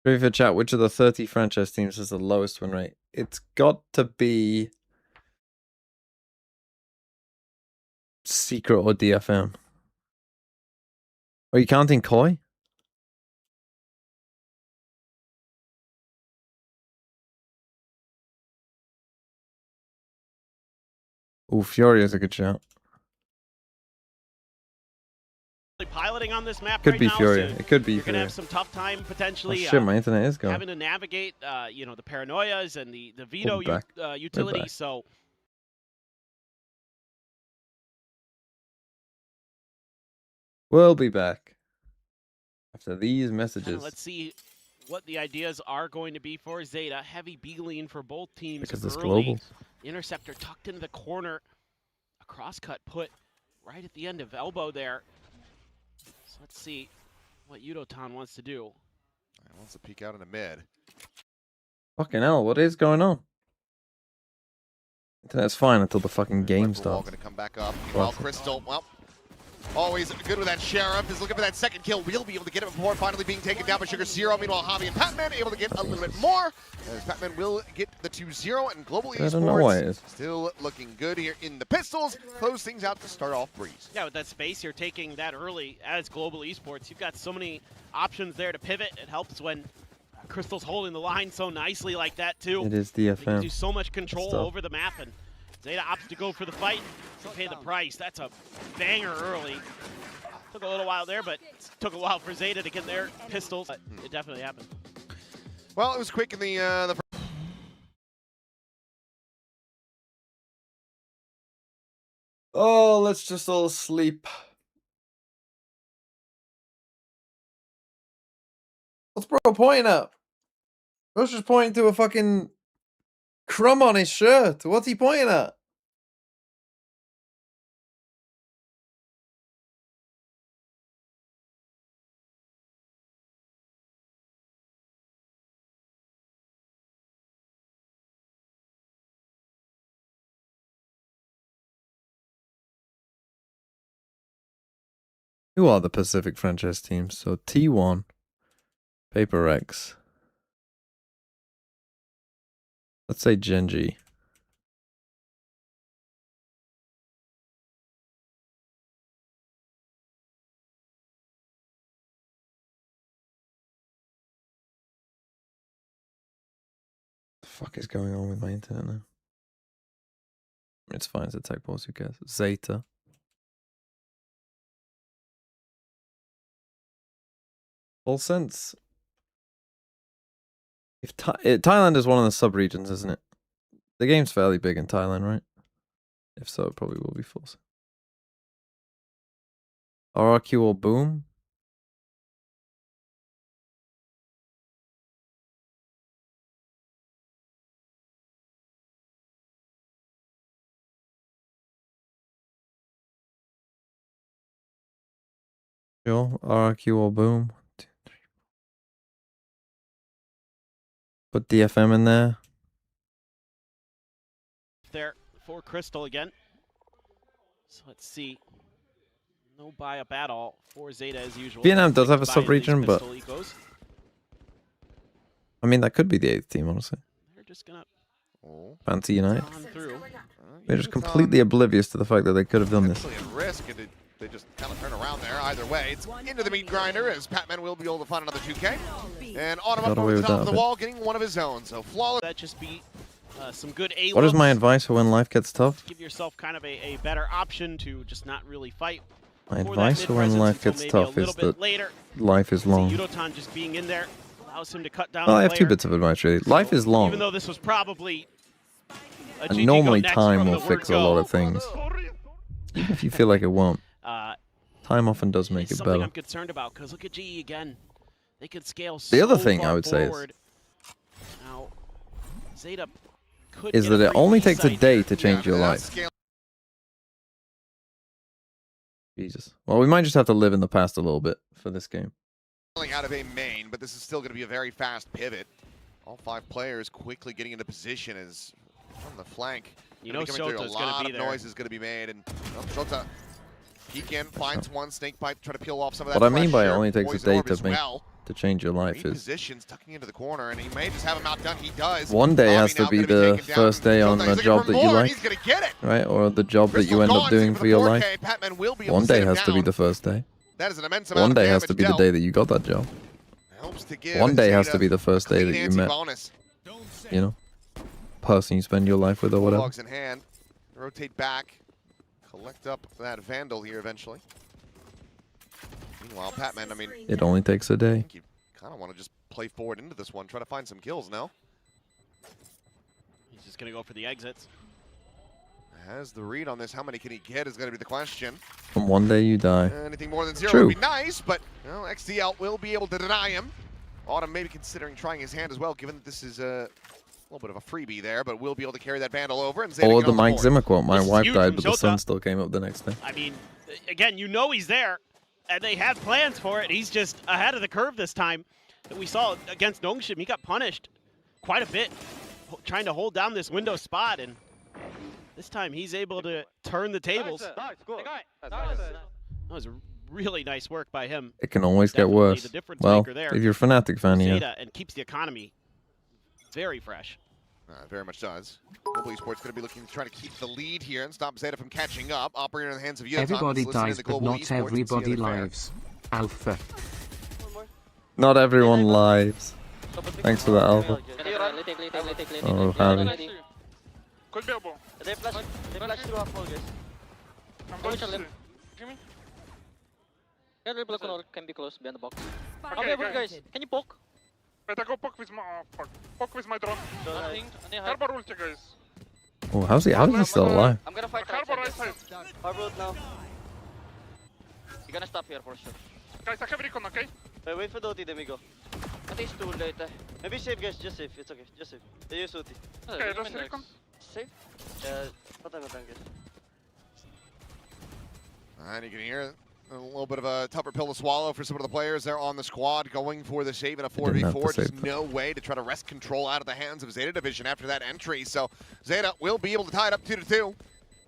For chat, which of the 30 franchise teams has the lowest win rate? It's got to be Secret or DFM. Are you counting Koi? Ooh, Fury is a good shout. Piloting on this map Could right be now, Fury. so It could be you're Fury. gonna have some tough time potentially. Oh shit, my internet is going. Having to navigate, you know, the paranoias and the veto We'll be utility. back. So We'll be back after these messages. let's see what the ideas are going to be for ZETA. Heavy beeline for both teams. Because it's early. global. Interceptor tucked into the corner. A crosscut put right at the end of elbow there. So let's see what Yudotan wants to do. He wants to peek out in the mid. Fucking hell, what is going on? Internet's fine until the fucking game starts. Going to come back up. Meanwhile, Crystal, well, always good with that Sheriff. Is looking for that second kill. We'll be able to get it before finally being taken down by Sugar Zero. Meanwhile, Javi and Patman able to get a little bit more. As Patman will get the 2-0, and Global I don't know why it Esports is. still looking good here in the pistols. Close things out to start off breeze. Yeah, with that space you're taking that early as Global Esports, you've got so many options there to pivot. It helps when Crystal's holding the line so nicely like that too. It is It gives DFM. you so much control Stuff. over the map, and ZETA opts to go for the fight to pay the price. That's a banger early. Took a little while there, but it took a while for ZETA to get their pistols. But it definitely happened. Well, it was quick in the Oh, let's just all sleep. What's bro pointing at? Bro's just pointing to a fucking crumb on his shirt. What's he pointing at? Who are the Pacific franchise teams? So T1, Paper X. Let's say Genji. What the fuck is going on with my internet now? It's fine. It's attack balls. Who cares? ZETA. Full sense. If Thailand is one of the sub-regions, isn't it? The game's fairly big in Thailand, right? If so, it probably will be full sense. RRQ or boom? Sure, RRQ or boom. 1, 2, 3. Put DFM in there. There for Crystal again. So let's see. No buy up at all for ZETA as usual. Vietnam does have a sub-region, but I mean that could be the 8th team, honestly. They're just gonna Fancy United. through. They're just completely oblivious to the fact that they could have done this. At risk, and they just kind of turn around there. Either way, it's into the meat grinder as Patman will be able to find another 2K. And Autumn up over the top of the wall, getting one of his own. So flawless. That just be some good A. What is my advice for when life gets tough? Give yourself kind of a better option to just not really fight. My advice for when life gets tough is that life is long. Yudotan just being in there allows him to cut down. Well, I have 2 bits of advice really. Life is long. Even though this was probably and normally time will fix a lot of things. Even if you feel like it won't. Time often does make it better. Something I'm concerned about because look at GE again. They could scale the other thing I would say is now, ZETA could is that it only takes a day to change your life. Jesus. Well, we might just have to live in the past a little bit for this game. Out of a main, but this is still going to be a very fast pivot. All 5 players quickly getting into position as on the flank. You know, a lot of noise is going to be made, and Shota peek in, finds one snake bite, try to peel off some of that. What I mean by it pressure. only takes a day to make well. to change your life is positions tucking into the corner, and he may just have him outdone. He does. One day has to be the first day on a job that you like, right? Or the job that you end up doing for your life. One day has to be the first day. That is an immense One day has to be the day that you got that job. One day has to be the first day that you met, you know, person you spend your life with or whatever. Logs in hand, rotate back, collect up that Vandal here eventually. Meanwhile, Patman, I mean, it only takes a I day. think you kind of want to just play forward into this one, try to find some kills now. He's just going to go for the exits. Has the read on this, how many can he get is going to be the question. From one day you die. Anything more than 0 True. would be nice, but well, XDL will be able to deny him. Autumn maybe considering trying his hand as well, given that this is a little bit of a freebie there, but will be able to carry that Vandal over. And Or the Mike Zimmer quote, my This is wife huge died, from but the Zota. sun still came up the next day. I mean, again, you know he's there, and they had plans for it. He's just ahead of the curve this time. We saw against Nongshim, he got punished quite a bit, trying to hold down this window spot, and this time he's able to turn the tables. That was really nice work by him. It can always get Definitely worse. the difference Well, maker there. if you're a Fnatic fan, yeah. ZETA, and keeps the economy very fresh. Very much does. Global Esports going to be looking to try to keep the lead here and stop ZETA from catching up. Operator in the hands of Yudotan. Everybody Listening dies, to but Global not Esports and everybody see how they fare. lives. Alpha. Not everyone lives. Thanks for that, Alpha. Oh, Harry. Can be close behind the box. Okay, Guys, can you poke? Wait, I go poke with my drone. Harbor ulti, guys. Oh, how is he still alive? I'm gonna fight Harbor right side. Harbor ult now. You're gonna stop here for sure. Guys, I have recon, okay? Wait for the ulti, then we go. I think it's too late. Maybe save, guys. Just save. It's okay. Just save. They use ulti. Okay, let's recon. Save? Patay, guys. And you can hear a little bit of a tougher pill to swallow for some of the players there on the squad going for the save in a 4v4. Just no way to try to wrest control out of the hands of ZETA Division after that entry. So ZETA will be able to tie it up 2-2.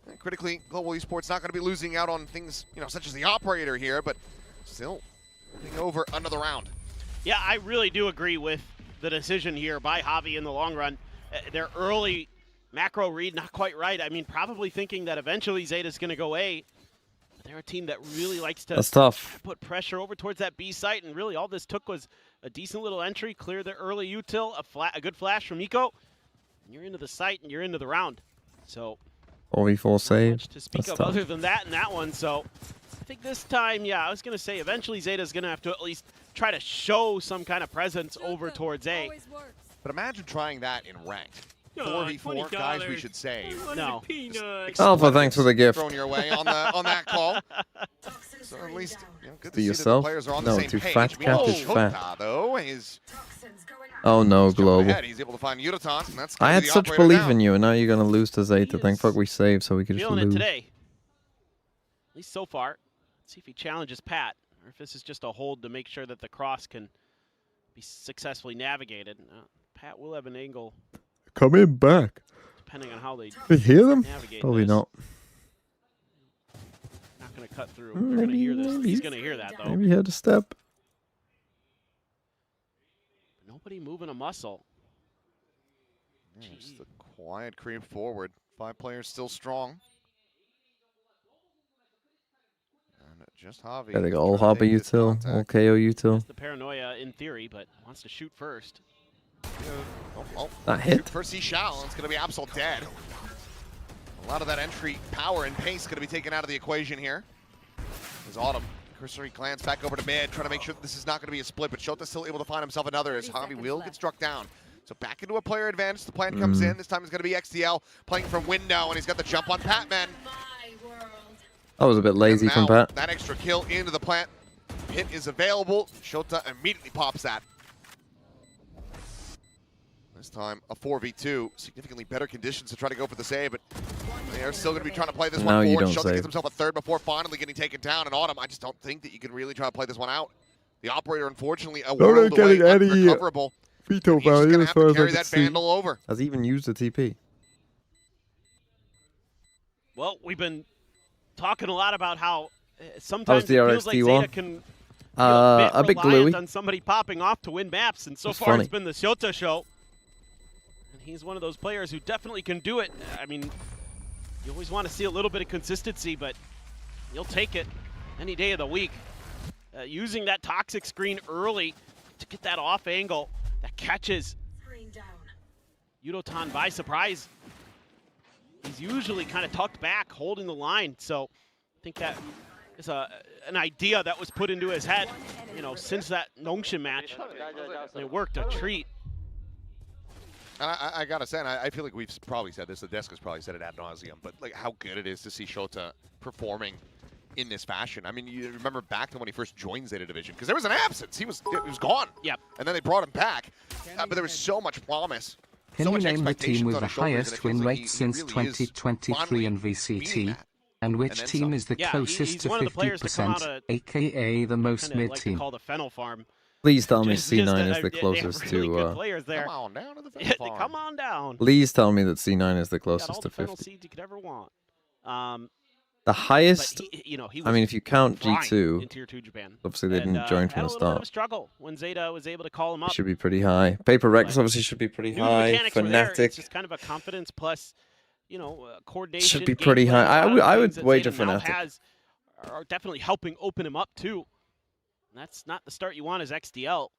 And critically, Global Esports not going to be losing out on things, you know, such as the operator here, but still moving over another round. Yeah, I really do agree with the decision here by Javi in the long run. Their early macro read, not quite right. I mean, probably thinking that eventually ZETA's going to go A. But they're a team that really likes to That's tough. put pressure over towards that B site, and really all this took was a decent little entry, clear the early util, a good flash from Eco, and you're into the site and you're into the round. So 4v4 save. Much to speak That's of tough. other than that in that one, so I think this time, yeah, I was going to say eventually Zeta's going to have to at least try to show some kind of presence over towards A. But imagine trying that in ranked. 4v4 guys we should save. No. Alpha, thanks for the gift. Thrown your way on that call. So at least good to To see yourself? that the players are on No, the same to page. Fat Cat is Shota, fat. though, is Oh no, Global. ahead. He's able to find Yudotan, and that's I had the such operator belief down. in you, and now you're gonna lose to Zeta. Thank fuck we saved so we could just Feeling it lose. today. At least so far. Let's see if he challenges Pat, or if this is just a hold to make sure that the cross can be successfully navigated. Pat will have an angle Come in back. depending on how they We hear them? navigate Probably this. not. Not going to cut through. They're going to hear this. He's going to hear that, though. Maybe he had to step. Nobody moving a muscle. Yeah, just a quiet creep forward. 5 players still strong. And just Javi. Yeah, they got all Hobby util, all KO util. The paranoia in theory, but wants to shoot first. That hit. Shoot first he shall. It's going to be Absol dead. A lot of that entry power and pace going to be taken out of the equation here. As Autumn cursory glance back over to mid, trying to make sure that this is not going to be a split, but Shota's still able to find himself another as Javi will get struck down. So back into a player advantage. The plan comes in. This time it's going to be XDL playing from window, and he's got the jump on Patman. That was a bit lazy And from now Pat. that extra kill into the plant. Hit is available. Shota immediately pops that. This time a 4v2. Significantly better conditions to try to go for the save, but they're still going to be trying to play this Now one you forward. don't Shota save. gets himself a third before finally getting taken down. And Autumn, I just don't think that you can really try to play this one out. The operator, unfortunately, a world away, unrecoverable. Veto He's just value going to as have far to as I carry can that see. Vandal over. Has he even used the TP? Well, we've been talking a lot about how sometimes it DRX feels like T1? Zeta can A bit reliant gluey. on somebody popping off to win maps, and so That's far funny. it's been the Shota show. And he's one of those players who definitely can do it. I mean, you always want to see a little bit of consistency, but you'll take it any day of the week. Using that toxic screen early to get that off angle that catches Yudotan by surprise. He's usually kind of tucked back, holding the line. So I think that is an idea that was put into his head, you know, since that Nongshin match. And it worked a treat. I gotta say, and I feel like we've probably said this, the desk has probably said it ad nauseum, but like how good it is to see Shota performing in this fashion. I mean, you remember back to when he first joined Zeta Division, because there was an absence. He was gone. Yep. And then they brought him back, but there was so much promise. Can so you much name the team expectations with on the his shoulders, and it highest feels win like rate he since really is 2023 finally in meeting VCT? that. And which then team some. is the Yeah, closest he's to one of the players to come out 50%, of aka the most kind of mid like to team? call the Fennel Farm. Please tell me Just C9 is they the have closest really good to. players there. Come on down to the Yeah, farm. come on down. Please tell me that C9 is the Got all closest the to Fennel 50. seeds you could ever want. The highest. But he, you know, he I mean, if you count flying G2, in Tier 2 Japan. obviously they And, didn't join had from a the little bit of start. a struggle when Zeta was able to call him up. Should be pretty high. Paper Rex But obviously should be pretty Knew the high. mechanics were there. It's Fnatic just kind of a confidence plus, you know, coordination. should be pretty gameplay, high. a lot of I the would things that wager Zeta now Fnatic. has are definitely helping open him up too. And that's not the start you want as XDL.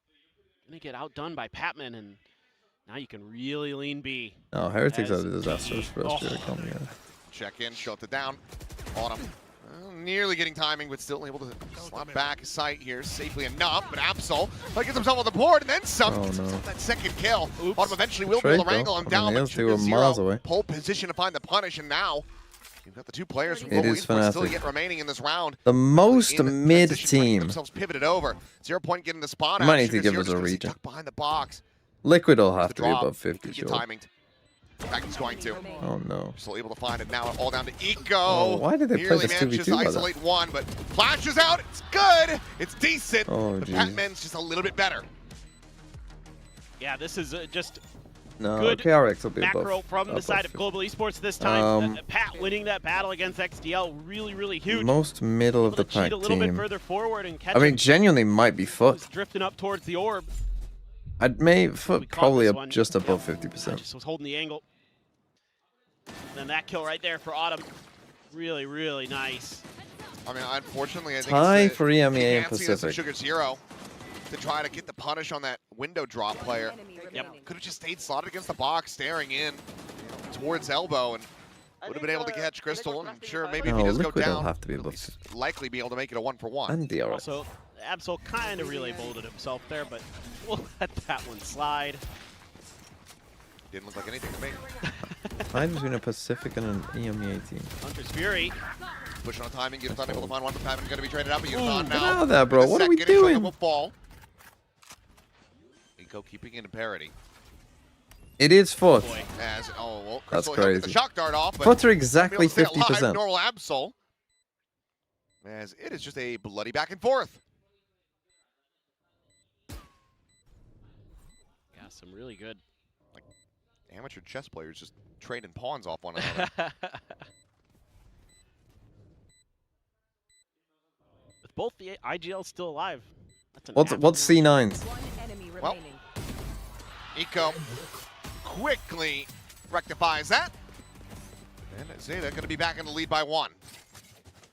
Gonna get outdone by Patman, and now you can really lean B. Oh, Heretics as are the disastrous G. first year Oh. coming in. Check in, Shota down. Autumn. Nearly getting timing, but still able to slot back his sight here safely enough. But Absol gets himself on the board and then some. Oh, no. That second kill. Oops. Autumn eventually will be Trade, able to though. wrangle him I mean, down, the but other two are miles away. pole position to find the punish, and now you've got the two players from It Global is Esports still Fnatic. yet remaining in this round. The most In mid transition, trying to get team. themselves pivoted over. 0 Point getting the spot. You might out. need to Sugar give Zero us just a gonna stay region. tucked behind the box. Liquid will The have to be drop. above 50, Good sure. timing. Back he's going to. Oh no. Still able to find it now, all down to Eco. Oh, why did they play Nearly this manages 2v2 to like that? isolate one, but flashes out. It's good. It's decent. Oh, but geez. Patman's just a little bit better. Yeah, this is just No, good KRX will be macro above. from the above side of 50. Global Esports this time. Um, Pat winning that battle against XDL, really huge. Most middle of Able the to cheat pack a little bit team. further forward and catch I mean, him. genuinely might be He was Foot. drifting up towards the orb. I'd may We Foot caught probably this up one. just above Yep. 50%. Just was holding the angle. And then that kill right there for Autumn. Really nice. I mean, unfortunately, I think Tie it's for EMEA and enhancing this of Pacific. Sugar Zero to try to get the punish on that window drop player. Yep. Could have just stayed slotted against the box, staring in towards elbow, and Would have been able to catch Crystal. I'm sure maybe if No, he does go Liquid will down, have to be he'll above likely be able to make it a 1-for-1. and DRX. Also, Absol kind of relay bolted himself there, but we'll let that one slide. Didn't look like anything to me. Fight between a Pacific and an EMEA team. Hunter's Fury. Pushing on timing, Gibbs unable to find one, but Pavan going to be traded out, but Gibbs on Get now. out of there, bro. What are we doing? Will fall. Nico keeping it in parity. It is Foot. As, oh, well, That's Crystal, he'll get crazy. the shock dart off, but Foots are exactly he'll stay alive, 50%. Normal Absol. As it is just a bloody back and forth. Yeah, some really good. Like amateur chess players just trading pawns off one another. With both the IGLs still alive. That's an What's C9's? One enemy Well, remaining. Nico quickly rectifies that. And ZETA going to be back in the lead by 1.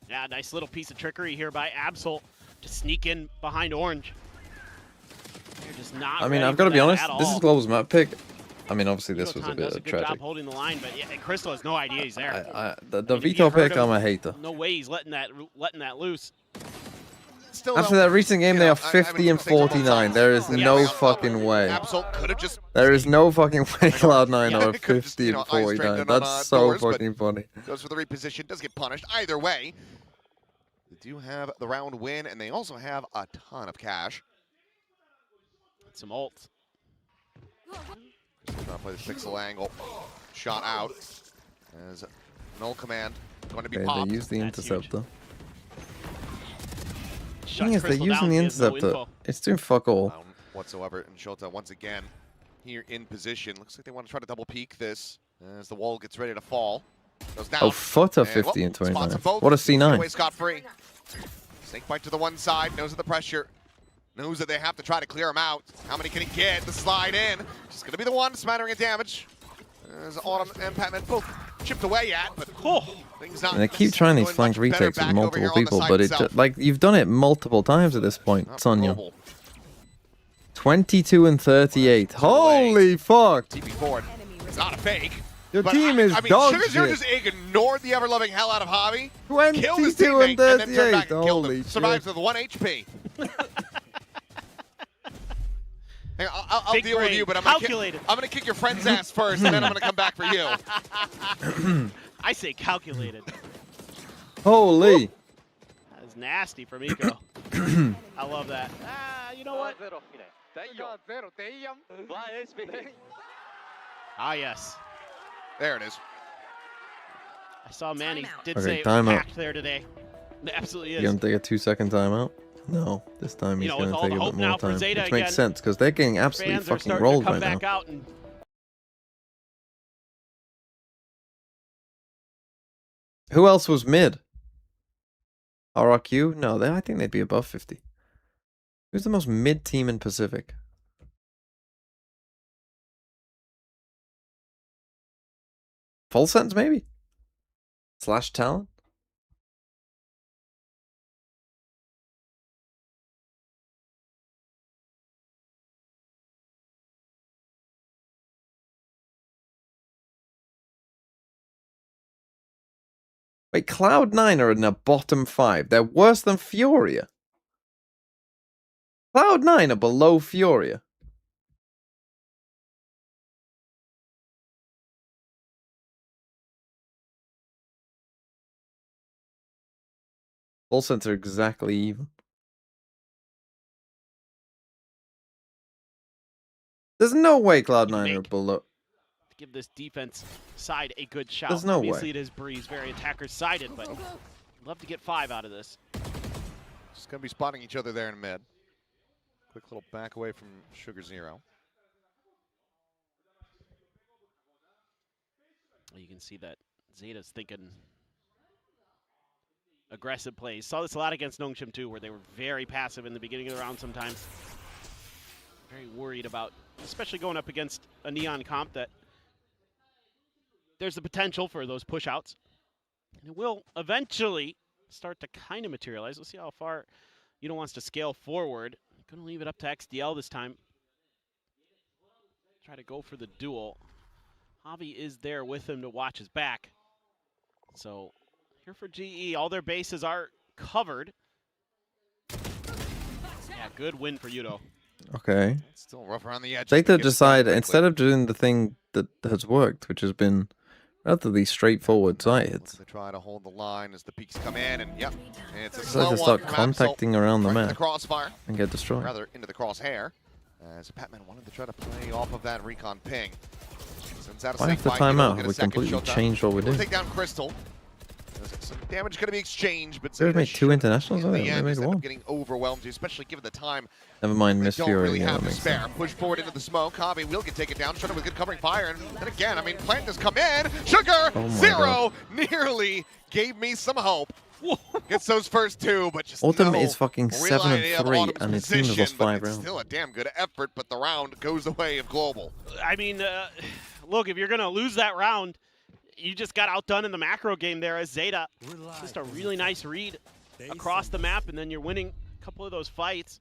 Yeah, nice little piece of trickery here by Absol to sneak in behind Orange. They're just not I mean, ready I've got to for be that honest. at This is all. Global's map pick. I mean, obviously this was a Yotan bit does a good tragic. job holding the line, but yeah, Crystal has no idea he's there. The I mean, you Vito heard pick, him. I'm a hater. No way he's letting that loose. Still, After though, that recent game, you they know, are 50 and 49. There is Yeah. no fucking way. Absol could have just There is no fucking way Cloud9 Yeah, are it could've just, 50 you and know, ice trained 49. on, That's so doors, but fucking funny. goes for the reposition, does get punished. Either way, they do have the round win, and they also have a ton of cash. Some ults. Crystal trying to play the pixel angle. Shot out as null command going to be Okay, popped. they use the That's huge. interceptor. Shuts Thing is, they're Crystal using down, the he has no interceptor. info. It's doing fuck all. Whatsoever, and Shota once again here in position. Looks like they want to try to double peek this as the wall gets ready to fall. Goes down. Oh, Footer And, 50 and spots 29. them both. What a Get away C9. scot-free. Snake bite to the one side, knows of the pressure. Knows that they have to try to clear him out. How many can he get? The slide in. Just going to be the one smattering of damage. As Autumn and Patman both chipped away at, but things not And they keep trying these going flank much better retakes with back over multiple here on the people, side but it itself. like you've done it multiple times at this point, Not Sonya. global. 22 and 38. Holy fuck! TP forward. It's not a fake. Your But team is I mean, dog Sugar Zero shit. just ignored the ever-loving hell out of Javi. 22 Killed his and teammate, and then turned 38. back and killed Holy him. shit. Survives with 1 HP. Hang on, I'll Big deal with brain, you, but I'm calculated. gonna kick your friend's ass first, and then I'm gonna come back for you. I say calculated. Holy! That is nasty for Miko. I love that. You know what? Ah, yes. There it is. I saw Manny did Okay, say timeout. packed there today. It absolutely is. You gonna take a 2-second timeout? No, this time he's You know, with gonna all take the a hope bit now more for time. ZETA Which makes again, sense, because they're getting absolutely Fans are fucking starting rolled to come right back now. out and Who else was mid? RRQ? No, I think they'd be above 50. Who's the most mid team in Pacific? Full sentence, maybe? Slash talent? Wait, Cloud9 are in the bottom 5. They're worse than Furia. Cloud9 are below Furia. Full sense are exactly even. There's no way Cloud9 are below. give this defense side a good shout. There's no Obviously, way. it is Breeze, very attacker-sided, but I'd love to get 5 out of this. Just going to be spotting each other there in mid. Quick little back away from Sugar Zero. You can see that ZETA's thinking aggressive plays. Saw this a lot against Nongshim too, where they were very passive in the beginning of the round sometimes. Very worried about, especially going up against a Neon comp that there's the potential for those push-outs. And it will eventually start to kind of materialize. We'll see how far Uno wants to scale forward. Gonna leave it up to XDL this time. Try to go for the duel. Javi is there with him to watch his back. So here for GE, all their bases are covered. Yeah, good win for Yuto. Okay. It's still rough around the edge. ZETA decide, instead of doing the thing that has worked, which has been relatively straightforward side hits, They try to hold the line as the peaks come in, and yep, it's a so slow they one start from contacting Absol. around the Right in map the crossfire, and get destroyed. rather into the crosshair. As Patman wanted to try to play off of that recon ping. Sends out a Why sync after by timeout Yuto, get have a we second completely shot down. changed what we We'll do? take down Crystal. Some damage going to be exchanged, but They've ZETA made two should, internationals, in I the think they end, made just end one. up getting overwhelmed, especially given the time. Never mind They Miss don't Fury. really Yeah, have that to makes spare. sense. Push forward into the smoke. Javi will get taken down. Shredder with good covering fire. And then again, I mean, Plant has come in. Sugar, Oh my zero. Nearly gave me some hope. Gets those first two, but just Ultimate no is fucking real 7 idea and of 3, Autumn's and his team has position, lost but 5 it's rounds. still a damn good effort, but the round goes the way of Global. I mean, look, if you're going to lose that round, you just got outdone in the macro game there as ZETA. Just a really nice read across the map, and then you're winning a couple of those fights.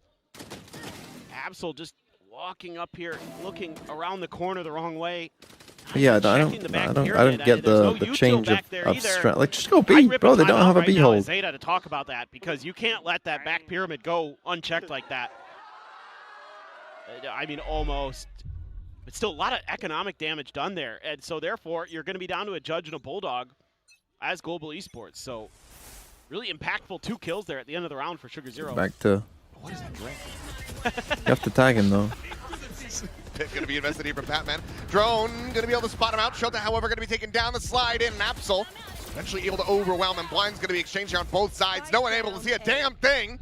Absol just walking up here, looking around the corner the wrong way. Yeah, I don't get the change of strength. Like, just go B, bro. They don't have a B hold. ZETA to talk about that, because you can't let that back pyramid go unchecked like that. I mean, almost. But still, a lot of economic damage done there, and so therefore you're going to be down to a judge and a bulldog as Global Esports. So really impactful 2 kills there at the end of the round for Sugar Zero. Back to. What is that drink? You have to tag him though. Pit going to be invested here from Patman. Drone going to be able to spot him out. Shota, however, going to be taken down the slide in. Absol eventually able to overwhelm him. Blind's going to be exchanged here on both sides. No one able to see a damn thing.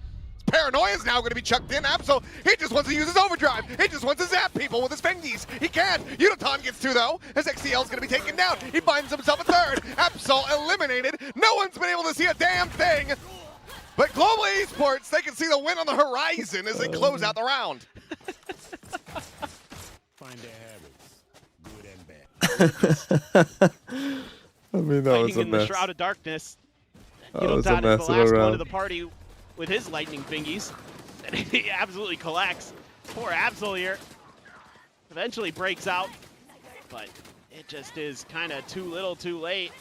Paranoia is now going to be chucked in. Absol, he just wants to use his overdrive. He just wants to zap people with his fingies. He can't. Unoton gets 2 though, as XCL is going to be taken down. He finds himself a 3rd. Absol eliminated. No one's been able to see a damn thing. But Global Esports, they can see the win on the horizon as they close out the round. Find their habits, good and bad. I mean, that was a in the mess. Shroud of Darkness. That was a Unoton mess is of the a last one round. of the party with his lightning fingies. And he absolutely collects. Poor Absol here. Eventually breaks out, but it just is kind of too little too late.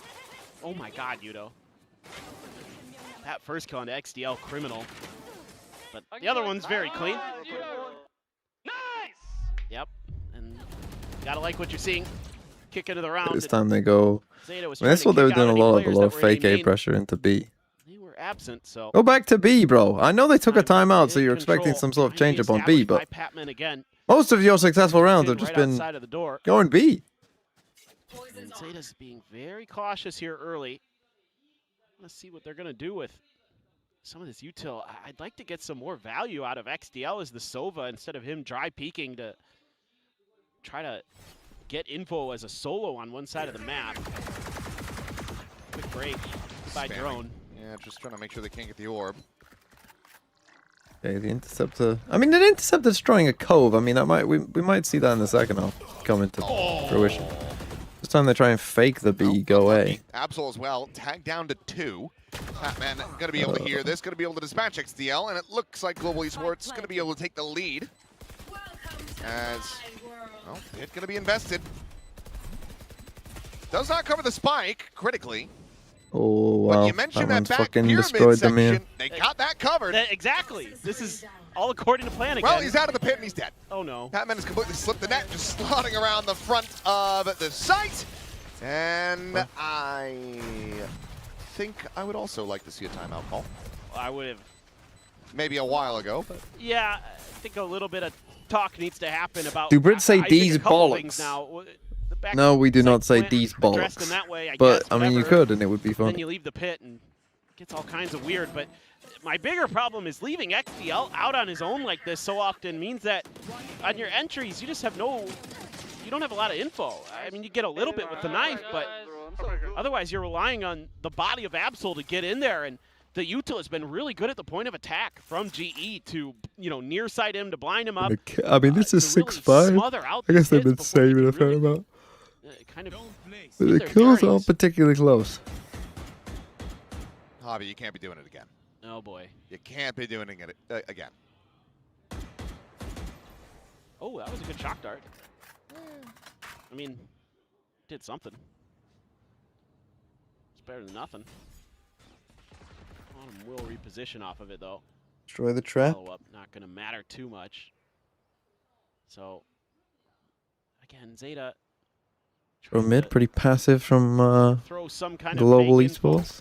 Oh my god, Yuto. That first kill on XDL, criminal. But the other one's very clean. Nice! Yep, and you gotta like what you're seeing. Kick into the round. This time they go. ZETA was I mean, that's what trying they to were kick doing out a lot any of players that were fake in A main. pressure into B. They were absent, so. Go back to B, bro. I know they took a timeout, so In you're expecting control, some sort of trying to change up on establish B, but by Patman again. most of your successful rounds have Right just been outside of the door. going B. And ZETA's being very cautious here early. Let's see what they're going to do with some of this util. I'd like to get some more value out of XDL as the Sova instead of him dry peeking to try to get info as a solo on one side of the map. Quick break by Spamming. Drone. Yeah, just trying to make sure they can't get the orb. Okay, the interceptor. I mean, the interceptor destroying a cove. I mean, that might we might see that in the second half come into fruition. This time they try and fake the B, go A. Absol as well, tagged down to 2. Patman going to be able to hear this, going to be able to dispatch XDL, and it looks like Global Esports going to be able to take the lead. As, well, it's going to be invested. Does not cover the spike critically. Oh wow, But you mentioned that one's back fucking pyramid destroyed them here. section. They got that covered. Exactly. This is all according to plan again. Well, he's out of the pit and he's dead. Oh no. Patman has completely slipped the net, just slotting around the front of the site. And I think I would also like to see a timeout call. I would have. Maybe a while ago, but Yeah, I think a little bit of talk needs to happen about. Do Brits say I think D's a couple bollocks? things now. The back No, we do side not say went D's addressed in bollocks. that way, But guess, I mean, you whatever. could, and it would be Then fun. you leave the pit and it gets all kinds of weird. But my bigger problem is leaving XDL out on his own like this so often means that on your entries you just have no. You don't have a lot of info. I mean, you get a little bit with the knife, but otherwise you're relying on the body of Absol to get in there. And the util has been really good at the point of attack from GE to, near side him to blind him up. I mean, this is to really 6-5. smother out I guess these they've been hits before they saving can a fair really, amount. kind of But get the their kills bearings. aren't particularly close. Javi, you can't be doing it again. Oh boy. You can't be doing it again. Oh, that was a good shock dart. I mean, did something. better than nothing. Autumn will reposition off of it, though. Destroy the trap. Follow-up not going to matter too much. So, again, ZETA. From mid, pretty passive from Throw some kind Global of Esports.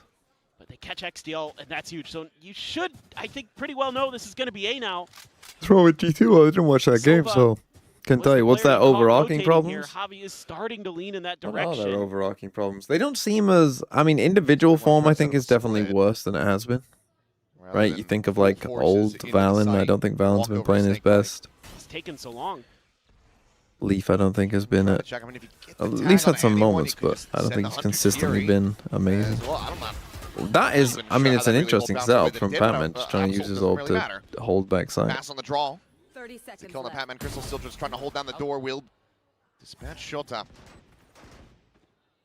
But they catch XDL, and that's huge. So you should, I think, pretty well know this is going to be A now. Throw it G2. Well, I didn't watch that game, so can tell you. What's that overarching problems? Javi is starting to lean in that What direction. are their overarching problems? They don't seem as... I mean, individual form, I think, is definitely worse than it has been. Right? You think of, like, old Valen. I don't think Valen's been playing his best. It's taken so long. Leaf, I don't think, has been at least had some moments, but I don't think he's consistently been amazing. That is, I mean, it's an interesting setup from Batman, just trying to use his ult to hold back side. Pass on the draw. 30 seconds Killing the left. Batman. Crystal still just trying to hold down the door. Will dispatch Shota.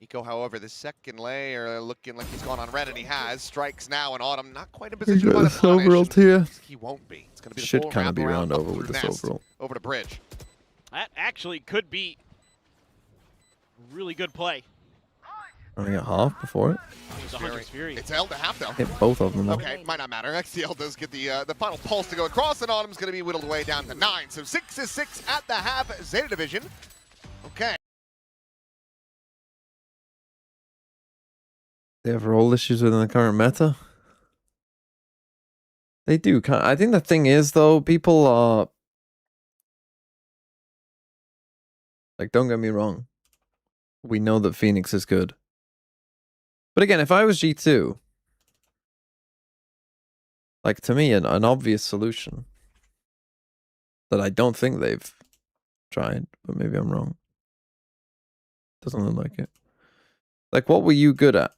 Eco, however, the second layer looking like he's gone on red, and he has. Strikes now, and Autumn not quite in position to got a silver ult here. He won't be. It's going to be the Should full kind of be round wraparound over up with through the Nest. silver ult. Over to Bridge. That actually could be a really good play. Running at half before it. It's a Hunter's Fury. It's held to half, though. Hit both of them, though. Okay, might not matter. XCL does get the final pulse to go across, and Autumn's going to be whittled away down to 9. So 6-6 at the half, Zeta Division. Okay. They have role issues within the current meta. They do. I think the thing is, though, people are... Like, don't get me wrong. We know that Phoenix is good. But again, if I was G2, like, to me, an obvious solution that I don't think they've tried, but maybe I'm wrong. Doesn't look like it. Like, what were you good at?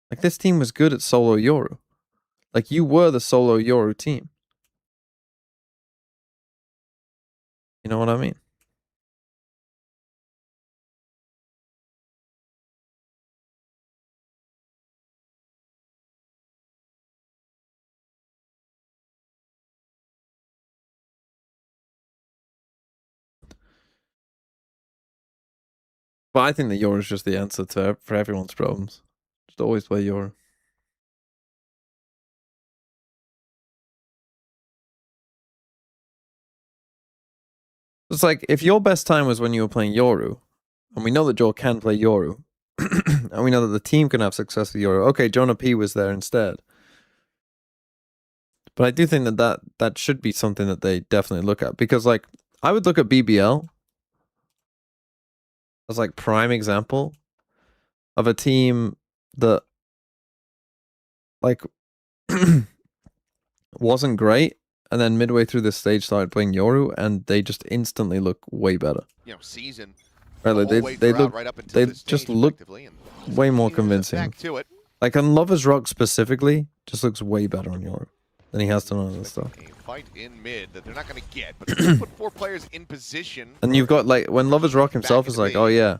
Like, this team was good at solo Yoru. Like, you were the solo Yoru team. You know what I mean? But I think that Yoru is just the answer to for everyone's problems. Just always play Yoru. It's like, if your best time was when you were playing Yoru, and we know that Joel can play Yoru, and we know that the team can have success with Yoru. Okay, Jonah P was there instead. But I do think that should be something that they definitely look at. Because, like, I would look at BBL as, like, prime example of a team that, like, wasn't great, and then midway through this stage started playing Yoru, and they just instantly look way better. You know, season. Right, like they just look way more convincing. Like, on Lover's Rock specifically, just looks way better on Yoru than he has done on other stuff. A fight in mid that they're not going to get, but they're put 4 players in position. And you've got, like, when Lover's Rock himself is like, oh yeah,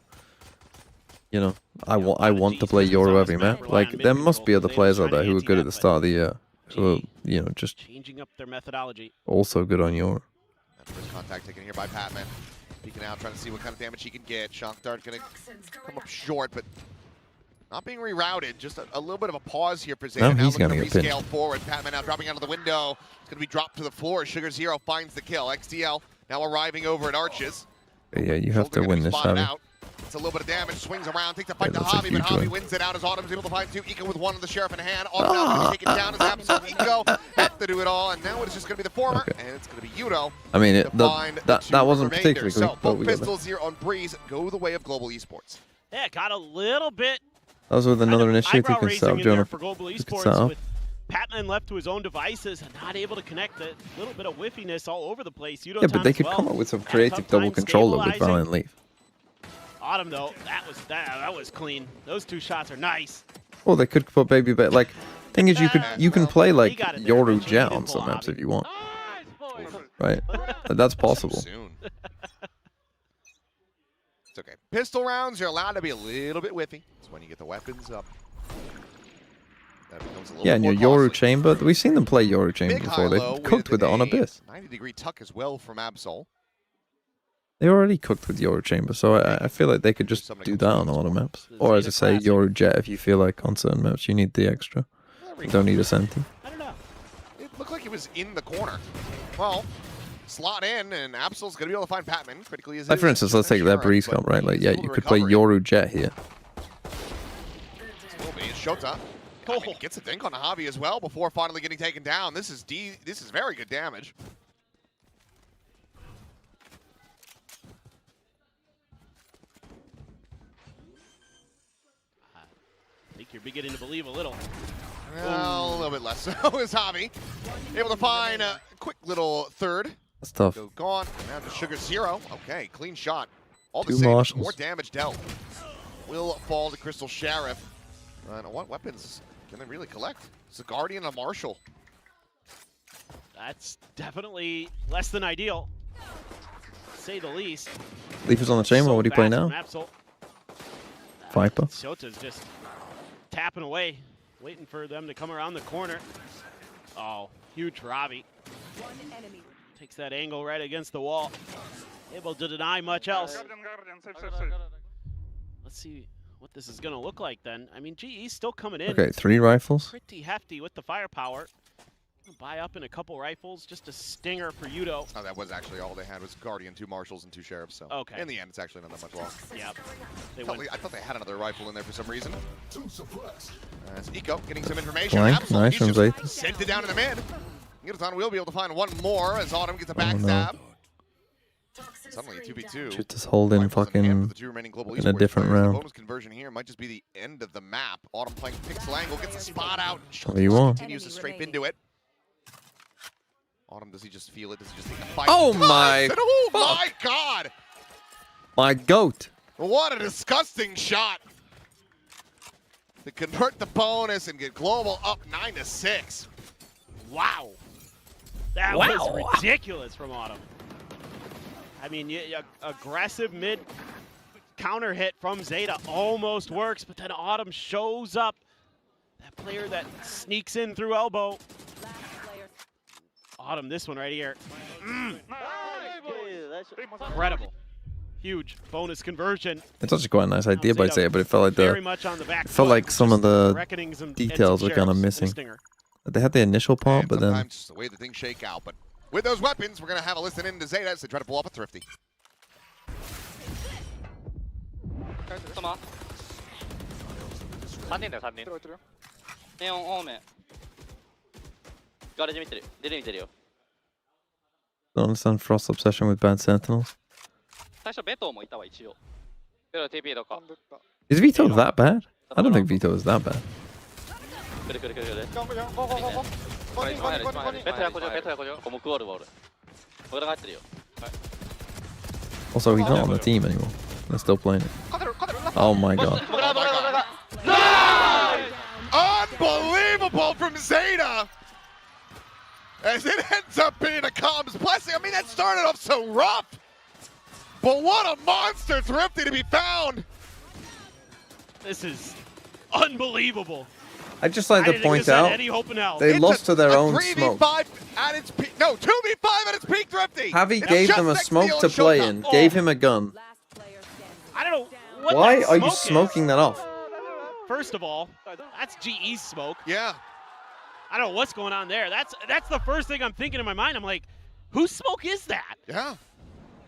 you know, I want to play Yoru every map. Like, there must be other players out there who are good at the start of the year. So, you know, just changing up their methodology. Also good on Yoru. First contact taken here by Patman. Peeking out, trying to see what kind of damage he can get. Shock Dart going to come up short, but not being rerouted. Just a little bit of a pause here for Zeta. Now he's going to get rescale pinned. forward. Patman now dropping out of the window. It's going to be dropped to the floor. Sugar Zero finds the kill. XDL now arriving over at Arches. But yeah, you have to win this, Javi. It's a little bit of damage, swings around, takes the fight to that's a Javi, but huge Javi win. wins it out as Autumn's able to find 2. Eco with 1 of the Sheriff in hand. Autumn now going to take it down as Absol. Eco have to do it all, and now it's just going to be the former, and it's going to be Yudo. I mean, that wasn't particularly so, good, but we both got pistols here on Breeze go the way of Global Esports. Yeah, got a little bit. That was with another initiative who eyebrow can set up raising in there Jonah. for Global Who can Esports set up. with Patman left to his own devices and not able to connect. A little bit of whiffiness all over the place. Yeah, but they could come up with some creative double controller with Valiant Leaf. Autumn though, that was clean. Those 2 shots are nice. Or they could put Baby Bat. Like, thing is, you can play like Yoru Jet on some maps if you want, right? That's possible. It's okay. Pistol rounds, you're allowed to be a little bit whiffy. It's when you get the weapons up. That becomes a little Yeah, and your more Yoru costly. chamber. We've seen them play Yoru chamber Big before. They high-low cooked with it on Abyss. 90-degree tuck as well from Absol. They already cooked with Yoru Chamber, so I feel like they could just do that on a lot of maps. Or as I say, Yoru Jet if you feel like on certain maps you need the extra. You don't need a Senti. I don't know. It looked like he was in the corner. Well, slot in, and Absol's going to be able to find Patman. Critically, Like for instance, let's take that Breeze Comp, right? Like, yeah, you could play Yoru Jet here. Will be Shota. I mean, gets a dink on the hobby as well before finally getting taken down. This is very good damage. I think you're beginning to believe a little. Well, a little bit less so is Hobby. Able to find a quick little third. That's tough. So gone. Now to Sugar Zero. Okay, clean shot. All the Two same, marshals. more damage dealt. Will fall to Crystal Sheriff. What weapons can they really collect? It's a Guardian and a Marshal. That's definitely less than ideal, to say the least. Leaf is on the chamber. So What do you play fast now? from Absol. Viper. Shota's just tapping away, waiting for them to come around the corner. Oh, huge for Avi. Takes that angle right against the wall. Able to deny much else. Let's see what this is going to look like then. I mean, GE's still coming in. Okay, 3 rifles. Pretty hefty with the firepower. Buy up in a couple rifles, just a stinger for Yudo. Oh, that was actually all they had was Guardian, 2 Marshals, and 2 Sheriffs. So okay. In the end, it's actually not that much loss. Yep. I thought they had another rifle in there for some reason. It's Eco getting some information. Blank, nice from ZETA. Sent it down in the mid. Yudotan will be able to find one more as Autumn gets a backstab. Suddenly, 2v2. Should just hold in fucking in a different round. Bonus conversion here might just be the end of the map. Autumn playing pixel angle, gets a spot out. What do you want? Continues to strafe into it. Autumn, does he just feel it? Does he just take a fight? Oh my! Oh my God! My goat! What a disgusting shot! To convert the bonus and get global up 9-6. Wow! That was ridiculous from Autumn. I mean, aggressive mid counter hit from ZETA almost works, but then Autumn shows up. That player that sneaks in through elbow. Autumn, this one right here. Incredible. Huge bonus conversion. It's actually quite a nice idea by ZETA, but it felt like it felt like some of the details were kind of missing. They had the initial part, but then sometimes just the way the things shake out. But with those weapons, we're gonna have a listen in to ZETA as they try to pull off a Thrifty. don't understand Frost's obsession with bad sentinels. Is Vito that bad? I don't think Vito is that bad. Also, he's not on the team anymore. They're still playing it. Oh my God. Unbelievable from ZETA! As it ends up being a comms blessing. I mean, that started off so rough. But what a monster Thrifty to be found. This is unbelievable. I'd just like to point out, they lost to their own smoke. 3v5 at its peak. No, 2v5 at its peak, Thrifty. Javi gave them a smoke to play in, gave him a gun. I don't know what Why that are you smoke smoking is. that off? First of all, that's GE's smoke. Yeah. I don't know what's going on there. That's the first thing I'm thinking in my mind. I'm like, whose smoke is that? Yeah.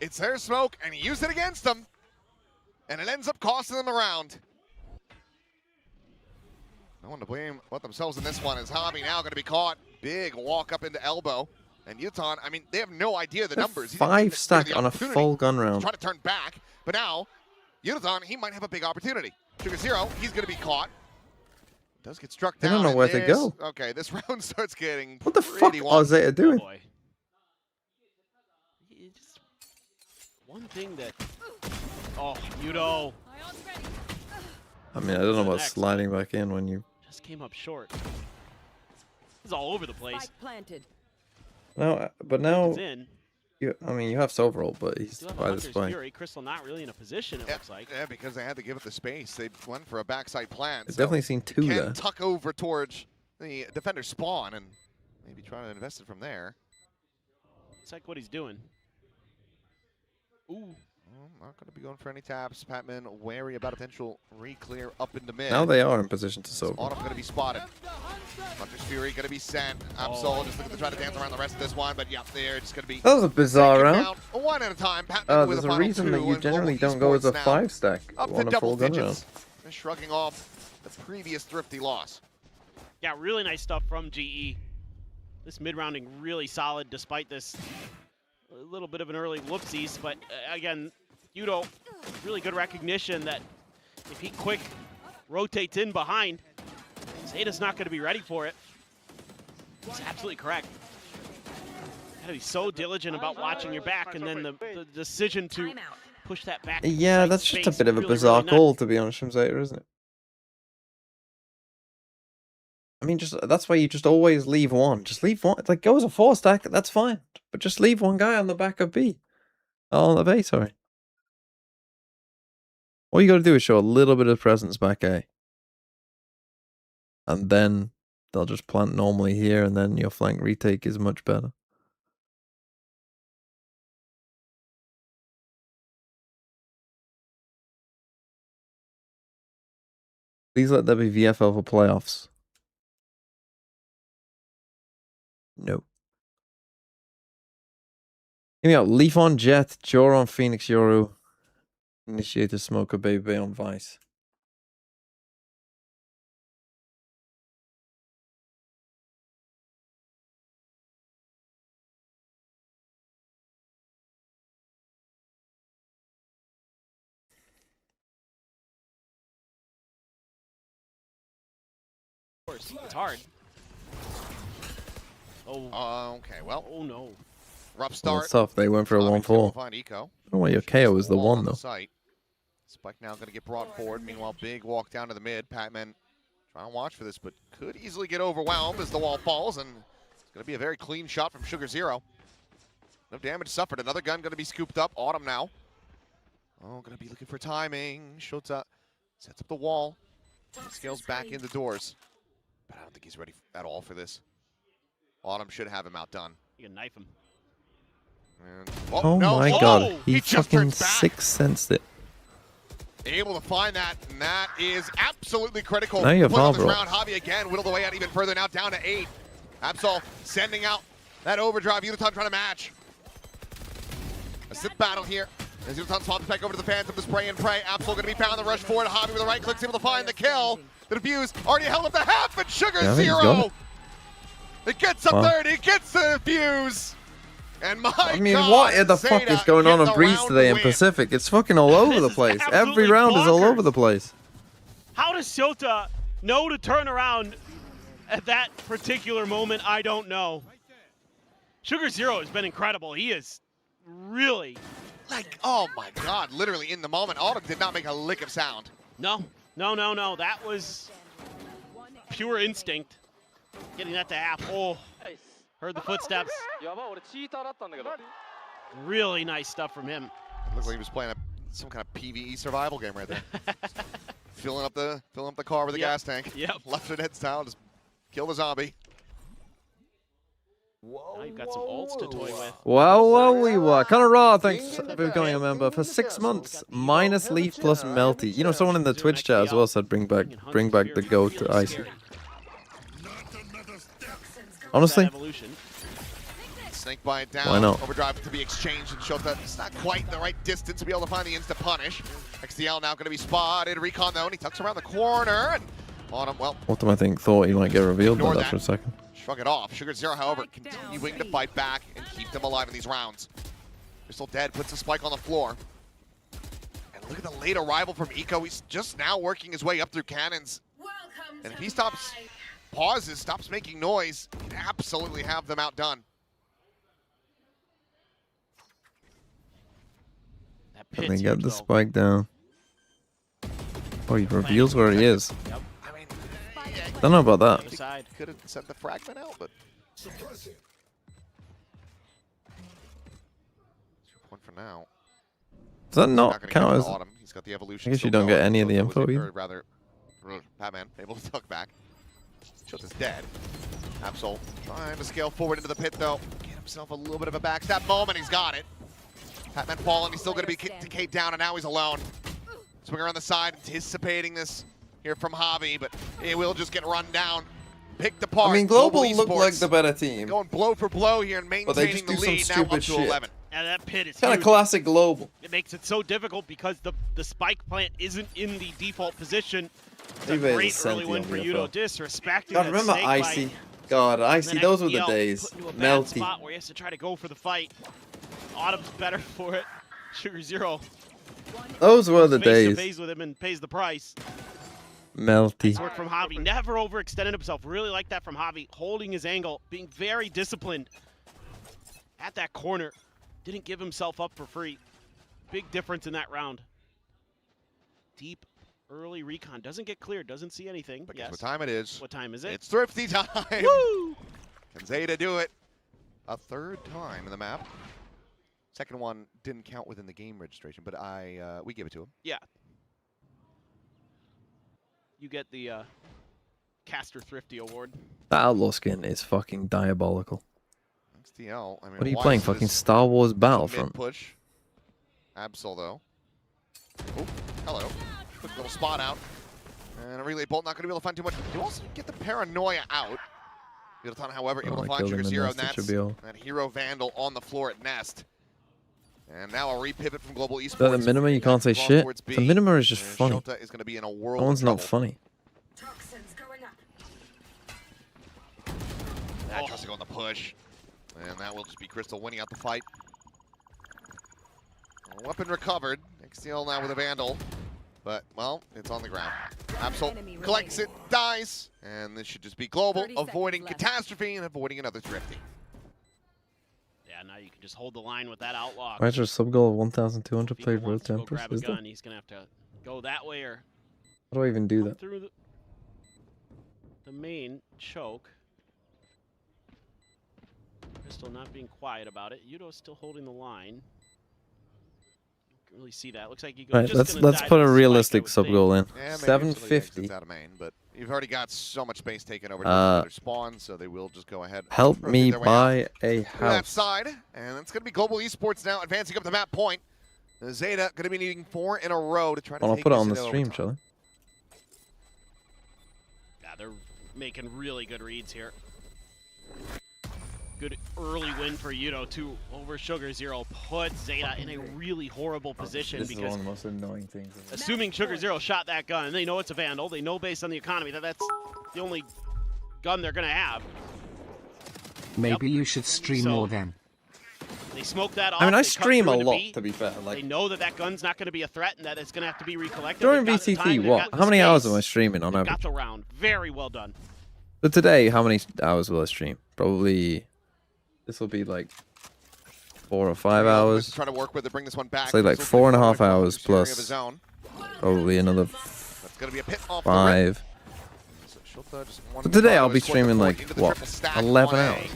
It's their smoke, and he used it against them. And it ends up costing them a round. No one to blame but themselves in this one. Is Hobby now going to be caught? Big walk up into elbow. And Yutan, I mean, they have no idea the numbers. 5 stack on a full gun round. Trying to turn back. But now, Yutan, he might have a big opportunity. Sugar Zero, he's going to be caught. Does get struck down. They don't know where to go. Okay, this round starts getting What the fuck are ZETA doing? Oh boy. Just one thing that... Oh, Yudo. I mean, I don't know about sliding back in when you... Just came up short. He's all over the place. No, but now... He's in. I mean, you have Soverall, but he's by the spike. Fury. Crystal not really in a position, it looks like. Yeah, because they had to give it the space. They went for a backside plant. I've definitely seen 2 there. Tuck over towards the defender spawn and maybe try to invest it from there. It's like what he's doing. Ooh. Not going to be going for any taps. Patman wary about a potential re-clear up into mid. Now they are in position to soak. Autumn going to be spotted. Hunter's Fury going to be sent. Absol just looking to try to dance around the rest of this one, but yeah, they're just going to be. That was a bizarre round. One at a time. Patman with There's a a final reason two, that you and generally Global don't go as a Esports now 5-stack up on to a double full gun round. digits. They're shrugging off the previous thrifty loss. Yeah, really nice stuff from GE. This mid-rounding really solid despite this a little bit of an early whoopsies, but again, Yudo, really good recognition that if he quick rotates in behind, ZETA's not going to be ready for it. He's absolutely correct. Got to be so diligent about watching your back, and then the decision to push that back. Yeah, that's just a bit of a bizarre call, to be honest, from ZETA, isn't it? I mean, that's why you just always leave one. Just leave one. It's like, go as a 4-stack, that's fine. But just leave one guy on the back of B. Oh, on the B, sorry. All you got to do is show a little bit of presence back A. And then they'll just plant normally here, and then your flank retake is much better. Please let there be VFL for playoffs. No. Give me out. Leaf on Jet, Jor on Phoenix Yoru. Initiator Smoker Baby on Vice. It's hard. Oh. Okay, well. Oh, no. Rough Well, start. it's tough. They went for a 1-4. I don't know why your KO was the 1, though. Spike now going to get brought forward. Meanwhile, big walk down to the mid. Patman trying to watch for this, but could easily get overwhelmed as the wall falls, and it's going to be a very clean shot from Sugar Zero. No damage suffered. Another gun going to be scooped up. Autumn now. Oh, going to be looking for timing. Shota sets up the wall. Scales back into doors. But I don't think he's ready at all for this. Autumn should have him outdone. You can knife him. And, Oh no. my Oh, god, he just fucking turns back. 6-sensed it. Able to find that, and that is absolutely critical. Now you have Win on this Harbor. round. Javi again whittled away out even further, now down to 8. Absol sending out that overdrive. Uton trying to match. A sit battle here. As Uton swaps back over to the Phantom to spray and pray. Absol going to be found. The rush forward. Javi with the right clicks able to find the kill. The defuse already held up the half, and Sugar Yeah, I think he's got Zero. It gets up Wow. there, and he gets the defuse. And my I mean, God, what the fuck is ZETA going on get in the Breeze round today in win. Pacific? It's fucking all over the is place. Every absolutely round is all bonkers. over the place. How does Shota know to turn around at that particular moment? I don't know. Sugar Zero has been incredible. He is really... Like, oh my God, literally in the moment. Autumn did not make a lick of sound. No. That was pure instinct. Getting that to half. Oh, heard the footsteps. Really nice stuff from him. Looked like he was playing some kind of PvE survival game right there. filling up the car with a gas tank. Yep. Left it head style, just kill the zombie. Now you've got some ults to toy with. Wow, we were. Kinda raw, thanks for becoming a member. For 6 months, minus Leaf plus Melty. You know, someone in the Twitch chat as well said bring back the goat to Icy. Honestly, Snake bite down. Why not? Overdrive to be exchanged, and Shota, it's not quite the right distance to be able to find the insta punish. XDL now going to be spotted. Recon though, and he tucks around the corner. And Autumn, well, Autumn, I think, thought he might get revealed by Ignore that that. for a second. shrug it off. Sugar Zero, however, continuing to fight back and keep them alive in these rounds. They're still dead, puts a spike on the floor. And look at the late arrival from Eco. He's just now working his way up through cannons. And if he pauses, stops making noise, he can absolutely have them outdone. Let me get the spike down. Oh, he reveals where he is. I mean, Don't know about that. Could have sent the fragment out, but... 2 point for now. Does that He's not gonna count get as... to Autumn. He's got the evolution I guess you still don't get going. any of the Shota's info losing, either. or rather, Batman able to tuck back. Shota's dead. Absol trying to scale forward into the pit though. Get himself a little bit of a backstab moment. He's got it. Hatman falling, he's still going to be decayed down, and now he's alone. Swing around the side, anticipating this here from Javi, but it will just get run down. Picked apart. I mean, Global Esports looked like the better team. going blow for blow here and But they maintaining just the do lead, some now up stupid to shit. 11. And that pit is Kind of huge. classic Global. It makes it so difficult because the spike plant isn't in the default position. It's a Leave it as great a early win senti for on Yudo, VFL. disrespecting God, that remember snake Icy? bite. God, And Icy, then those were the XPL days. put into a bad Melty. spot where he has to try to go for the fight. Autumn's better for it. Sugar Zero Those were the face to days. face with him and pays the price. Melty. Nice work from Javi. Never overextended himself. Really like that from Javi. Holding his angle, being very disciplined at that corner. Didn't give himself up for free. Big difference in that round. Deep early recon. Doesn't get cleared. Doesn't see anything. But yes. guess what time it is? What time is it? It's Thrifty time. Woo! Can ZETA do it? A third time in the map. Second one didn't count within the game registration, but we give it to him. Yeah. You get the Caster Thrifty Award. That Outlaw skin is fucking diabolical. XTL. I mean, What are you why playing? is Fucking this Star Wars Battlefront. mid-push? Absol, though. Oh, hello. Quick little spot out. And a relay bolt, not going to be able to find too much. You also get the paranoia out. Middleton, however, able to I find killed Sugar him in Zero, Nest, and it should be all. that Hero Vandal on the floor at Nest. And now a repivot from Global Esports. Is that the minima? You can't say Cross shit. towards B. The minima is just And funny. Shota is going to be in a world That one's of not trouble. funny. That tries to go on the push. And that will just be Crystal winning out the fight. Weapon recovered. XTL now with a Vandal. But, well, it's on the ground. Absol collects it, dies. And this should just be Global, avoiding catastrophe and avoiding another Thrifty. Yeah, now you can just hold the line with that Outlaw. Why is there a sub goal of 1,200 If he played road wants to go tempers? grab a Is there? gun, he's going to have to go that way or How do I even do come that? through the main choke. Crystal not being quiet about it. Yudo's still holding the line. You can really see that. Looks like you go. Right, just let's die put to a the spike, realistic I would sub think. goal in. Yeah, maybe until he 750. exits out of main, but you've already got so much space taken over to their spawn, so they will just go ahead. and Help rotate me their way out buy a to that house. side, and it's going to be Global Esports now advancing up the map point. The ZETA going to be needing 4 in a row to try to I'll take put it this on the into stream, overtime. shall I? Yeah, they're making really good reads here. Good early win for Yudo, too, over Sugar Zero. Put ZETA in a really horrible position This is one because of the most annoying things. assuming Sugar Zero shot that gun, and they know it's a Vandal, they know based on the economy that that's the only gun they're going to have. Maybe you should stream So- more then. They smoke that off. I mean, I they cut stream through a into lot, B. to be fair. They Like know that that gun's not going to be a threat and that it's going to have to be recollected. during They've got the time, VTT, they've what? got the How many hours am I space. streaming on They've average? got the round. Very well done. So today, how many hours will I stream? Probably. This will be like 4 or 5 hours. Trying to work with it, bring this one back. Say like Crystal 4.5 forward, hours this area of his plus own. probably another That's going to be a pit off the rip. 5. So Shota just one So today I'll follow be his foot streaming forward like into the what? triple stack, 11 1A. hours.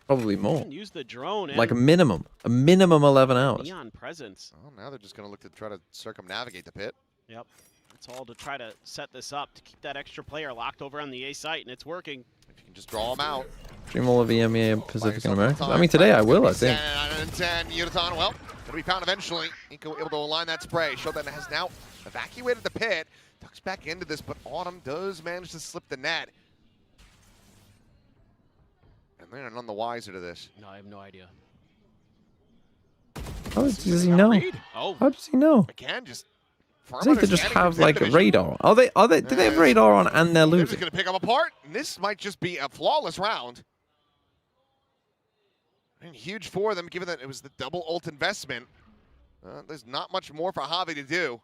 Probably You more. can use the drone and Like a minimum 11 hours. neon presence. Well, now they're just going to look to try to circumnavigate the pit. Yep. It's all to try to set this up to keep that extra player locked over on the A site, and it's working. If you can just draw them out. Stream all of EMEA and Pacific and yourself America. time. I mean, today I will, I think. 10 and 10, Unaton, well, gonna be found eventually. Nico able to align that spray. Shota has now evacuated the pit. Tucks back into this, but Autumn does manage to slip the net. And they're none the wiser to this. No, I have no idea. How does he know? Oh, How does he know? Again, just firm They could just understanding have from like a division. radar. Are they? Do they have radar on and they're They're losing? just gonna pick them apart, and this might just be a flawless round. And huge for them, given that it was the double ult investment. There's not much more for Javi to do.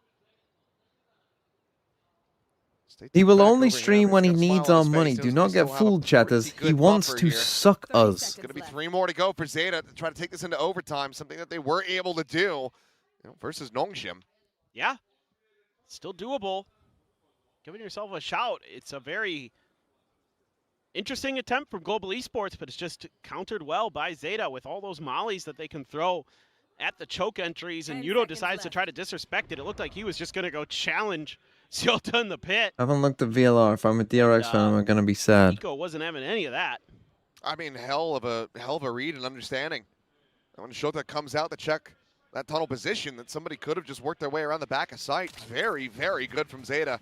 He will back only over here. stream He's when he got a smile needs on our his money. face. Do He's not gonna get still have a fooled, chatters. pretty He good wants buffer to here. suck us. It's going to be 3 more to go for ZETA to try to take this into overtime, something that they were able to do versus Nongshim. yeah. Still doable. Giving yourself a shout. It's a very interesting attempt from Global Esports, but it's just countered well by ZETA with all those mollies that they can throw at the choke entries, and 10 Yudo seconds decides to left. try to disrespect it. It looked like he was just going to go challenge Ziota in the pit. I haven't looked at VLR. If I'm a DRX fan, I'm going to be sad. Nico wasn't having any of that. I mean, hell of a read and understanding. And when Shota comes out to check that tunnel position, that somebody could have just worked their way around the back of sight. Very, very good from ZETA.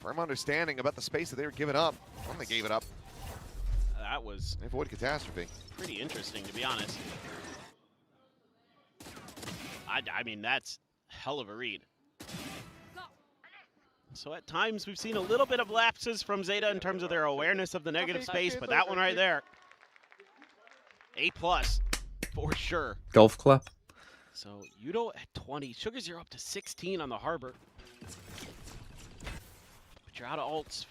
Firm understanding about the space that they were giving up when they gave it up. That was They avoid catastrophe. pretty interesting, to be honest. I mean, that's hell of a read. So at times we've seen a little bit of lapses from ZETA in terms of their awareness of the negative space, but that one right there, A+ for sure. Golf clap. So Yudo at 20, Sugars, you're up to 16 on the Harbor. But you're out of ults,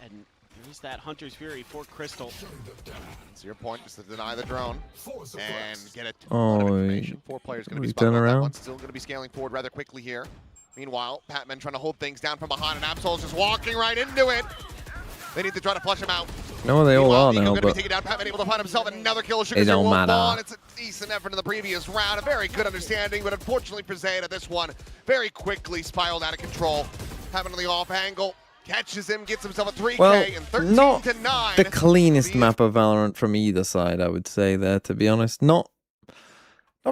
and there's that Hunter's Fury for Crystal. It's your point, just to deny the drone and get it. Oh, 4 players going to be he's spotted done on that around. one. Still going to be scaling forward rather quickly here. Meanwhile, Patman trying to hold things down from behind, and Absol's just walking right into it. They need to try to flush him out. No, they all are Eagle now, gonna be but taken down. Patman able to find himself another kill. it don't matter. It's a decent effort in the previous round. A very good understanding, but unfortunately for ZETA, this one very quickly spiraled out of control. Patman on the off angle. Catches him, gets himself a 3K, Well, and 13 not to 9. the cleanest map of Valorant from either side, I would say there, to be honest. Not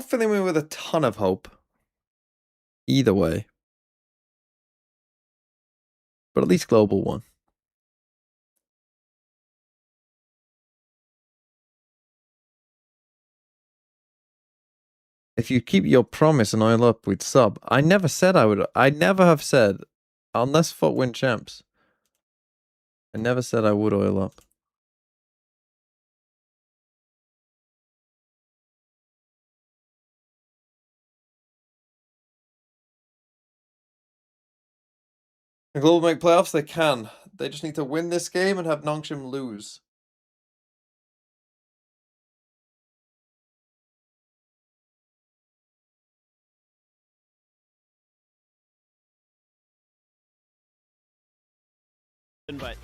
filling me with a ton of hope. Either way. But at least global one. If you keep your promise and oil up with sub, I never said I would. I never have said, unless FUT win champs. I never said I would oil up. The Global make playoffs, they can. They just need to win this game and have Nongshim lose. But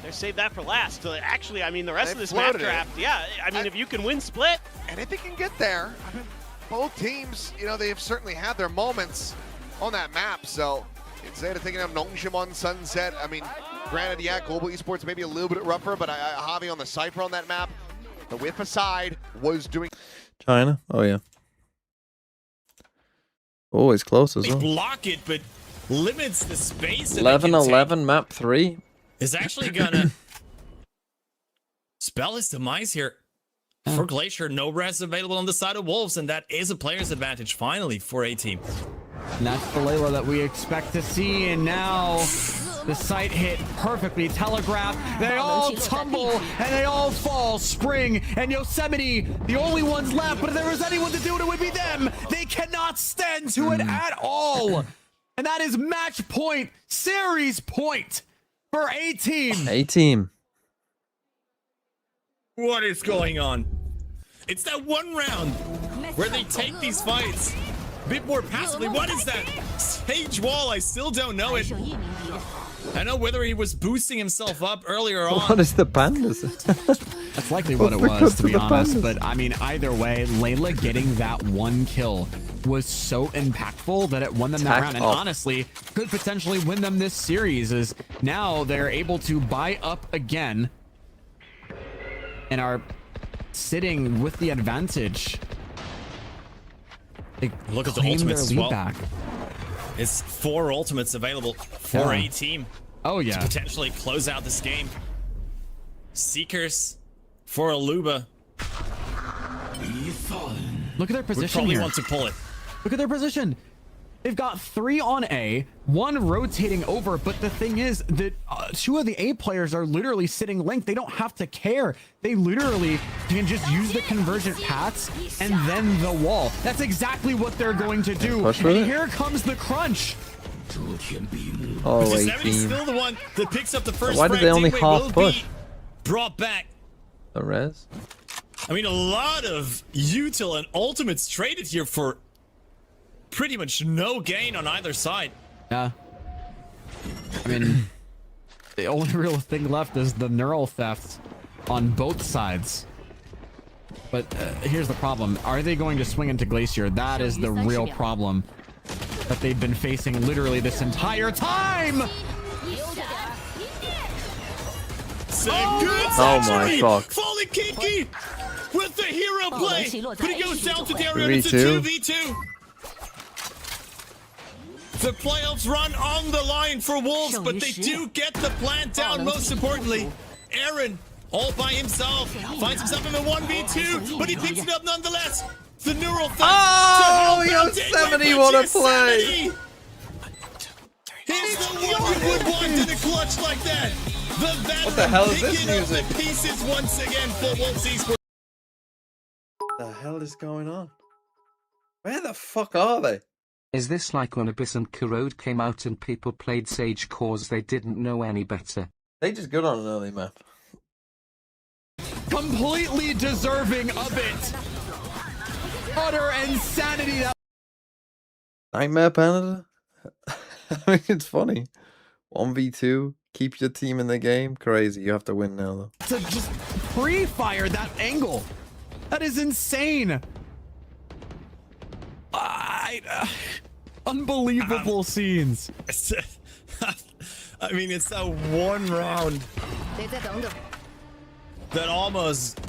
they saved that for last. So actually, I mean, the rest They of this map floated it. draft, yeah, I mean, if you can win split. And if they can get there, I mean, both teams, you know, they have certainly had their moments on that map. So it's ZETA taking out Nongshim on Sunset. I mean, granted, yeah, Global Esports maybe a little bit rougher, but Javi on the Cypher on that map, the whip aside, was doing. China? Oh, yeah. Always close as They well. block it, but limits the space. that they can 11-11, map 3. take. Is actually gonna spell his demise here. For Glacier, no res available on the side of Wolves, and that is a player's advantage finally for a team. And that's the Layla that we expect to see, and now the site hit perfectly telegraphed. They all tumble and they all fall. Spring and Yosemite, the only ones left, but if there was anyone to do it, it would be them. They cannot stand to it at all. And that is match point, series point for A-Team. A-Team. What is going on? It's that one round where they take these fights a bit more passively. What is that? Sage wall, I still don't know it. I know whether he was boosting himself up earlier on. What is the pandas? That's likely what it was, to be honest. But I mean, either way, Layla getting that one kill was so impactful that it won them that round. And honestly, could potentially win them this series, as now they're able to buy up again and are sitting with the advantage. They Look at the claim ultimates as their well. lead back. It's 4 ultimates available for Yeah. a team. Oh, yeah. To potentially close out this game. Seekers for Aluba. Look at their Would position probably here. want to pull it. Look at their position. They've got 3 on A, 1 rotating over, but the thing is that 2 of the A players are literally sitting linked. They don't have to care. They literally can just use the convergent paths and then the wall. That's exactly what they're going to do. Push And with it? here comes the crunch. Oh, Yosemite's 18. still the one that picks up the first Why did frag. they only Teamway half will push? be brought back. The res? I mean, a lot of util and ultimates traded here for pretty much no gain on either side. Yeah. I mean, the only real thing left is the neural theft on both sides. But here's the problem. Are they going to swing into Glacier? That is the real problem that they've been facing literally this entire time. Good Oh my century! fuck. Falling Kiki with the hero no play, but it goes down to Darian. It's a 2v2. 2v2. The playoffs run on the line for Wolves, but they do get the plant down. Most importantly, Aaron, all by himself, finds himself in a 1v2, but he picks it up nonetheless. The neural theft. Oh, Yosemite, what a play! He's the one who would want in a clutch like that. The veteran What the hell is this picking up music? the pieces once again for Wolves Esports. What the hell is going on? Where the fuck are they? Is this like when Abyss and Corrode came out and people played Sage cause they didn't know any better? They just good on an early map. Completely deserving of it. Utter insanity. Nightmare Panda? I mean, it's funny. 1v2, keep your team in the game. Crazy, you have to win now, though. To just pre-fire that angle. That is insane. Unbelievable scenes. I mean, it's that one round that almost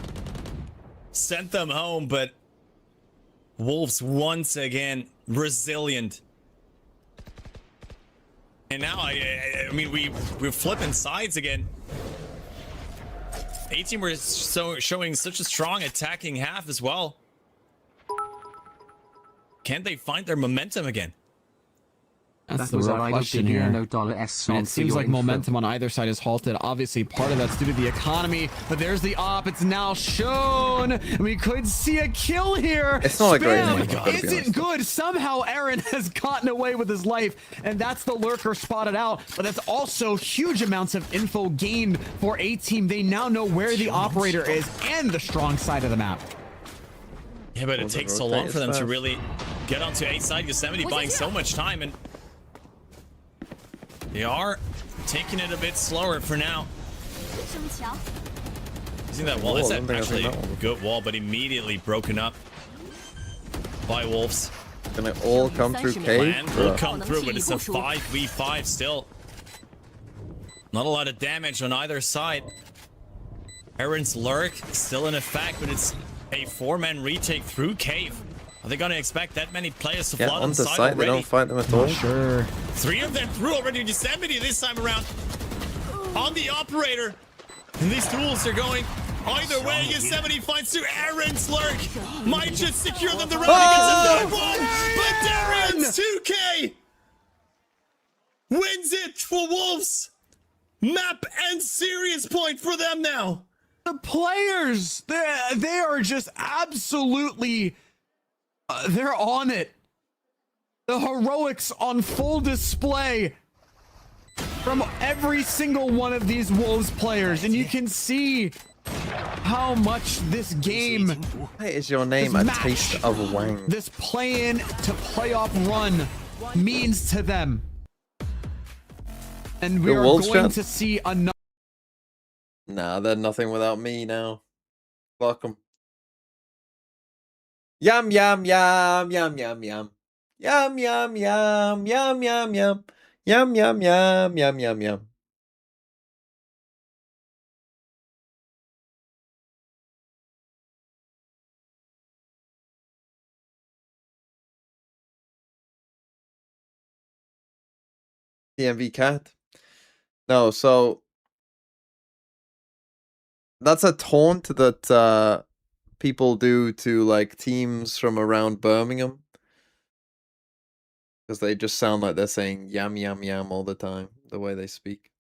sent them home, but Wolves once again resilient. And now, I mean, we're flipping sides again. 18 were showing such a strong attacking half as well. Can they find their momentum again? That's the real question here. It seems like momentum on either side is halted. Obviously, part of that's due to the economy, but there's the op. It's now shown. We could see a kill here. It's not a great Spam name. Isn't good. Somehow Aaron has gotten away with his life, and that's the lurker spotted out. But that's also huge amounts of info gained for a team. They now know where the operator is and the strong side of the map. Yeah, but it takes so long for them to really get onto A side. Yosemite buying so much time, and they are taking it a bit slower for now. See that wall? That's actually a good wall, but immediately broken up by Wolves. Gonna all come through cave? Plan will come through, but it's a 5v5 still. Not a lot of damage on either side. Aaron's lurk still in effect, but it's a 4-man retake through cave. Are they gonna expect that many players to flood on the inside site, already? they don't fight them at all. Sure. 3 of them through already. Yosemite this time around on the operator. And these duels are going either way. Yosemite finds through Aaron's lurk. Might just secure them the round against a 5-1. But Darian's 2K wins it for Wolves. Map and serious point for them now. The players, they are just absolutely, they're on it. The heroics on full display from every single one of these Wolves players. And you can see how much this game, What is your name? A taste of Wang. this play-in to playoff run means to them. And we The are Wolves going fan? to see another. Nah, they're nothing without me now. Fuck 'em. Yum, yum, yum, yum, yum, yum. Yum, yum, yum, yum, yum, yum. Yum, yum, yum, yum, yum, yum. DMV cat? No, so that's a taunt that people do to like teams from around Birmingham. Because they just sound like they're saying yum yum yum all the time, the way they speak.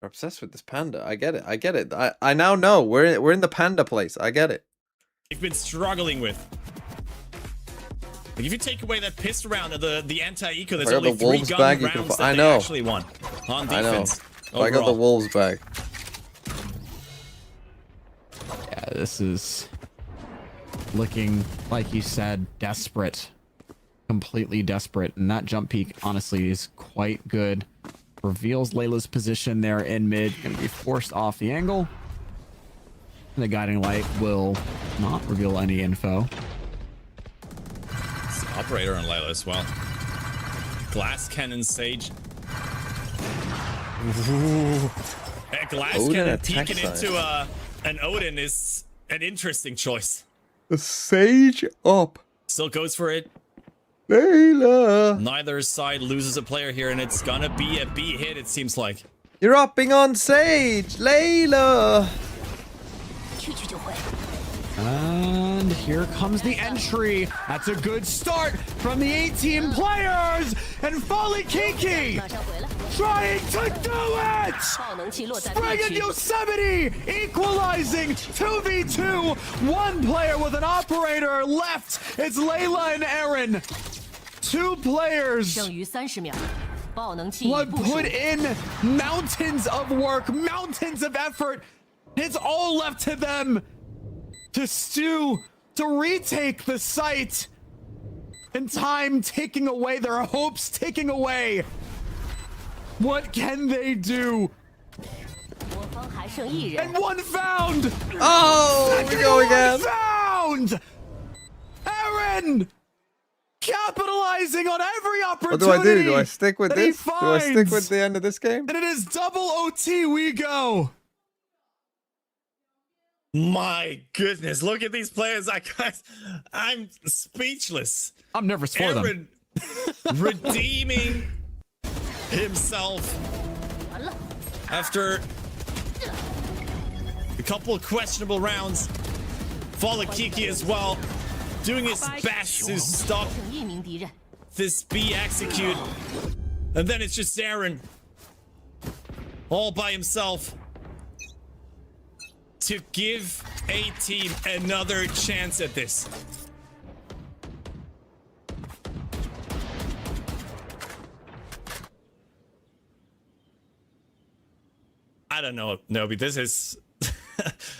We're obsessed with this panda. I get it. I get it. I now know. We're in the panda place. I get it. They've been struggling with. Like if you take away that pistol round of the anti-eco, there's I got only the 3 Wolves gun bag, you rounds can that I know. they actually won on defense. I know. I got the overall. Wolves bag. Yeah, this is looking, like you said, desperate. Completely desperate. And that jump peak, honestly, is quite good. Reveals Layla's position there in mid. Going to be forced off the angle. The guiding light will not reveal any info. It's operator on Layla as well. Glass cannon Sage. Ooh. A glass Odin cannon attack peeking side. into an Odin is an interesting choice. The Sage up. Still goes for it. Layla. Neither side loses a player here, and it's gonna be a B hit, it seems like. You're upping on Sage. Layla. And here comes the entry. That's a good start from the 18 players. And Folly Kiki trying to do it. Spring and Yosemite equalizing 2v2. One player with an operator left. It's Layla and Aaron. Two players. What put in mountains of work, mountains of effort. It's all left to them. To stew, to retake the site, and time ticking away, their hopes ticking away. What can they do? And one found! Oh, we go again. Found! Aaron! Capitalizing on every What opportunity. do I do? Do I stick with that he this? Do I stick finds. with the end of this game? And it is double OT we go. My goodness, look at these players. I'm speechless. I'm nervous for them. Aaron redeeming himself after a couple of questionable rounds. Follow Kiki as well, doing his best to stop this B execute. And then it's just Aaron all by himself to give a team another chance at this. I don't know, Nobi. This is...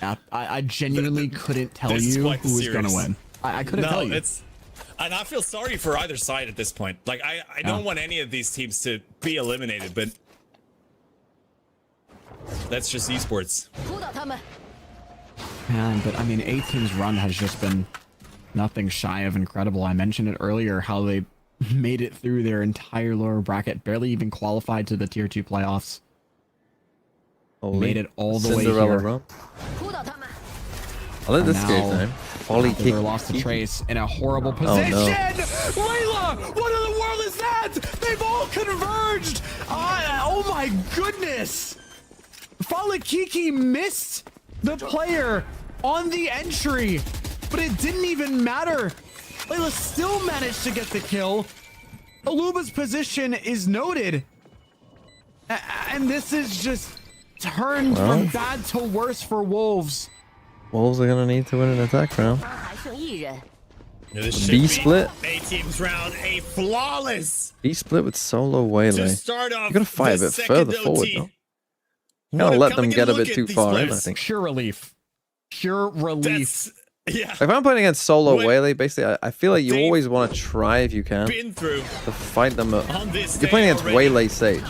Yeah, I genuinely couldn't tell This is you quite who was going to serious. win. I couldn't tell you. And I feel sorry for either side at this point. Like, I don't want any of these teams to be eliminated, but that's just esports. Man, but I mean, A-Team's run has just been nothing shy of incredible. I mentioned it earlier, how they made it through their entire lower bracket, barely even qualified to the Tier 2 playoffs. Made it all the way Cinderella here. run. I like this game name. Folly Kiki. Lost to Trace in a horrible Oh, position. no. Layla, what in the world is that? They've all converged. Oh my goodness. Folly Kiki missed the player on the entry, but it didn't even matter. Layla still managed to get the kill. Aluba's position is noted. And this is just turned from bad to worse for Wolves. Wolves are gonna need to win an attack round. This B should split. be A-Team's round, a flawless B split with solo Waylay. to start off. You gotta fight a the bit second further OT. forward though. You What gotta a let them coming get a look bit at too these far in, I players. think. Pure relief. Pure relief. Yeah. If I'm playing against solo What Waylay, basically, I feel like you they've always want to try if you can to Been through fight them up. on this You're playing day against already. Waylay Sage.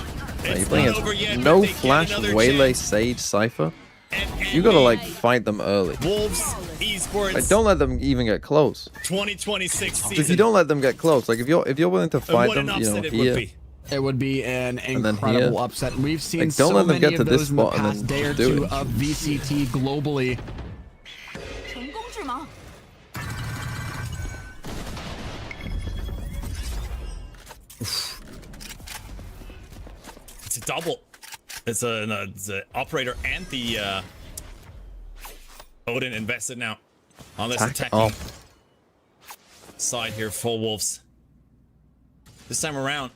It's You're playing not over against yet, no but they get flash another Waylay chance. Sage Cypher. And You gotta like fight them early. Wolves esports Like, don't let them even get close. 2026 season. If you don't let them get close, like if you're willing to And fight what them, an you know, upset it would here, be. It would be an then incredible here. upset. We've seen Like, don't so let them many get of to this those in the spot and past then day or do two it. of VCT globally. It's a double. It's an operator and the Odin invested now on this Attack attacking up. side here for Wolves. This time around,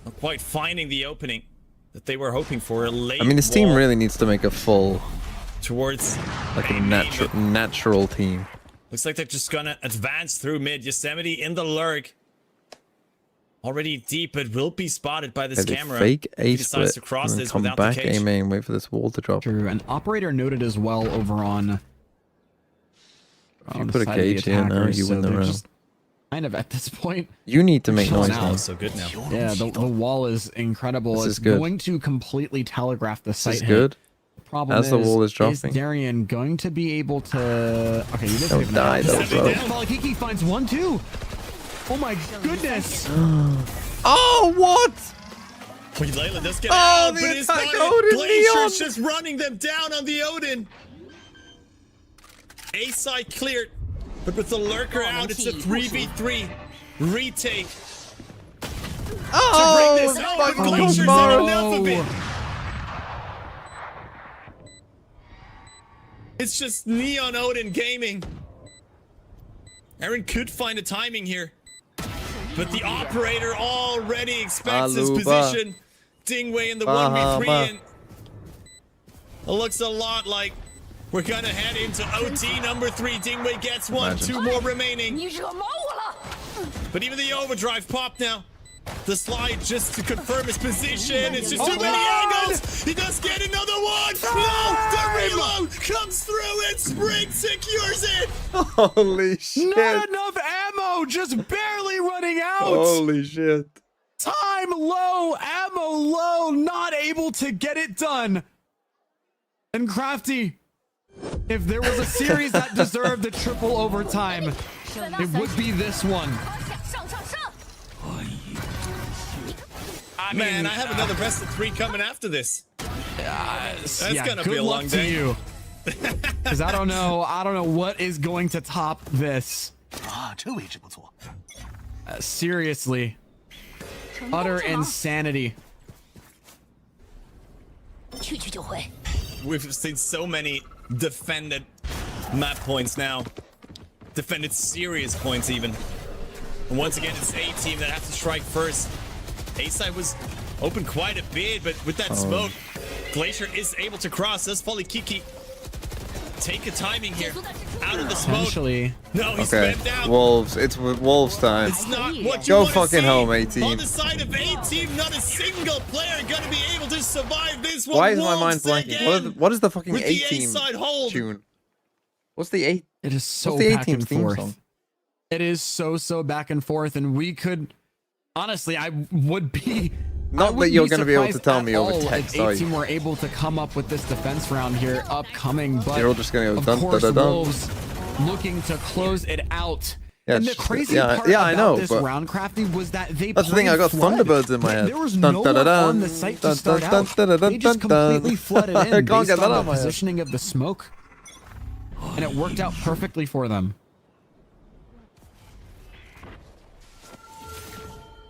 not quite finding the opening that they were hoping for. A late I mean, this team wall really needs to make a full, towards like a A main, but natural team. looks like they're just gonna advance through mid. Yosemite in the lurk. Already deep, but will be spotted by this Yeah, they camera. fake If he A decides split to cross and then this come without back the cage. A main, wait for this wall to drop. True. An operator noted as well over on. If you on the put a side of the cage here now, attackers, you so win the they're round. just kind of at this point. You need to make Chill noise out. now. So good now. Yeah, the wall is incredible. This It's is good. going to completely telegraph the This site is hit. good. Problem As the wall is dropping. Darian going to be able to... Okay, you Don't die though, bro. Kiki finds 1-2. Oh my goodness. Oh, what? Wait, Layla does get Oh, out, the but it's attack not Odin, it. Glacier's Leon. just running them down on the Odin. A side cleared, but with the lurker out, it's a 3v3 retake. Oh, to bring this out, but fucking Glacier's Mara. had enough of it. It's just Neon Odin gaming. Aaron could find a timing here, but the operator already expects his Aluba. position. Dingway in the 1v3, and it looks a lot like we're gonna head into OT number 3. Dingway gets one, Imagine. 2 more remaining. But even the overdrive popped now. The slide just to confirm his position. It's just too many angles. He does get another one. No, the reload comes through and Spring secures it. Holy shit. Not enough ammo, just barely running out. Holy shit. Time low, ammo low, not able to get it done. And Crafty, if there was a series that deserved a triple overtime, it would be this one. Man, I have another best of 3 coming after this. That's gonna be a long to day. you. Because I don't know what is going to top this. Seriously. Utter insanity. We've seen so many defended map points now. Defended serious points even. And once again, it's A team that has to strike first. A side was open quite a bit, but with that smoke, Glacier is able to cross. Does Folly Kiki take a timing here out of the smoke? Essentially. No, he's Okay, spammed down. Wolves. It's Wolves time. It's not what you Go wanna fucking see. home, A-Team. On the side of A-Team, not a single player gonna be able to survive this one. Why is my mind Wolves blanking? again What is the fucking with the A-Team A-side hold. tune? What's the A? It is so What's the back A-Team's and theme forth. song? It is so back and forth, and we could honestly, I would be Not that you're going to be able to tell me over text, if are A-Team you? were able to come up with this defense round here upcoming, but You're all just going to go of dun course dun dun dun. Wolves looking to close it out. Yeah, And the it's- crazy yeah, part yeah, I about know, this but round, Crafty, was that they that's the thing. I got played flood. Thunderbirds in my head. There was Dun, no dun, one dun, on the dun, site dun, to start dun, out. dun, dun, They just dun, dun. completely flooded I in can't based get that on out the of my head. positioning of the smoke. And it worked out perfectly for them.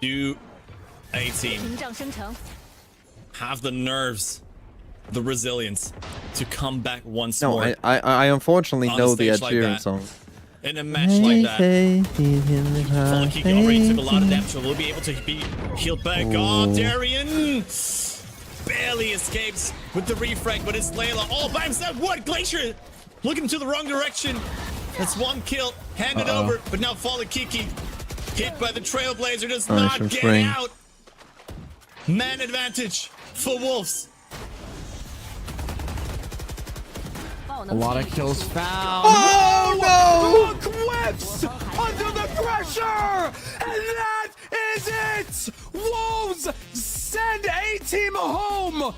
Do A-Team have the nerves, the resilience to come back once No, more I unfortunately on a know the Ed stage like Sheeran that. song. in a match like that? Folly Kiki already took a lot of damage, so we'll be able to be healed back. Oh, Darian barely escapes with the refrag, but it's Layla all by himself. What? Glacier looking to the wrong direction. That's one kill, handed over, but now Folly Kiki hit by the Trailblazer, does not from get Spring. out. Man advantage for Wolves. A lot of kills found. Oh, no! Whips under the pressure! And that is it! Wolves send A-Team home!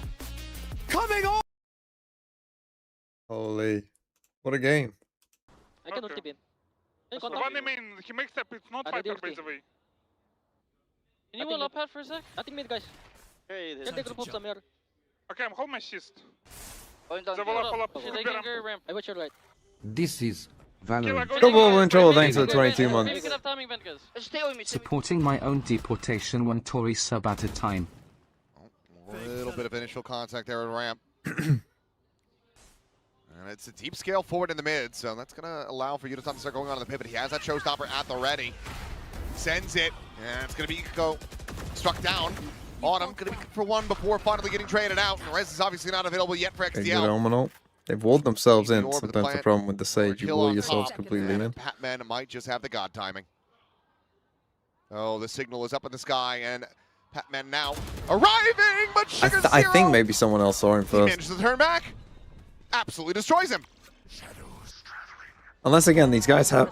Coming on! Holy. What a game. I can ulti bin. One main, he makes up, it's not Are they Viper by ulti? the way. Can you wall up pad for a sec? Nothing mid, guys. Get the group up some here. Okay, I'm home assist. Pull The wall up, She's taking her ramp. I watch your right. This is Valorant. Trouble over in trouble, thanks for the 22 Maybe months. get up timing, vent, guys. Stay with me. Supporting my own deportation one Tory sub at a time. A little bit of initial contact there at ramp. And it's a deep scale forward in the mid, so that's going to allow for Yuta to start going on in the pivot. He has that showstopper at the ready. Sends it, and it's going to be Iko struck down on him. Going to be for one before finally getting traded out. And Rez is obviously not available yet for They XDL. get Omenal. They've walled themselves in. Orb of the Sometimes the plant. problem with the Sage, you Kill wall on yourselves top. completely in. And Patman might just have the god timing. Oh, the signal is up in the sky, and Patman now arriving, but Sugar I Zero think maybe someone else saw him he first. manages to turn back. Absolutely destroys him. Unless again, these guys have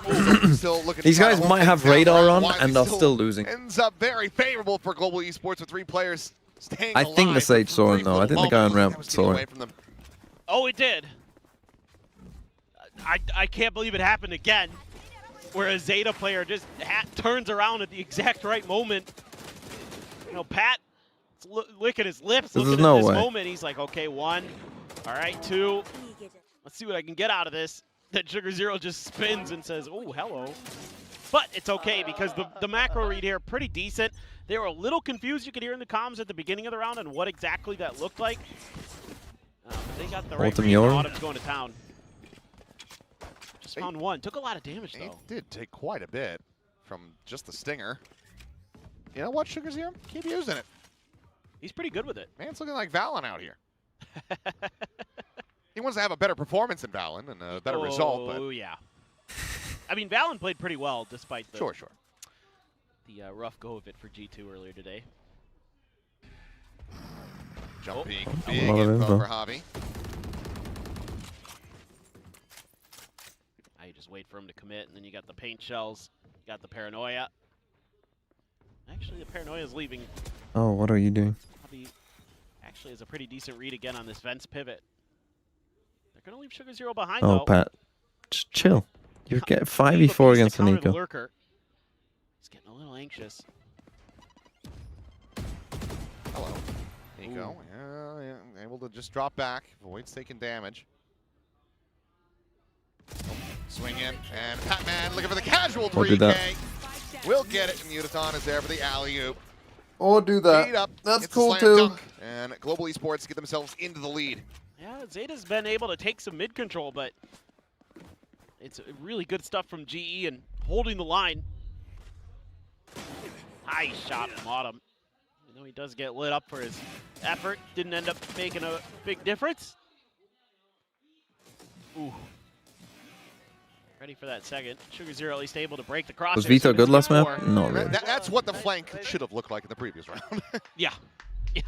Still looking these to try guys to hold might things have down. radar on Wisely and are still losing. Ends up very favorable for global esports with 3 players staying I alive think the Sage for saw him brief though. I little think the guy on moments. ramp That was saw taken him. away from them. Oh, it did. I can't believe it happened again, where a ZETA player just turns around at the exact right moment. You know, Pat licking his lips, looking at this moment. He's like, okay, 1. All right, 2. Let's see what I can get out of this. Then Sugar Zero just spins and says, oh, hello. But it's okay because the macro read here, pretty decent. They were a little confused, you could hear in the comms at the beginning of the round, on what exactly that looked like. But they got the right read. Autumn's going to town. Just found 1. Took a lot of damage, though. It did take quite a bit from just the stinger. You know what, Sugar Zero? Keep using it. He's pretty good with it. Man, it's looking like Valen out here. He wants to have a better performance than Valen and a better result. But... Oh, yeah. I mean, Valen played pretty well despite the, the rough go of it for G2 earlier today. Jumping, big info for Javi. Now you just wait for him to commit, and then you got the paint shells, you got the paranoia. Actually, the paranoia is leaving. Oh, what are you doing? Javi actually has a pretty decent read again on this Vents pivot. They're going to leave Sugar Zero behind, though. Oh, Pat, just chill. You're getting 5v4 against the Nico. He's getting a little anxious. Hello. Nico, yeah, able to just drop back. Void's taking damage. Swing in, and Patman looking for the casual 3K. We'll get it, and Mutaton is there for the alley-oop. Or do that. Up. That's it's cool, too. Dunk, and Global Esports get themselves into the lead. Yeah, ZETA's been able to take some mid control, but it's really good stuff from GE and holding the line. Nice shot from Autumn. You know, he does get lit up for his effort. Didn't end up making a big difference. Ooh. Ready for that second. Sugar Zero at least able to break the cross. Was Vito good last map? No, really. That's what the flank should have looked like in the previous round. Yeah. Yeah.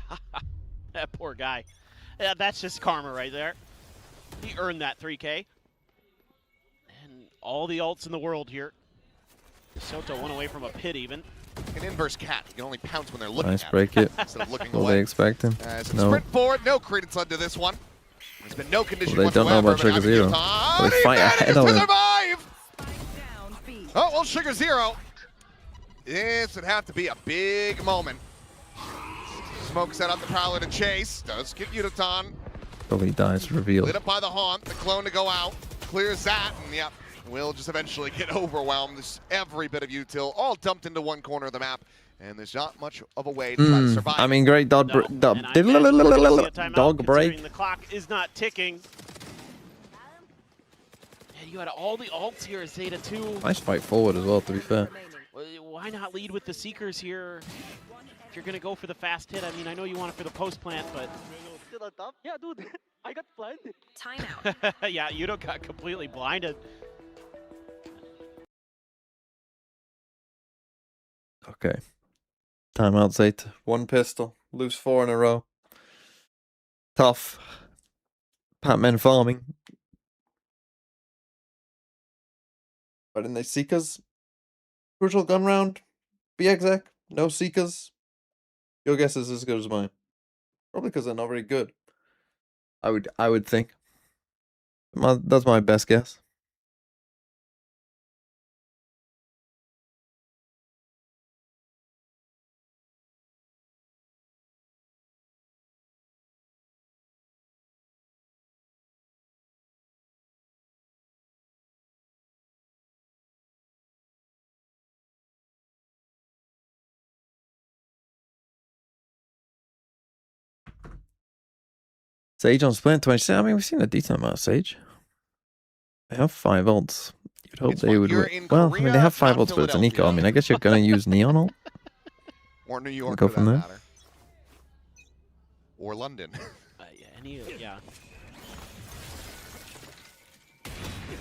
That poor guy. Yeah, that's just karma right there. He earned that 3K. And all the ults in the world here. Soto one away from a pit even. An inverse cat. You can only pounce when they're looking nice at break it. Instead of looking Will away. They expect him? No. Sprint forward. No credence under this one. There's been no condition Well, they don't know about Sugar Zero. But they fight ahead of him. Survive! Oh, well, Sugar Zero. This would have to be a big moment. Smoke set up the Prowler to chase. Does get Mutaton. Probably dies revealed. Lit up by the Haunt. The clone to go out. Clears that. And yep, will just eventually get overwhelmed. There's every bit of util all dumped into one corner of the map. And there's not much of a way to try to survive. I mean, great dog break. The clock is not ticking. And you had all the ults here as ZETA 2. Nice fight forward as well, to be fair. Why not lead with the Seekers here? If you're going to go for the fast hit, I mean, I know you want it for the post plant, but... Still on top? Yeah, dude. I got blinded. Timeout. Yeah, Yudo got completely blinded. Okay. Timeout, ZETA. 1 pistol. Lose 4 in a row. Tough. Patman farming. But in the Seekers, crucial gun round, BXX, no Seekers. Your guess is as good as mine. Probably because they're not very good. I would think. That's my best guess. Sage on Splint 26. I mean, we've seen a decent amount of Sage. They have 5 ults. You'd hope they would. Well, I mean, they have 5 ults, but it's an eco. I mean, I guess you're going to use Neon ult. Or New York, go from there. Matter. Or London. Yeah.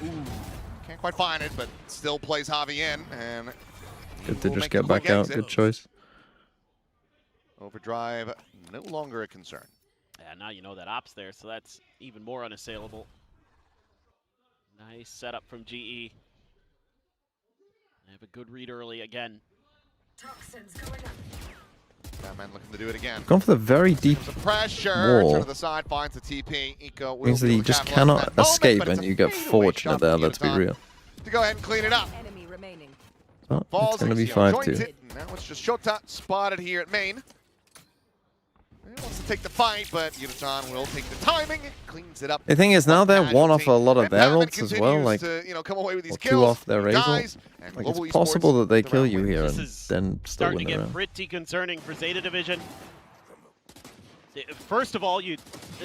Ooh. Can't quite find it, but still plays Javi in. And good to just get back out. Good choice. Overdrive, no longer a concern. Yeah, now you know that Op's there, so that's even more unassailable. Nice setup from GE. They have a good read early again. Toxins going up. Batman looking to do it again. Gone for the very deep Pressure. wall. Turn to the side, finds the TP. Eco will Means that be he able to just capitalize on cannot that moment, escape, but it's and a you get fadeaway fortunate shot there. from Let's be Yutan real. to go ahead and clean it up. Enemy remaining. Oh, it's Falls going to be XCL joins 5-2. it. Now it's just Shota spotted here at main. He wants to take the fight, but Yutan will take the timing, cleans it up. The thing is, now they're one off a lot of their Batman ults as well, continues like, to, you know, come away with these or 2 kills, off their Raze ult. dies, and Like, Global it's possible Esports that they the kill round you wins. here This and is then still starting win to the get round. pretty concerning for Zeta Division. First of all, in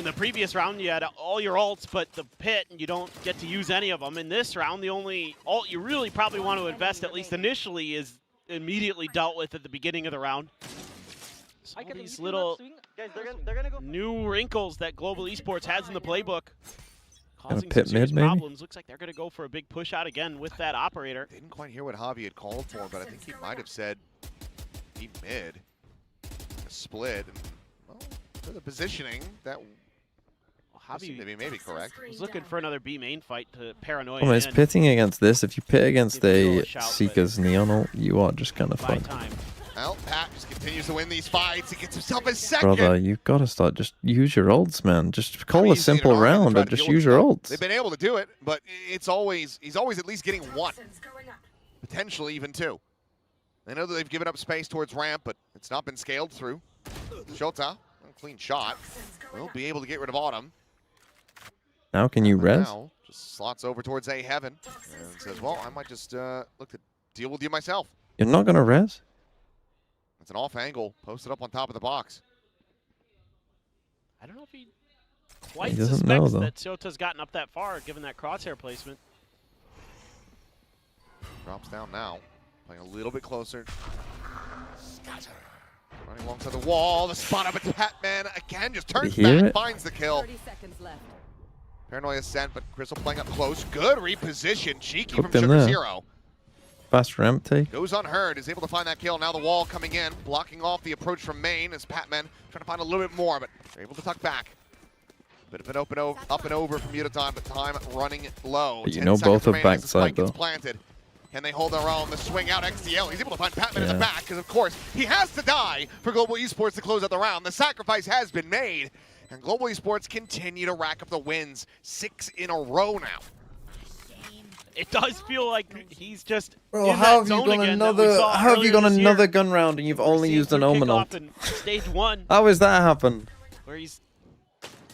the previous round, you had all your ults, but the pit, and you don't get to use any of them. In this round, the only ult you really probably want to invest, at least initially, is immediately dealt with at the beginning of the round. So all these little new wrinkles that Global Esports has in the playbook causing pit some serious mid, maybe? problems. Looks like they're going to go for a big push out again with that operator. Didn't quite hear what Javi had called for, but I think he might have said deep mid, a split. And, well, for the positioning, that Javi to be maybe correct. was looking for another B main fight to paranoia. Well, it's in. pitting against this. If you pit against Give it a a shout, but- Seeker's Neon ult, you are just kind of By fucked. time. Well, Pat just continues to win these fights. He gets himself a second. Brother, you've got to start. Just use your ults, man. Just call He's a either simple not gonna round try or to just deal with use your stuff. ults. They've been able to do it, but he's always at least getting one, potentially even two. They know that they've given up space towards ramp, but it's not been scaled through. Shota, clean shot. Will be able to get rid of Autumn. Now can you res? Now just slots over towards A Heaven and says, "Well, I might just look to deal with you myself." You're not going to res? It's an off angle, posted up on top of the box. I don't know if he quite doesn't know, suspects though. that Shota's gotten up that far, given that crosshair placement. Drops down now, playing a little bit closer. Running alongside the wall, the spot up at Batman again, just turns Did you hear back, it? finds the kill. 30 seconds left. Paranoia sent, but Crystal playing up close. Good reposition, cheeky Hooked from in Sugar there. Zero. Fast ramp take. Goes unheard, is able to find that kill. Now the wall coming in, blocking off the approach from main as Patman trying to find a little bit more, but they're able to tuck back. Bit of an up and over from Yutan, but time running low. But you 10 know seconds both are remaining as the spike backside, gets though. planted. Can they hold their own? The swing out XDL. He's able to find Patman in the Yeah. back because, of course, he has to die for Global Esports to close out the round. The sacrifice has been made, and Global Esports continue to rack up the wins. 6 in a row now. It does feel like he's just Bro, in how that have you zone gone again that we another? saw How have you earlier gone this year. another gun round and you've We're only seeing used an through omen kickoff ult? in stage 1, How is that happen? where he's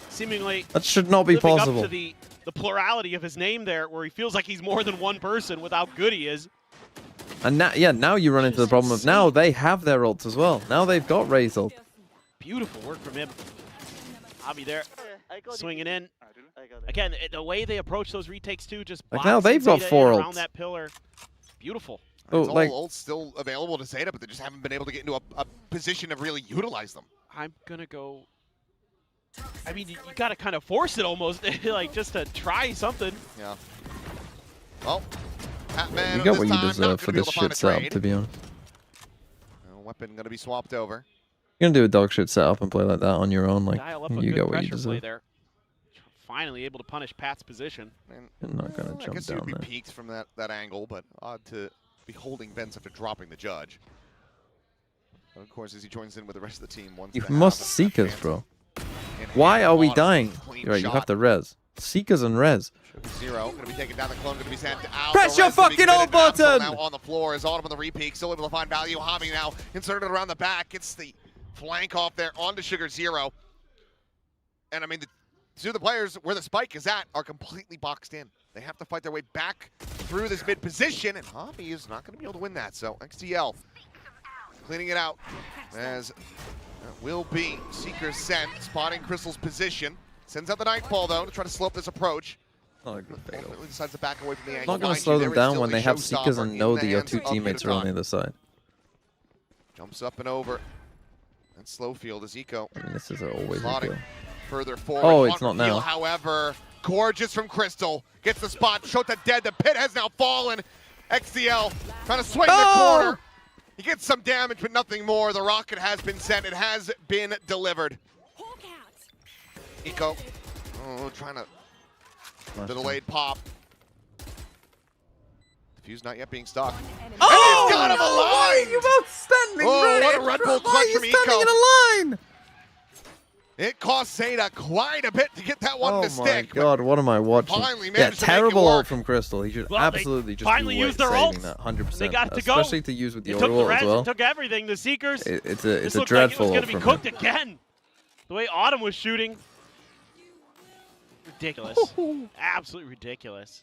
seemingly That should not be living possible. up to the plurality of his name there, where he feels like he's more than one person with how good he is. And now, yeah, now you run into the problem of now they have their ults as well. Now they've got Raze ult. Beautiful work from him. Javi there, swinging in. Again, the way they approach those retakes too, just Like, now boxing they've got Zeta 4 in ults. around that pillar. Beautiful. Oh, It's like, all ults still available to Zeta, but they just haven't been able to get into a position to really utilize them. I'm gonna go. I mean, you gotta kind of force it almost, like just to try something. Yeah. Well, Patman you got this what you time, not deserve gonna for be able this to find shit a setup, trade. to be honest. Weapon gonna be swapped over. You're gonna do a dog shit setup and play like that on your own, like, Dial up a you good got what you pressure play deserve. there. Finally able to punish Pat's position. And You're not gonna I jump guess he would down be there. peaked from that angle, but odd to be holding Benz after dropping the judge. But of course, as he joins in with the rest of the team, once You to must have seek us, Phantom bro. in Why hand, are we Autumn, dying? clean You're right, you shot. have to res. Seekers and res. Zero, gonna be taken down. The clone gonna be sent out. Press The your res gonna be fucking committed. ult Absol button! Now on the floor is Autumn on the repeat, still able to find value. Javi now inserted around the back. Gets the flank off there onto Sugar Zero. And I mean, the two of the players where the spike is at are completely boxed in. They have to fight their way back through this mid position, and Javi is not gonna be able to win that. So XTL cleaning it out as that will be Seeker sent, spotting Crystal's position. Sends out the Nightfall though to try to slow up this approach. Not a good fatal. Ultimately decides to back away from the It's angle. not gonna Mind you, slow there them is down still when a they have showstopper Seekers and in know the that your hands 2 of teammates are on the Yutan. other side. Jumps up and over. And Slowfield as Eco I mean, this is always a slotting kill. further forward. Oh, it's On not reveal, now. However, gorgeous from Crystal. Gets the spot. Shota dead. The pit has now fallen. XCL trying to swing the corner. He gets some damage, but nothing more. The rocket has been sent. It has been delivered. Eco, trying to the delayed pop. Fuse not yet being stuck. Oh! And he's got him alive! Why are you both standing right? What a Red Bull Why clutch are you from standing in Eco. a line? It cost ZETA quite a bit to get that one to stick. Oh my god, what am I watching? Finally Yeah, managed to make it terrible ult work. from Crystal. He should Well, absolutely just finally be used their saving ults. that 100%. They got it to go. Especially to use with the It took auto the ult res, as well. it took everything. The Seekers. It's this a looked dreadful like it was ult going to be from cooked him. again. The way Autumn was shooting. Ridiculous. Absolutely ridiculous.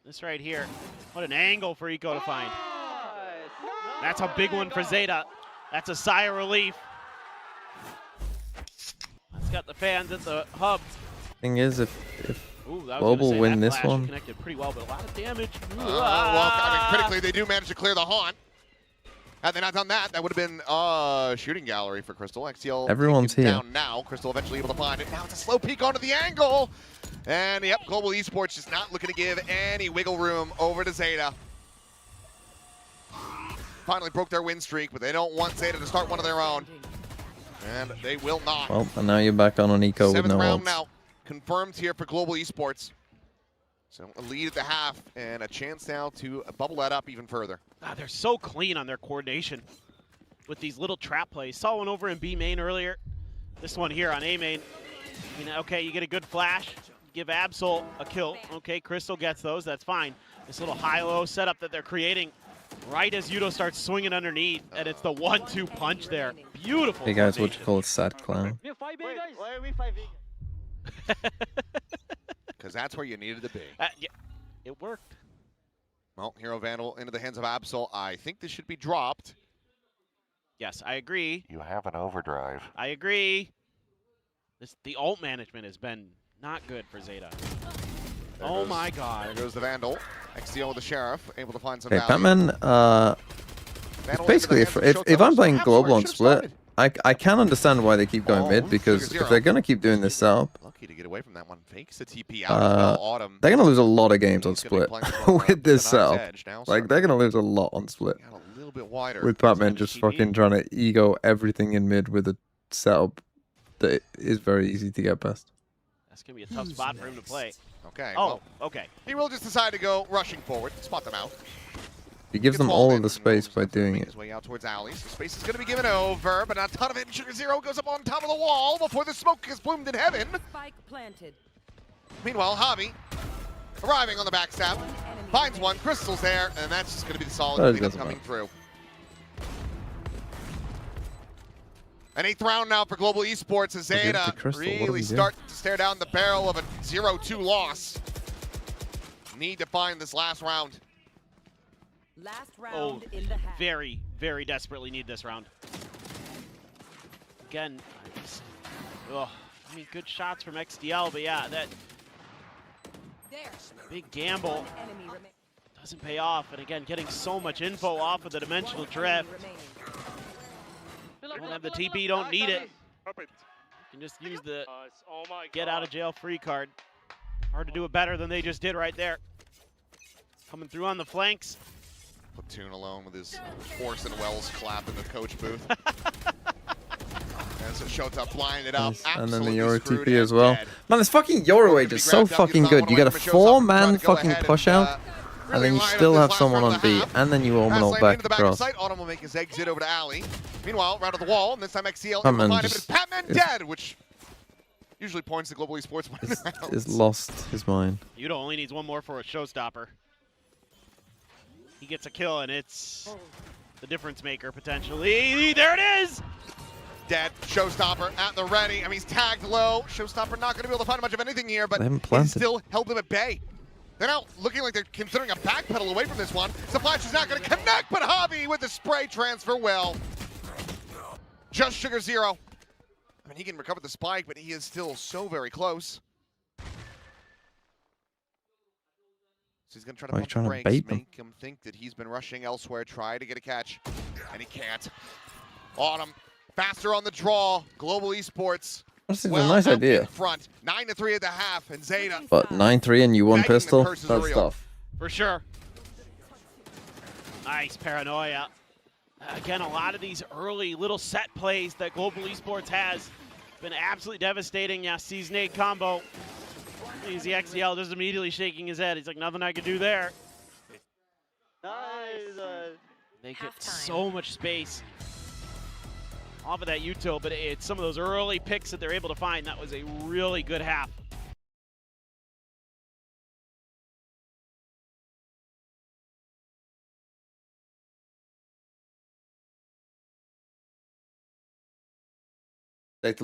This right here. What an angle for Eco to find. That's a big one for ZETA. That's a sigh of relief. That's got the fans at the hub. Thing is, if Ooh, Global win this one, connected pretty well, but a lot of damage. Well, I mean, critically, they do manage to clear the haunt. Had they not done that, that would have been shooting gallery for Crystal. XTL everyone's here. Down now. Crystal eventually able to find it. Now it's a slow peek onto the angle. And yep, Global Esports just not looking to give any wiggle room over to ZETA. Finally broke their win streak, but they don't want ZETA to start one of their own. And they will not. Well, and now you're back on Eco with Seventh no round ults. now confirmed here for Global Esports. So a lead at the half and a chance now to bubble that up even further. They're so clean on their coordination with these little trap plays. Saw one over in B main earlier. This one here on A main. I mean, okay, you get a good flash, give Absol a kill. Okay, Crystal gets those, that's fine. This little high-low setup that they're creating right as Yudo starts swinging underneath, and it's the 1-2 punch there. Beautiful. Hey guys, what you call it, sad clown? Why are we 5 Because that's where you needed to be. Yeah, it worked. Well, Hero Vandal into the hands of Absol. I think this should be dropped. Yes, I agree. You have an overdrive. I agree. The ult management has been not good for ZETA. Oh my god. There goes the Vandal. XTO with the Sheriff, able to find some Okay, value. Batman, basically, if I'm playing Global on Split, I can understand why they keep going mid, because if they're going to keep doing this setup, Lucky to get away from that one. Fakes the TP out as well. Autumn. they're going to lose a lot of games on Split with this setup. Now, Like, they're going to lose a lot on Split. got a little bit wider. With Batman just fucking trying to ego everything in mid with a setup that is very easy to get past. That's going to be a tough spot for him to play. Okay. Oh, well, okay. he will just decide to go rushing forward, spot them out. He gives them all of the space by doing it. His way out towards alleys. The space is going to be given over, but not a ton of it. Sugar Zero goes up on top of the wall before the smoke has bloomed in heaven. Spike planted. Meanwhile, Javi arriving on the backstab, finds one. Crystal's there, and that's just going to be the solid cleanup coming through. An 8th round now for Global Esports as ZETA really start to stare down the barrel of a 0-2 loss. Need to find this last round. Last round in the half. Very, very desperately need this round. Again, I mean, good shots from XDL, but yeah, that big gamble doesn't pay off. And again, getting so much info off of the dimensional drift. Don't have the TP, don't need it. You can just use the get out of jail free card. Hard to do it better than they just did right there. Coming through on the flanks. Platoon alone with his Orson Welles clap in the coach booth. And so Shota blinded up. And then the Yoru TP as well. Man, this fucking Yoru age is so fucking good. You get a 4-man fucking push out, and then you still have someone on B, and then you omen ult back across. Autumn will make his exit over to Ali. Meanwhile, round of the wall, and this time XCL Batman able to find him, but it's Batman dead, which usually points to Global Esports winning rounds. Is lost his mind. Yudo only needs one more for a showstopper. He gets a kill, and it's the difference maker potentially. There it is! Dead. Showstopper at the ready. I mean, he's tagged low. Showstopper not going to be able to find much of anything here, but he still held them at bay. They're now looking like they're considering a backpedal away from this one. Flash is not going to connect, but Javi with the spray transfer will. Just Sugar Zero. I mean, he can recover the spike, but he is still so very close. So he's going to try to pump the brakes, make him think that he's been rushing elsewhere, try to get a catch, and he can't. Autumn, faster on the draw. Global Esports. This is a nice idea. Front 9-3 at the half, and ZETA. But 9-3 and you won pistol, that's tough. For sure. Nice paranoia. Again, a lot of these early little set plays that Global Esports has been absolutely devastating. Yeah, season 8 combo. Easy XCL just immediately shaking his head. He's like, nothing I could do there. They get so much space off of that util, but it's some of those early picks that they're able to find. That was a really good half. Back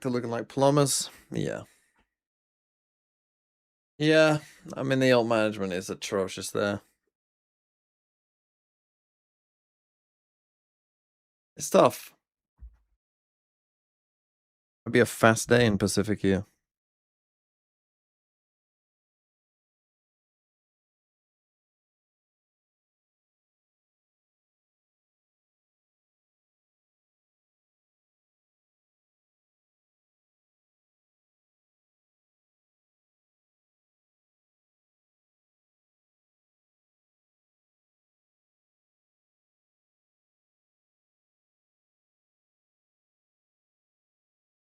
to looking like plumbers. Yeah. Yeah, I mean the ult management is atrocious there. It's tough. It'll be a fast day in Pacific here.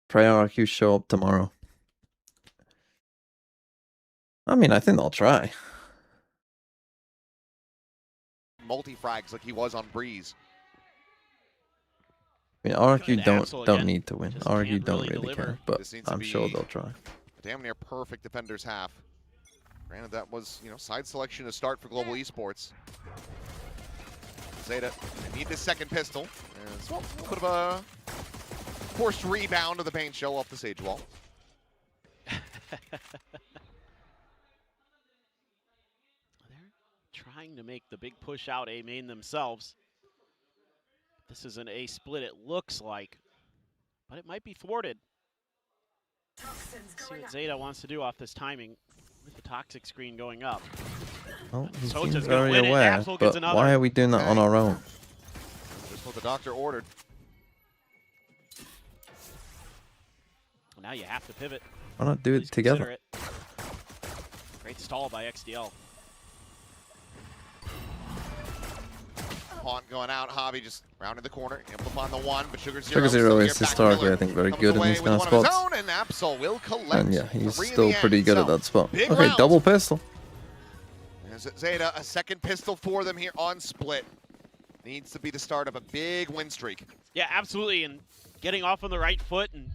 Pray RQ show up tomorrow. I mean, I think they'll try. Multi-frags like he was on Breeze. I mean, RQ don't need to win. RQ don't really care, but I'm sure they'll try. Damn near perfect defender's half. Granted, that was, you know, side selection to start for Global Esports. ZETA need this second pistol. As well, a little bit of a forced rebound of the paint shell off the Sage wall. They're trying to make the big push out A main themselves. This is an A split, it looks like, but it might be thwarted. Let's see what ZETA wants to do off this timing with the toxic screen going up. Oh, he seems very aware, but why are we doing that on our own? Just what the doctor ordered. Now you have to pivot. Why not do it together? It. Great stall by XDL. Pawn going out, Hobby just rounding the corner, amplifying the one, but Sugar Zero is historically, I think, very good in these kind of spots. And Absol will collect. And yeah, he's still pretty good at that spot. Okay, double pistol. There's ZETA, a second pistol for them here on split. Needs to be the start of a big win streak. Yeah, absolutely, and getting off on the right foot and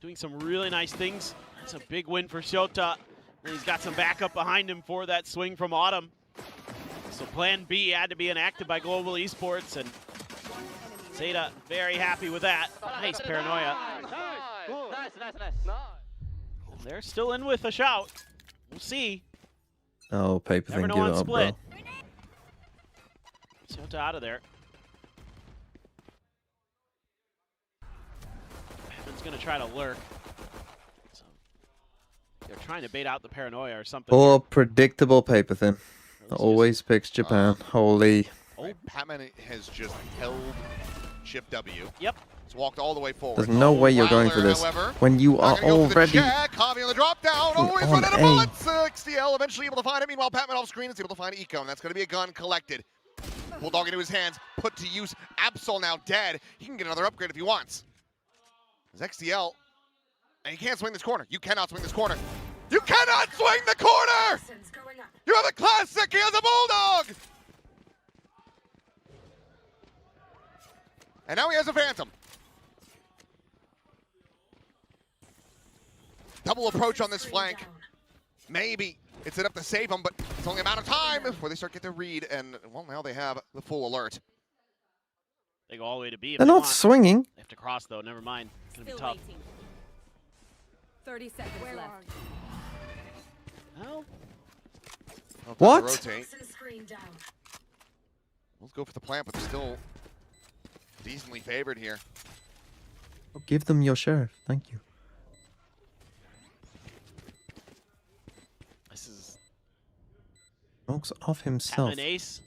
doing some really nice things. That's a big win for Shota. And he's got some backup behind him for that swing from Autumn. So plan B had to be enacted by Global Esports, and ZETA very happy with that. Nice paranoia. And they're still in with a shout. We'll see. Oh, paper thing, give it up, bro. Shota out of there. Heaven's gonna try to lurk. So they're trying to bait out the paranoia or something. Or predictable paper thin. Always picks Japan. Holy. Oh, Patman has just held Chip W. Yep. He's walked all the way forward. There's no way you're going for this when you are already Javi on the drop down. Oh, he's running out of bullets. XDL eventually able to find it. Meanwhile, Patman off screen is able to find Eco, and that's going to be a gun collected. Bulldog into his hands, put to use. Absol now dead. He can get another upgrade if he wants. There's XDL, and he can't swing this corner. You cannot swing this corner. You cannot swing the corner! You have a classic, he has a Bulldog! And now he has a Phantom. Double approach on this flank. Maybe it's enough to save him, but it's only a matter of time before they start getting their read, and well, now they have the full alert. They go all the way to B. They're not swinging. They have to cross though, never mind. It's gonna be tough. 30 seconds left. No. What? Rotate. Let's go for the plant, but they're still decently favored here. Oh, give them your sheriff. Thank you. This is Smokes off himself. an ace.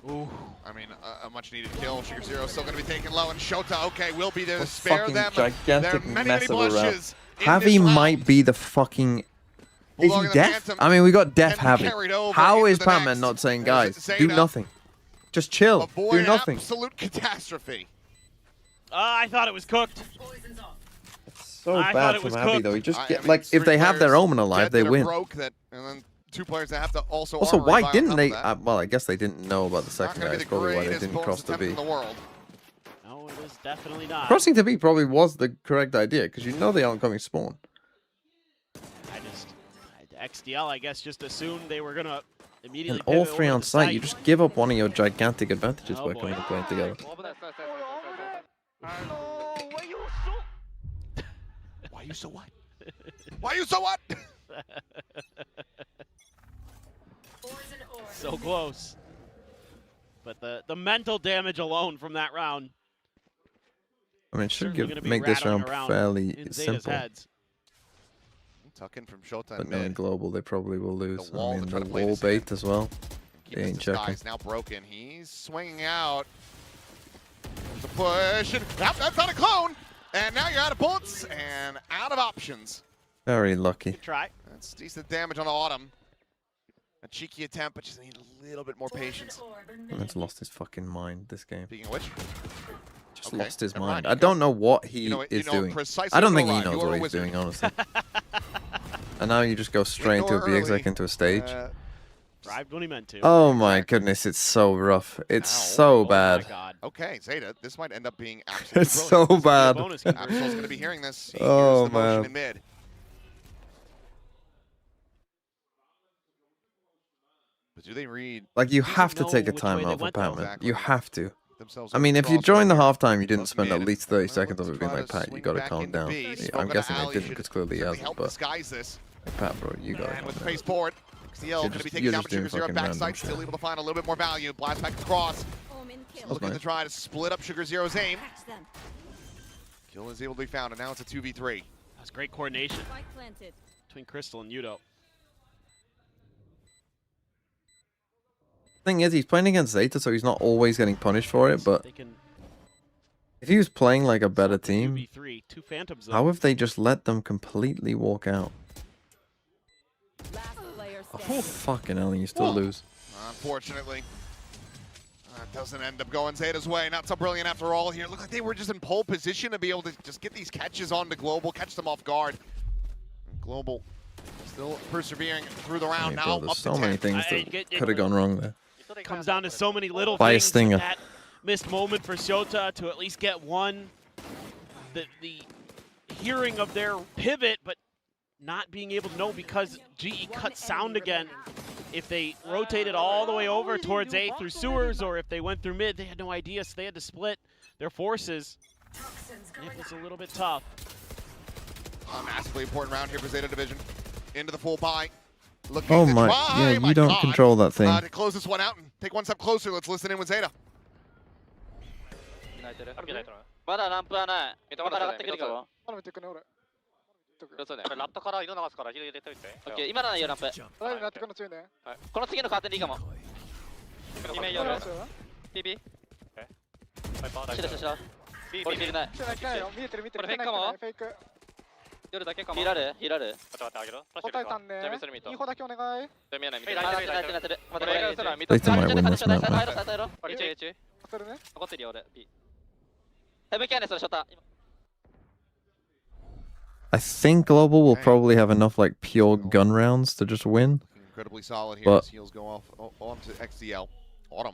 Ooh. I mean, a much needed kill. Sugar Zero still going to be taken low, and Shota, okay, will be there to spare them. Gigantic many mess of a round. in Javi this round. might be the fucking. Is he deaf? I mean, we got deaf Javi. How is Batman not saying, guys, do nothing? Just chill. Do nothing. Absolute catastrophe. I thought it was cooked. It's so bad from Javi, though. He just get, like, if they have their Omen alive, they win. Broke that, and then two players that have to also. Also, armor why revive on didn't top they? of that. Well, I guess they didn't know about the Not second gonna guy. be That's the probably why they greatest didn't bonus cross the attempt B. in the world. No, it is definitely not. Crossing to B probably was the correct idea because you know the oncoming spawn. XDL, I guess, just assumed they were gonna immediately. And all pivot three over on to site, you just give up one of your gigantic advantages Oh, by boy. coming and playing together. Why you so what? Why you so what? So close. But the mental damage alone from that round. I mean, it should certainly gonna be make this rattling round around fairly in Zeta's simple. heads. Tuck in from Showtime But knowing mid. global, they probably will lose. The wall I mean, to try the to play wall this in. bait as well. They Keep his ain't checking. disguise now broken. He's swinging out. There's a push, and that's not a clone. And now you're out of bullets and out of options. Very lucky. Good try. That's decent damage on Autumn. A cheeky attempt, but just need a little bit more patience. Man's lost his fucking mind this game. Speaking of which, Just okay, lost his never mind. mind. I don't know what he You know is doing. precisely I don't what think he Orion, knows you are what a he's wizard. doing, honestly. And now you just go straight into a Ignore BXX early. into a stage. Arrived when he meant to. Oh my goodness, it's so rough. It's so Oh my bad. God. Okay, Zeta, this might end up being absolutely It's brilliant. so bad. Bonus Absol's going to be hearing this. He Oh, hears the motion man. in mid. But do they read Like, you Doesn't have to know take a which way they timeout for went, though. Pat-Man. You have to. themselves I up mean, if you across join the here? halftime, you didn't Look spend at mid. least 30 Let's seconds of it being try like, to Pat, you swing gotta back calm into down. B. Yeah, Smoke I'm on guessing alley they didn't should because clearly he certainly hasn't, help but disguise this. like, Pat, bro, you gotta And calm with the down. face forward, XDL going to be taken you're down, just but Sugar doing Zero fucking random backside, shit. still able to find a little bit more value. Blast back across. Looking nice. to try to split up Sugar Zero's aim. Kill is able to be found, and now it's a 2v3. That's great coordination between Crystal and Yudo. Thing is, he's playing against Zeta, so he's not always getting punished for it, but They can if he was playing like a better team, 2v3, two Phantoms. how have they just let them completely walk out? Oh, fucking hell, and you still lose. Unfortunately, that doesn't end up going Zeta's way. Not so brilliant after all here. Looked like they were just in pole position to be able to just get these catches onto Global, catch them off guard. Global still persevering through the round. Hey, Now bro, up there's to so 10. many things that could have gone wrong there. Comes down to so many little Buy a things. stinger. That missed moment for Shota to at least get one. The hearing of their pivot, but not being able to know because GE cut sound again. If they rotated all the way over towards A through sewers, or if they went through mid, they had no idea, so they had to split their forces. It was a little bit tough. A massively important round here for Zeta Division. Into the full buy. Looking Oh to my, try, yeah, my you don't God, control that thing. to close this one out and take one step closer. Let's listen in with Zeta. まだランプはない。まだ上がってくるかも。まだ見てくね、俺。そうね。ラットから色流すから入れといて。オッケー、今のはいいよ、ランプ。ライブになってくるの強いね。この次のカーテンでいいかも。2名夜。PB。しろしろしろ。俺見れない。来てない来てないよ。見えてる見てる。これフェイクかもフェイク。夜だけかも。ヒラルヒラル。答えたんね。インフォだけお願い。見えない見えない。なってる。まだZeta might win this map, man. 当てるね。残ってるよ俺。ヘブキャネそれショット。 I think Global will probably have enough like pure gun rounds to just win. Incredibly solid here But- as heels go off on to XDL. Autumn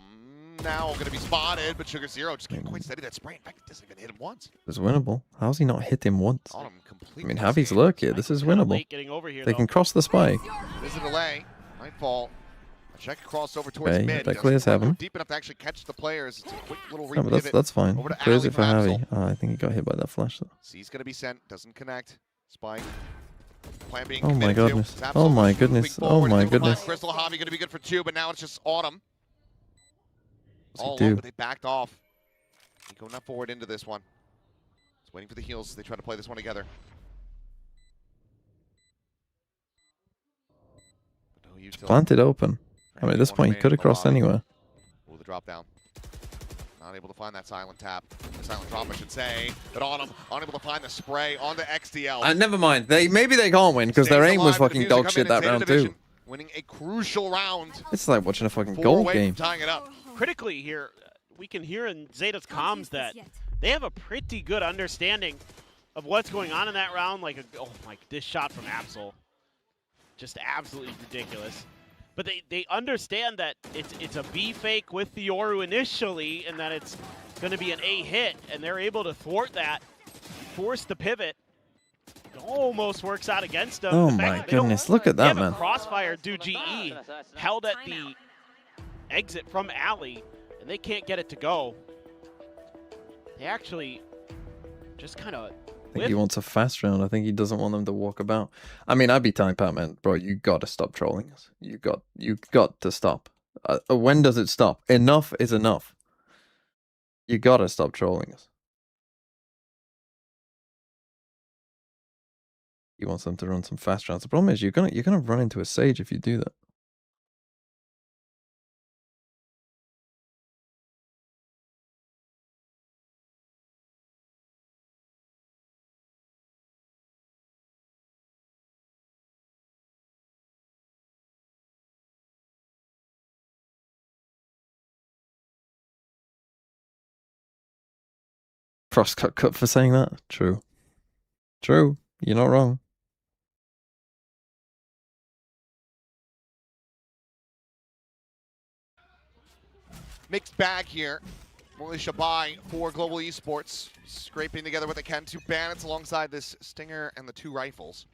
now going to be spotted, but Sugar Zero just can't quite steady that spray. In fact, it doesn't even hit him once. It's winnable. How's he not hit him once? Autumn I completely. mean, Javi's luck here. This is winnable. Late getting over here, They though. can cross the spike. There's a delay. Might fall. A check across over towards Okay, mid. that Doesn't clears quite go heaven. deep enough to actually catch the players. It's a quick little No, but repivot that's fine. over to Clears alley it for Axel. Javi. Oh, I think he got hit by that flash though. C's going to be sent. Doesn't connect. Spike. Plan being Oh my committed to. goodness. Zapsel Oh my moving goodness. Oh forward, my able to find goodness. Crystal Javi going to be good for 2, but now it's just Autumn. What's he All do? alone, but they backed off. They go not forward into this one. Just waiting for the heals as they try to play this one together. But no utility. Planted open. I mean, at this point, he could have crossed anywhere. Ooh, the drop down. Not able to find that silent tap. The silent drop, I should say. But Autumn, unable to find the spray on the XDL. Never mind. Maybe they can't win because their Stays aim was alive, but fucking refuses to dog come shit in and that Zeta round Division, too. Winning a crucial round. It's like watching a fucking 4 golf away game. from tying it up. Critically here, we can hear in Zeta's comms that they have a pretty good understanding of what's going on in that round. Like, oh my, this shot from Absol. just absolutely ridiculous. But they understand that it's a B fake with the Yoru initially, and that it's going to be an A hit, and they're able to thwart that, force the pivot. It almost works out against them. Oh my goodness, look at that, man. Crossfire do GE held at the exit from alley, and they can't get it to go. They actually just kind of. I think he wants a fast round. I think he doesn't want them to walk about. I mean, I'd be telling Pat-Man, bro, you got to stop trolling us. You got to stop. When does it stop? Enough is enough. You got to stop trolling us. He wants them to run some fast rounds. The problem is you're gonna run into a Sage if you do that. Crosscut cut for saying that. True. True. You're not wrong. Mixed bag here. Militia buy for Global Esports, scraping together what they can. 2 bandits alongside this Stinger and the 2 rifles.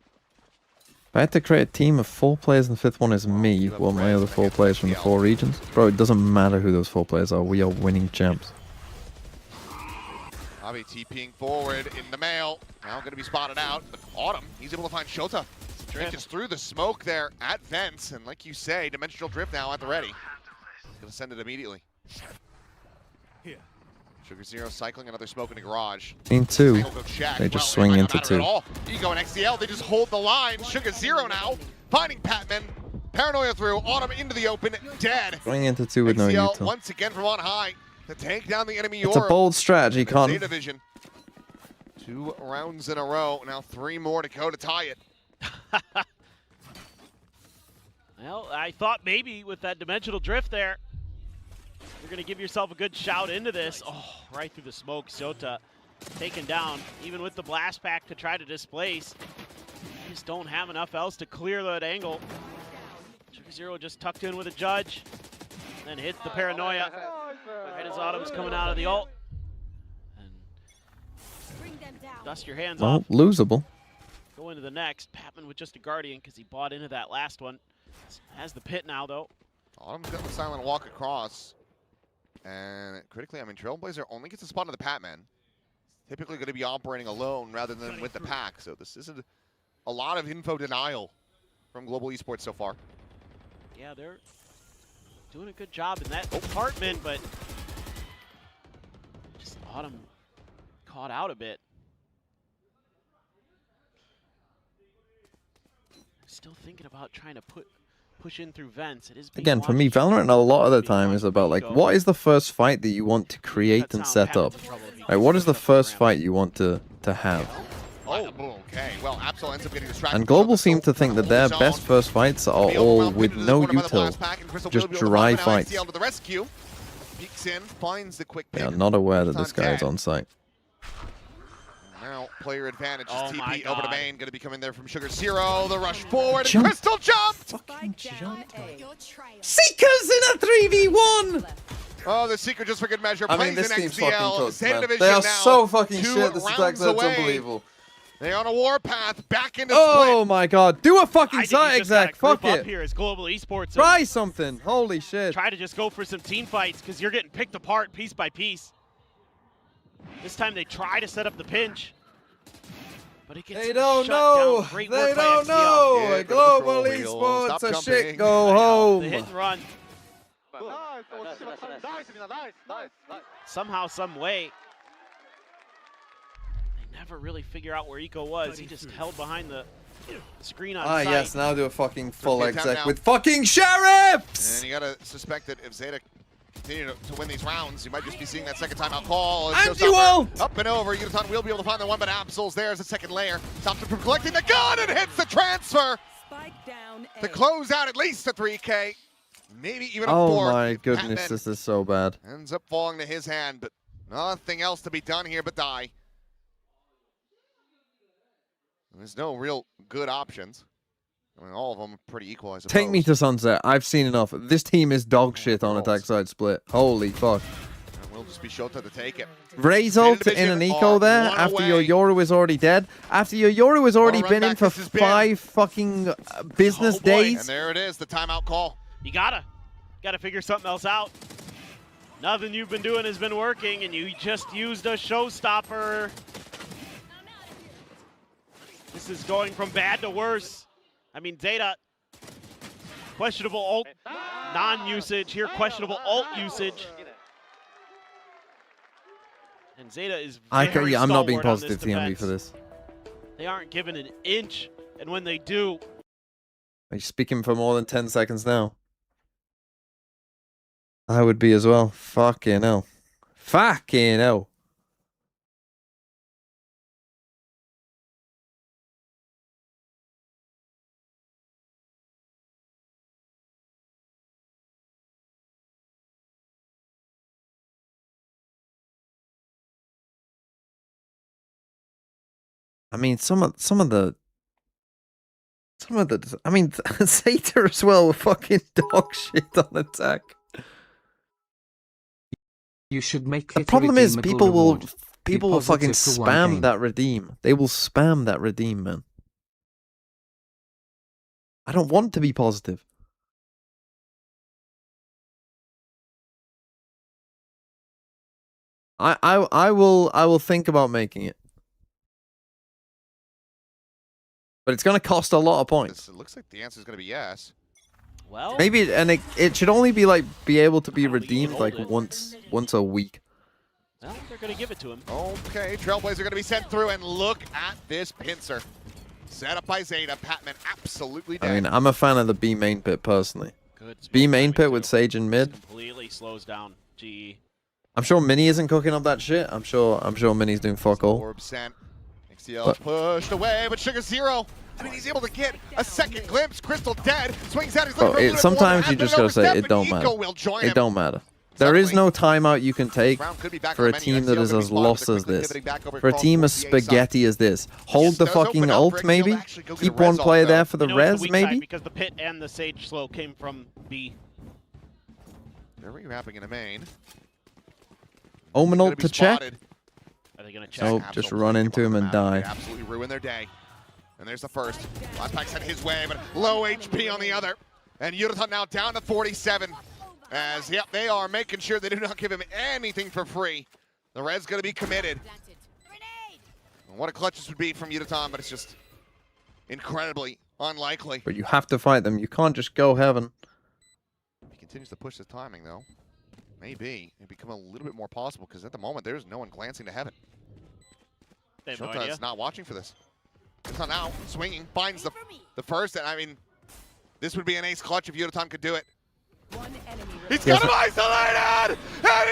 If I had to create a team of 4 players and the 5th one is me, well, my other 4 players from the 4 regions. Bro, it doesn't matter who those 4 players are. We are winning champs. Avi TPing forward in the mail. Now going to be spotted out, but Autumn, he's able to find Shota. Gets through the smoke there at Vents, and like you say, Dimensional Drift now at the ready. He's going to send it immediately. Here. Sugar Zero cycling another smoke in the garage. Team 2, they just swing into 2. Ego and XDL, they just hold the line. Sugar Zero now, finding Patman. Paranoia through, Autumn into the open, dead. Swing into 2 with no XDL util. once again from on high to take down the enemy. It's a bold strategy, Con. ZETA Vision. 2 rounds in a row, now 3 more to go to tie it. Well, I thought maybe with that Dimensional Drift there, you're going to give yourself a good shout into this. Oh, right through the smoke. Shota taken down, even with the blast pack to try to displace. You just don't have enough else to clear that angle. Sugar Zero just tucked in with a judge, then hits the Paranoia right as Autumn's coming out of the ult. And dust your hands off. Losable. Go into the next. Patman with just a Guardian because he bought into that last one. Has the pit now, though. Autumn's got the silent walk across. And critically, I mean, Trailblazer only gets a spot on the Patman. Typically going to be operating alone rather than with the pack. So this isn't a lot of info denial from Global Esports so far. Yeah, they're doing a good job in that department, but just Autumn caught out a bit. Still thinking about trying to push in through vents. It is Again, for me, Valorant a lot of the time is about like, what is the first fight that you want to create and set up? Like, what is the first fight you want to have? Oh, okay. Well, Absol ends up getting distracted. And Global seem to think that their best first fights are all with no util, just dry fights. Peeks in, finds the quick They pick. are not aware that this guy is on site. Now, player advantage is TP over to main. Going to be coming there from Sugar Zero. The rush forward. And Crystal jumped! Fucking jumped. Seekers in a 3v1! Oh, the Seeker just for good measure. I mean, Plays this in team's XDL. fucking cooked, Same man. division They are now, so fucking 2 shit. This attack rounds set's away. unbelievable. They're on a warpath back into Oh my god, do a fucking site exec, fuck up it. Here is Global Esports. Try something, holy shit. Try to just go for some team fights because you're getting picked apart piece by piece. This time they try to set up the pinch. But it gets They don't shut know. down. Great They work by don't XDL. know. Yeah, Global wheel. Esports, Stop a jumping. shit, go home. The hit and run. Somehow, some way, they never really figure out where Eco was. He just held behind the screen on site. Yes, now do a fucking full attempt exec now. with fucking sheriffs! And you gotta suspect that if ZETA continue to win these rounds, you might just be seeing that second timeout call. And you won't! Up and over, Uniton will be able to find the one, but Absol's there as a second layer. Stops him from collecting the gun and hits the transfer to close out at least a 3K. Maybe even a 4. Oh my goodness, Patman this is so bad. ends up falling to his hand, but nothing else to be done here but die. There's no real good options. I mean, all of them are pretty equal, I suppose. Take me to Sunset. I've seen enough. This team is dog shit on attack side split. Holy fuck. And we'll just be Shota to take it. Ray's ult in an eco there after your Yoru is already dead. After your Yoru has already been in for 5 fucking business days. And there it is, the timeout call. You gotta figure something else out. Nothing you've been doing has been working, and you just used a showstopper. This is going from bad to worse. I mean, ZETA, questionable ult non-usage here, questionable ult usage. And ZETA is very I'm not being stalwart on this positive TMB defense. for this. They aren't given an inch, and when they do... Are you speaking for more than 10 seconds now? I would be as well. Fucking hell. Fucking hell. I mean, some of the I mean, ZETA as well were fucking dog shit on attack. You should make The it problem is redeemable people will reward. fucking positive for one spam game. that redeem. They will spam that redeem, man. I don't want to be positive. I will think about making it. But it's going to cost a lot of points. It looks like the answer is going to be yes. Well, Maybe, and it should only be like be able to be redeemed like once a week. well, they're going to give it to him. Okay, Trailblazer going to be sent through, and look at this pincer. Set up by ZETA. Patman absolutely dead. I mean, I'm a fan of the B main pit personally. Good B main pit too. with Sage in mid. Completely slows down GE. I'm sure Mini isn't cooking up that shit. I'm sure Mini's doing fuck all. Orb sent. XTL pushed away, but Sugar Zero. I mean, he's able to get a second glimpse. Crystal dead. Swings out. He's looking for a little bit Sometimes more. you just gotta say it don't matter. It don't matter. There is no timeout you can take for a team that is as lost as this. For a team as spaghetti as this. Hold the fucking ult, maybe. Keep one player there for the res, maybe. Because the pit and the Sage slow came from B. They're rewrapping in a main. Omen ult to check. Are they gonna check? Nope, just run into him and die. Absolutely ruin their day. And there's the first. Last sent his way, but low HP on the other. And Yuratan now down to 47. As, yep, they are making sure they do not give him anything for free. The red's going to be committed. And what a clutch this would be from Yuratan, but it's just incredibly unlikely. But you have to fight them. You can't just go heaven. If he continues to push the timing, though, maybe it become a little bit more possible, because at the moment, there's no one glancing to heaven. Shota is not watching for this. It's not now. Swinging. Finds the first. And I mean, this would be an ace clutch if Yuratan could do it. He's got him isolated! And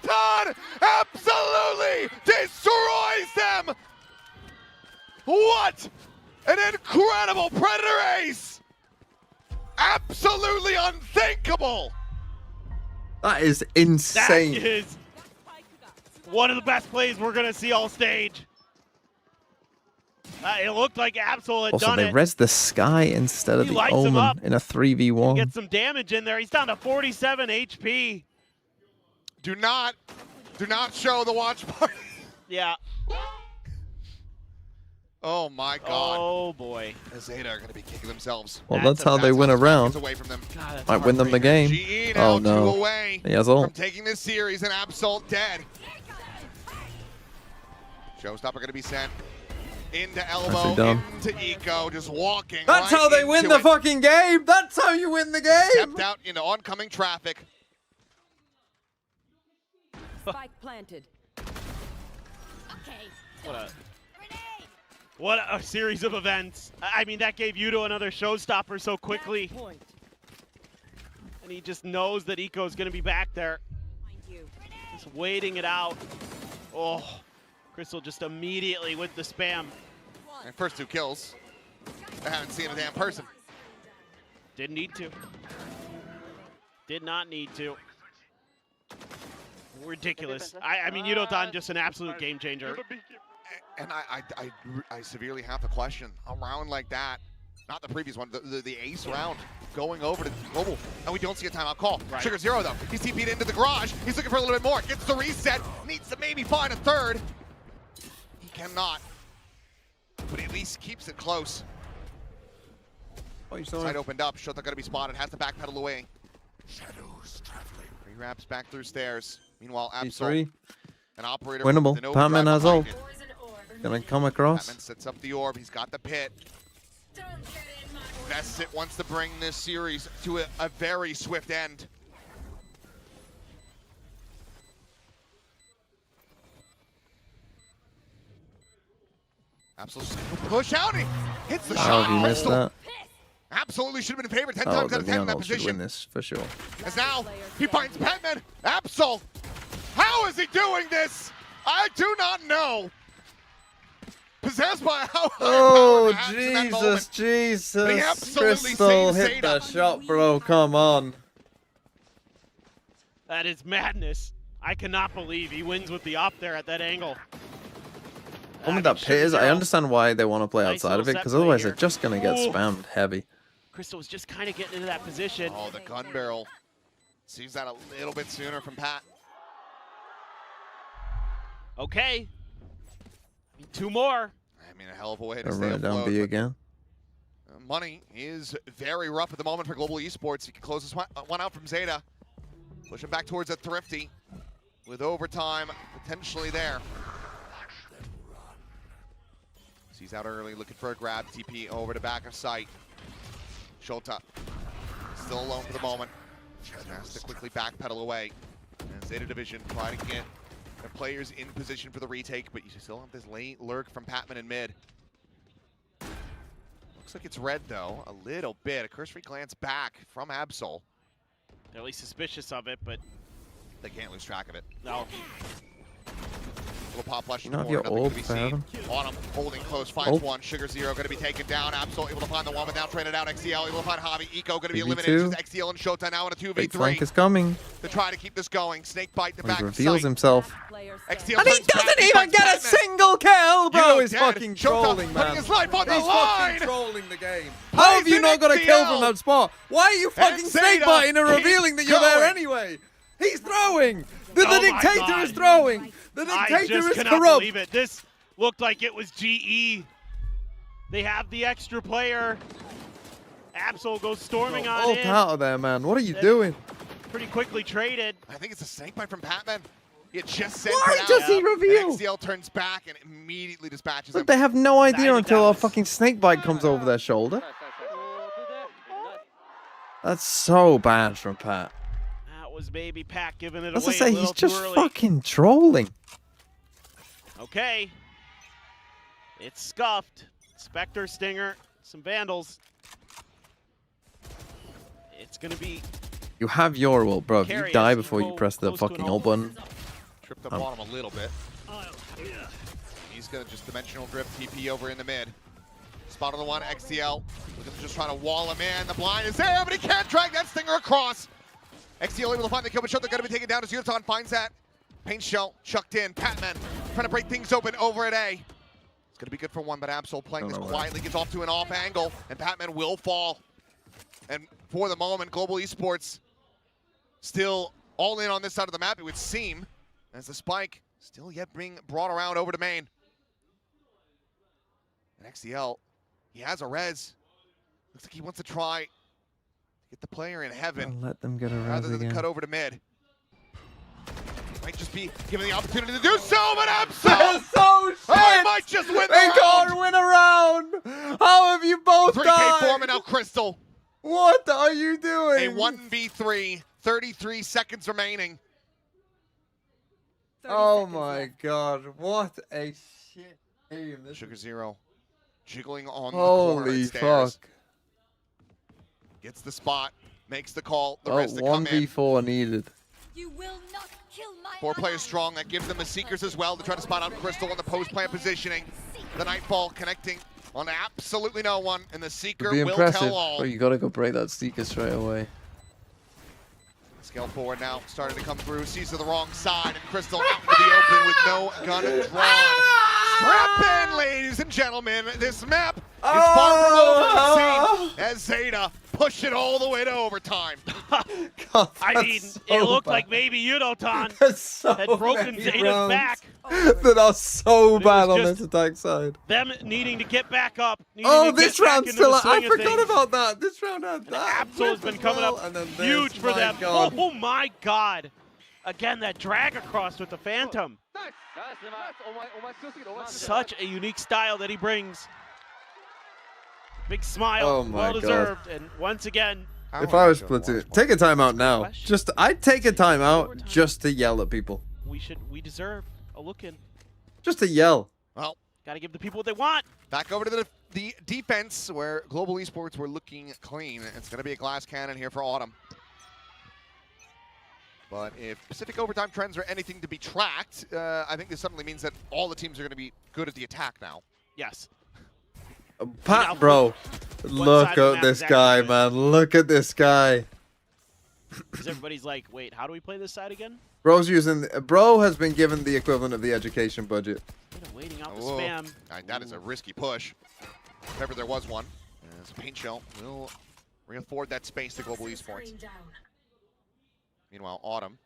Yuratan absolutely destroys them! What an incredible Predator ace! Absolutely unthinkable! That is insane. That is one of the best plays we're going to see all stage. It looked like Absol had Also, done they it. res the Sky instead of He the lights him up. Omen in a 3v1. Get some damage in there. He's down to 47 HP. Do not show the watch party. Yeah. Oh my God. Oh boy. ZETA are going to be kicking themselves. Well, that's how they win a round. Away from them. God, Might win them the game. GE now Oh no. 2 away He has from ult. taking this series, and Absol dead. Showstopper going to be sent into elbow, done. into eco, just walking. That's right how they win into the it. fucking game. That's how you win the game. Stepped out into oncoming traffic. Spike planted. What a series of events. I mean, that gave Yuto another showstopper so quickly. And he just knows that Eco's going to be back there. Just waiting it out. Oh, Crystal just immediately with the spam. And first 2 kills. I haven't seen a damn person. Didn't need to. Did not need to. Ridiculous. I mean, Yudotan just an absolute game changer. And I severely have to question a round like that. not the previous one, the ace round going over to Global. And we don't see a timeout call. Right. Sugar Zero, though. He's TP'd into the garage. He's looking for a little bit more. Gets the reset. Needs to maybe find a third. He cannot. But at least keeps it close. Side opened up. Shota gonna be spotted. Has to backpedal away. Shadows traveling. Re-wraps back through stairs. Meanwhile, Absol, an operator. Winnable. Batman has ult. Gonna come across. Batman sets up the orb. He's got the pit. Vessit wants to bring this series to a very swift end. Absol's just gonna push out. He hits the shot. You missed that. Absolutely should have been favored 10 times out of 10 in that position. Win this for sure. As now he finds Batman. Absol, how is he doing this? I do not know. Possessed by how oh Jesus! Crystal hit the shot, bro. Come on. That is madness. I cannot believe he wins with the op there at that angle. With that pit is, I understand why they want to play outside of it, because otherwise they're just going to get spammed heavy. Crystal was just kind of getting into that position. Oh, the gun barrel. Sees that a little bit sooner from Pat. Okay. Two more. I mean, a hell of a way to stay Run it down B again. Money is very rough at the moment for Global Esports. He can close this one out from ZETA. Pushing back towards a Thrifty with overtime potentially there. He's out early, looking for a grab. TP over to back of sight. Shota still alone for the moment. Has to quickly backpedal away. And ZETA Division trying to get their players in position for the retake, but you still have this late lurk from Patman in mid. Looks like it's red though, a little bit. A cursory glance back from Absol. They're at least suspicious of it, but they can't lose track of it. No. Little pop flash in You the know, corner, you're nothing to be old, seen. On him, holding close, finds one. Sugar Zero going to be taken down. Absol able to find the one, but now traded out. XCL able to find Javi. Eco going to be eliminated. XCL and Shota now in a 2v3. Big flank is coming. To try to keep this going. Snake bite the back. He reveals himself. XCL and he doesn't even get a single kill, bro. He's fucking trolling, man. Putting his life on the He's line. fucking trolling the game. How have you not got a kill from that spot? Why are you fucking snake biting and revealing that you're there anyway? He's throwing. The dictator is throwing. The dictator is cannot corrupt. Believe it. This looked like it was GE. They have the extra player. Absol goes storming on in. Out of there, man. What are you doing? Pretty quickly traded. I think it's a snake bite from Patman. He had just sent Why it out. does he reveal? And XCL turns back and immediately dispatches him. But they have no idea until a fucking snake bite comes over their shoulder. That's so bad from Pat. That was maybe Pat giving it As away I say, a little he's just too early. fucking trolling. Okay. It's scuffed. Spectre, Stinger, some Vandals. It's going to be... You have your ult, bro. If you Carry die us, before you press the fucking ult button. Tripped up on him a little bit. He's going to just dimensional drift TP over in the mid. Spot on the one, XCL. Looking to just trying to wall him in. The blind is there, but he can't drag that Stinger across. XCL able to find the kill, but Shota going to be taken down as Yuton finds that. Paint shell chucked in. Patman trying to break things open over at A. It's going to be good for one, but Absol playing this quietly, gets off to an off angle, and Patman will fall. And for the moment, Global Esports still all in on this side of the map, it would seem, as the spike still yet being brought around over to main. And XCL, he has a res. Looks like he wants to try to get the player in heaven. Let them get a res rather than again. cut over to mid. Might just be given the opportunity to do so, but Absol! So shit! Oh, he might just win the They round! can't win a round! How have you both 3K died? Foreman now Crystal. What are you doing? A 1v3, 33 seconds remaining. Oh my god, what a shit game. Sugar Zero jiggling on the Holy corner stairs. fuck. Gets the spot, makes the call, the Oh, rest to come in. 1v4 needed. You will not kill my 4 players strong, that gives them the Seekers as well to try to spot out Crystal on the post-plant positioning. The Nightfall connecting on absolutely no one, and the Seeker Be will impressive. tell all. Oh, you gotta go break that Seeker straight away. Scale forward now, starting to come through, sees to the wrong side, and Crystal out into the open with no gun drawn. Strap in, ladies and gentlemen, this map is far from over, it seems, as ZETA push it all the way to overtime. God, I mean, so it looked bad. like maybe Yudotan That's so had broken many Zeta's rounds back. that are so But it bad was on just this attack side. Them needing to get back up. Needing Oh, to this get back round into still. the I swing of forgot things. about that. This round had And that. Absol has been coming up and then this. huge for My them. God. Oh my God. Again, that drag across with the Phantom. Such a unique style that he brings. Big smile, Oh my well deserved, and once again. If I was Splatoon, take a timeout now. I'd take a timeout just to yell at people. We deserve a look in. Just to yell. Well, gotta give the people what they want. Back over to the defense, where Global Esports were looking clean. It's going to be a glass cannon here for Autumn. But if Pacific overtime trends are anything to be tracked, I think this suddenly means that all the teams are going to be good at the attack now. Yes. Pat, bro, look at this guy, man. Look at this guy. Because everybody's like, wait, how do we play this side again? Bro has been given the equivalent of the education budget. Waiting out the spam. That is a risky push. If ever there was one. As Paint Shell will re-afford that space to Global Esports. Meanwhile, Autumn.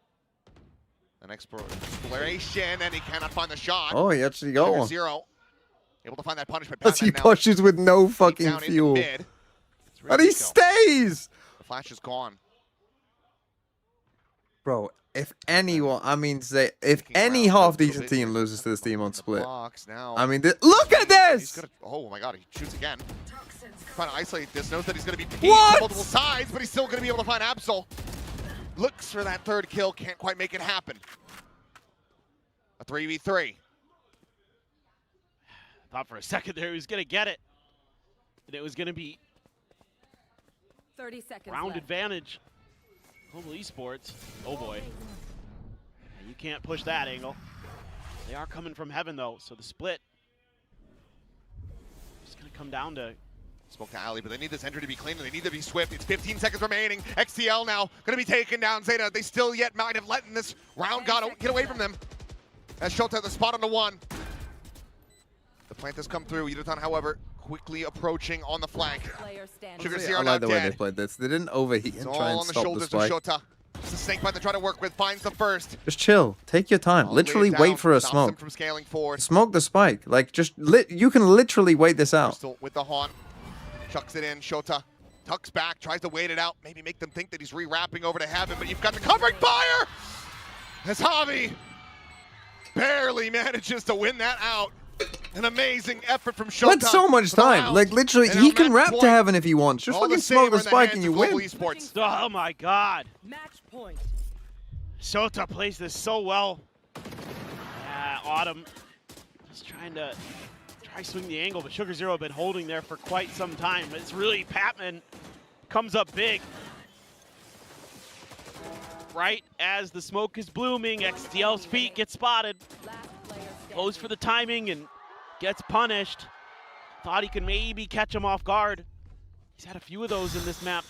An exploration, and he cannot find the shot. Oh, he actually got one. Zero. Able to find that punishment. As he pushes with no fucking fuel. And he stays! The flash is gone. Bro, if anyone, I mean, if any half-decent team loses to this team on split, I mean, look at this! Oh my God, he shoots again. Trying to isolate this, knows that he's going to be peaked on multiple sides, but he's still going to be able to find Absol. Looks for that third kill, can't quite make it happen. A 3v3. Thought for a second there he was going to get it. And it was going to be 30 seconds round left. advantage. Global Esports. Oh boy. You can't push that angle. They are coming from heaven though, so the split is going to come down to Smoke to Ali, but they need this entry to be clean and they need to be swift. It's 15 seconds remaining. XTL now going to be taken down. ZETA, they still yet might have let this round get away from them. As Shota, the spot on the one. The plant has come through. Yudotan, however, quickly approaching on the flank. Sugar Zero I now like the way dead. they played this. They didn't overheat and It's try all and on the stop the shoulders of spike. Shota. It's the snake bite they try to work with. Finds the first. Just chill. Take your time. All the way Literally down, wait for a stops them smoke. from scaling forward. Smoke the spike. Like, just you can literally wait this out. Still with the haunt. Chucks it in. Shota tucks back, tries to wait it out. Maybe make them think that he's re-wrapping over to heaven, but you've got the covering fire! As Javi barely manages to win that out. An amazing effort from Shota. With so much time. Like, literally, And he now can match wrap point. to heaven if he wants. Just All fucking the smoke saber the in the spike hands and of you Global win. Esports. Oh my God. Match point. Shota plays this so well. Yeah, Autumn just trying to swing the angle, but Sugar Zero been holding there for quite some time. It's really Patman comes up big. Right as the smoke is blooming, XTL's feet get spotted. Goes for the timing and gets punished. Thought he could maybe catch him off guard. He's had a few of those in this map.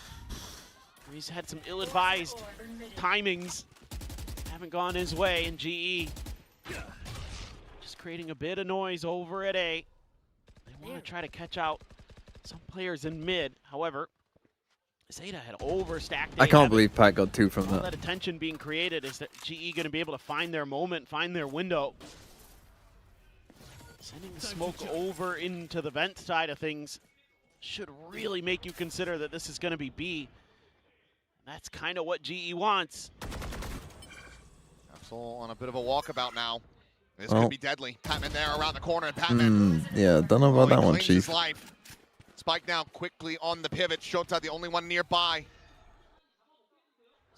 He's had some ill-advised timings. Haven't gone his way in GE. Just creating a bit of noise over at A. They want to try to catch out some players in mid. However, ZETA had overstacked. I can't believe Pat got 2 from All that. that attention being created is that GE going to be able to find their moment, find their window. Sending the smoke over into the vent side of things should really make you consider that this is going to be B. That's kind of what GE wants. Absol on a bit of a walkabout now. This could be deadly. Patman there around the corner, and Patman. Yeah, don't know about that one, claims Chief. his life. Spike now quickly on the pivot. Shota, the only one nearby.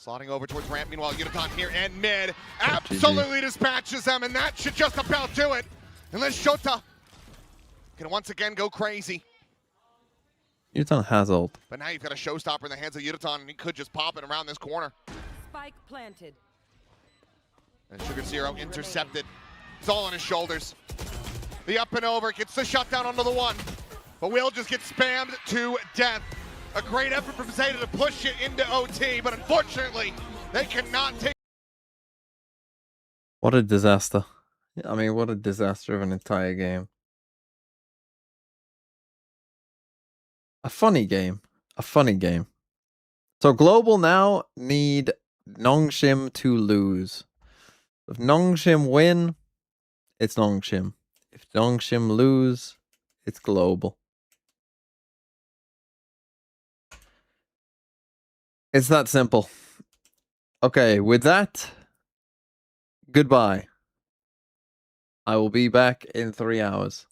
Slotting over towards ramp. Meanwhile, Yudotan here and mid absolutely dispatches them, and that should just about do it. Unless Shota can once again go crazy. Yudotan has ult. But now you've got a showstopper in the hands of Yudotan, and he could just pop it around this corner. Spike planted. And Sugar Zero intercepted. It's all on his shoulders. The up and over gets the shutdown onto the one. But Will just gets spammed to death. A great effort from ZETA to push it into OT, but unfortunately, they cannot take. What a disaster. I mean, what a disaster of an entire game. A funny game. A funny game. So Global now need Nongshim to lose. If Nongshim win, it's Nongshim. If Nongshim lose, it's Global. It's that simple. Okay, with that, goodbye. I will be back in 3 hours.